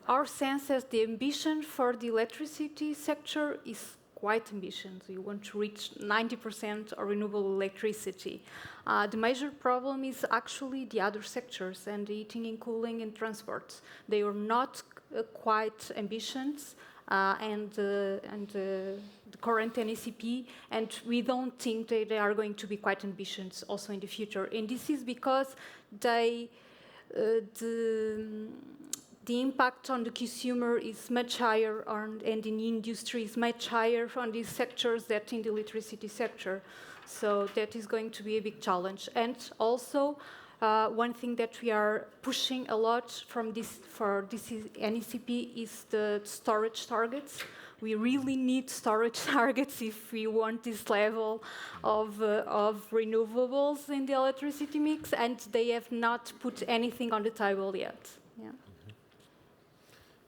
our sense is the ambition for the electricity sector is quite ambitious. We want to reach 90% of renewable electricity. The major problem is actually the other sectors, and the heating and cooling and transport. They are not quite ambitious, and the current NECP, and we don't think they are going to be quite ambitious also in the future. And this is because the impact on the consumer is much higher, and in the industry is much higher on these sectors than in the electricity sector. So that is going to be a big challenge. And also, one thing that we are pushing a lot for this NECP is the storage targets. We really need storage targets if we want this level of renewables in the electricity mix, and they have not put anything on the table yet. Yeah.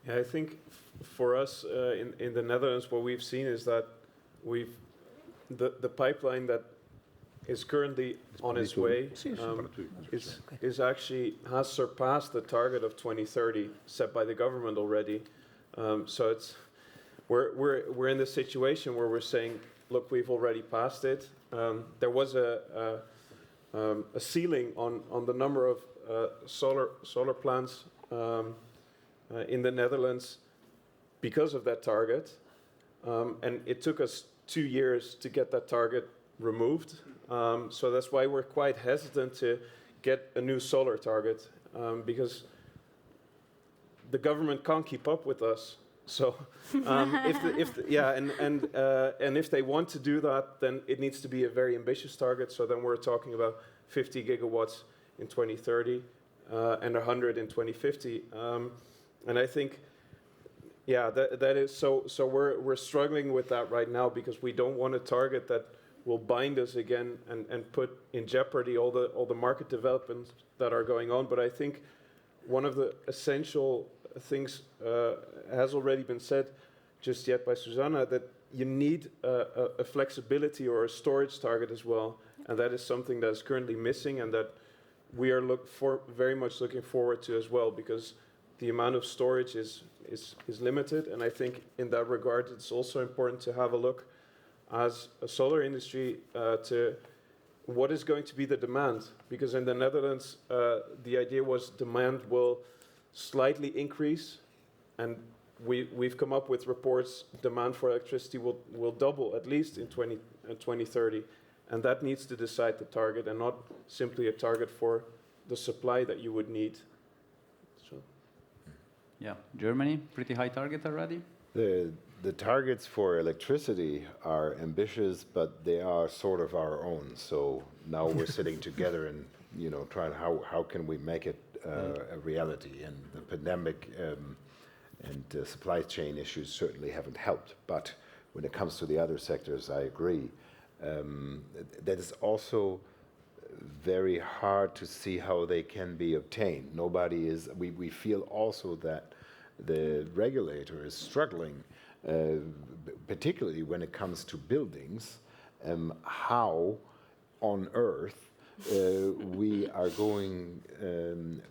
Yeah, I think for us in the Netherlands, what we've seen is that the pipeline that is currently on its way is actually has surpassed the target of 2030 set by the government already. So we're in this situation where we're saying, look, we've already passed it. There was a ceiling on the number of solar plants in the Netherlands because of that target, and it took us 2 years to get that target removed. So that's why we're quite hesitant to get a new solar target, because the government can't keep up with us. So if they want to do that, then it needs to be a very ambitious target. So then we're talking about 50 gigawatts in 2030 and 100 in 2050. And I think, that is so. So we're struggling with that right now because we don't want a target that will bind us again and put in jeopardy all the market developments that are going on. But I think one of the essential things has already been said just yet by Susanna, that you need a flexibility or a storage target as well, and that is something that is currently missing and that we are very much looking forward to as well, because the amount of storage is limited. And I think in that regard it's also important to have a look as a solar industry to what is going to be the demand, because in the Netherlands the idea was demand will slightly increase, and we've come up with reports demand for electricity will double at least in 2030, and that needs to decide the target and not simply a target for the supply that you would need. So. Yeah, Germany, pretty high target already. The targets for electricity are ambitious, but they are sort of our own. So now we're sitting together and trying how can we make it a reality. And the pandemic and supply chain issues certainly haven't helped. But when it comes to the other sectors, I agree. That is also very hard to see how they can be obtained. We feel also that the regulator is struggling, particularly when it comes to buildings, how on earth we are going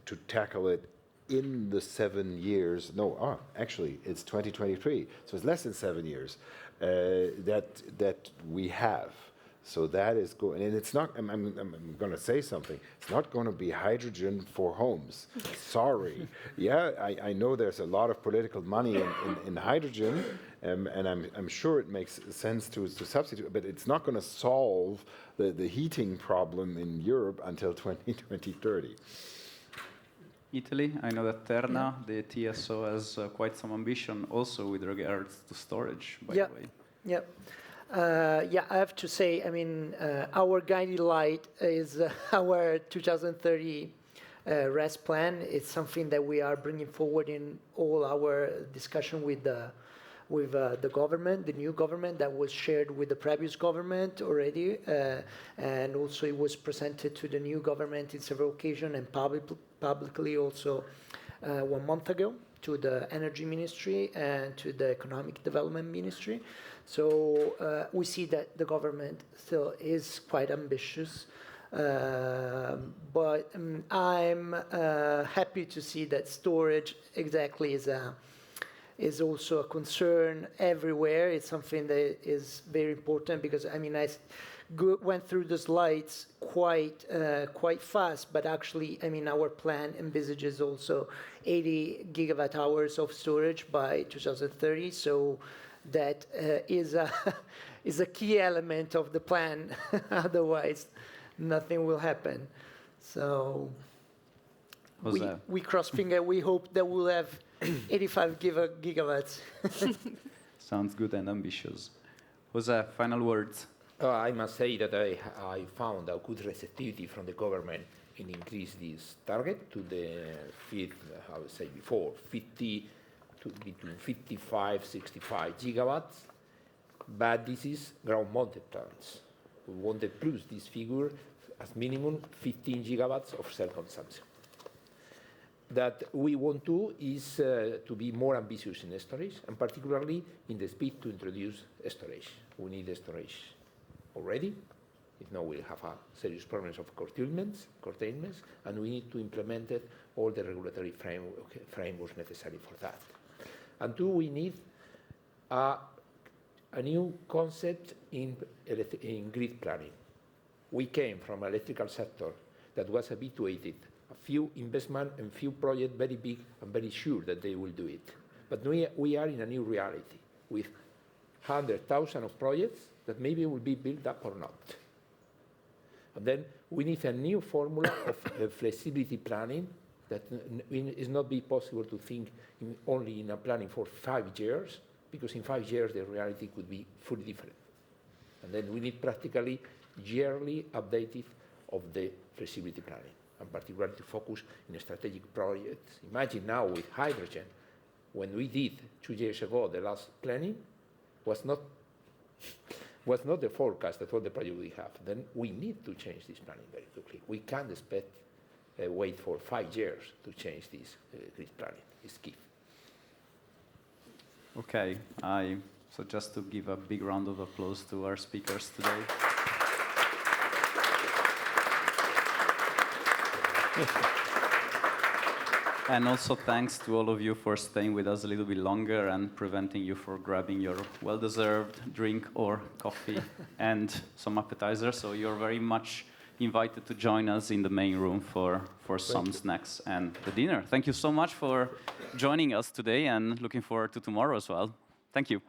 to tackle it in the 7 years. No, actually it's 2023, so it's less than 7 years that we have. So that is going, and it's not, I'm going to say something, it's not going to be hydrogen for homes. Sorry. Yeah, I know there's a lot of political money in hydrogen, and I'm sure it makes sense to substitute, but it's not going to solve the heating problem in Europe until 2030. Italy, I know that Terna, the TSO, has quite some ambition also with regards to storage, by the way. Yeah. Yeah, I have to say, I mean, our guiding light is our 2030 RES plan. It's something that we are bringing forward in all our discussion with the government, the new government that was shared with the previous government already, and also it was presented to the new government in several occasions and publicly also 1 month ago to the Energy Ministry and to the Economic Development Ministry. So we see that the government still is quite ambitious, but I'm happy to see that storage exactly is also a concern everywhere. It's something that is very important because, I mean, I went through the slides quite fast, but actually, I mean, our plan envisages also 80 gigawatt hours of storage by 2030. So that is a key element of the plan. Otherwise, nothing will happen. So we cross finger. We hope that we'll have 85 gigawatts. Sounds good and ambitious. Jose, final words. I must say that I found a good receptivity from the government in increase this target to the I would say before, 50 to between 55, 65 gigawatts. But this is ground-mounted plants. We want to plus this figure as minimum 15 gigawatts of self-consumption. That we want to is to be more ambitious in storage, and particularly in the speed to introduce storage. We need storage already. If not, we'll have a serious problems of curtailments, and we need to implement all the regulatory frameworks necessary for that. And two, we need a new concept in grid planning. We came from an electrical sector that was habituated a few investment and few projects very big and very sure that they will do it. But we are in a new reality with 100,000 of projects that maybe will be built up or not. And then we need a new formula of flexibility planning that is not be possible to think only in a planning for 5 years, because in 5 years the reality could be fully different. And then we need practically yearly updated of the flexibility planning, and particularly to focus in strategic projects. Imagine now with hydrogen, when we did 2 years ago, the last planning was not the forecast that all the project we have. Then we need to change this planning very quickly. We can't expect wait for 5 years to change this grid planning. It's key. Okay, I suggest to give a big round of applause to our speakers today. And also thanks to all of you for staying with us a little bit longer and preventing you from grabbing your well-deserved drink or coffee and some appetizers. So you're very much invited to join us in the main room for some snacks and the dinner. Thank you so much for joining us today and looking forward to tomorrow as well. Thank you.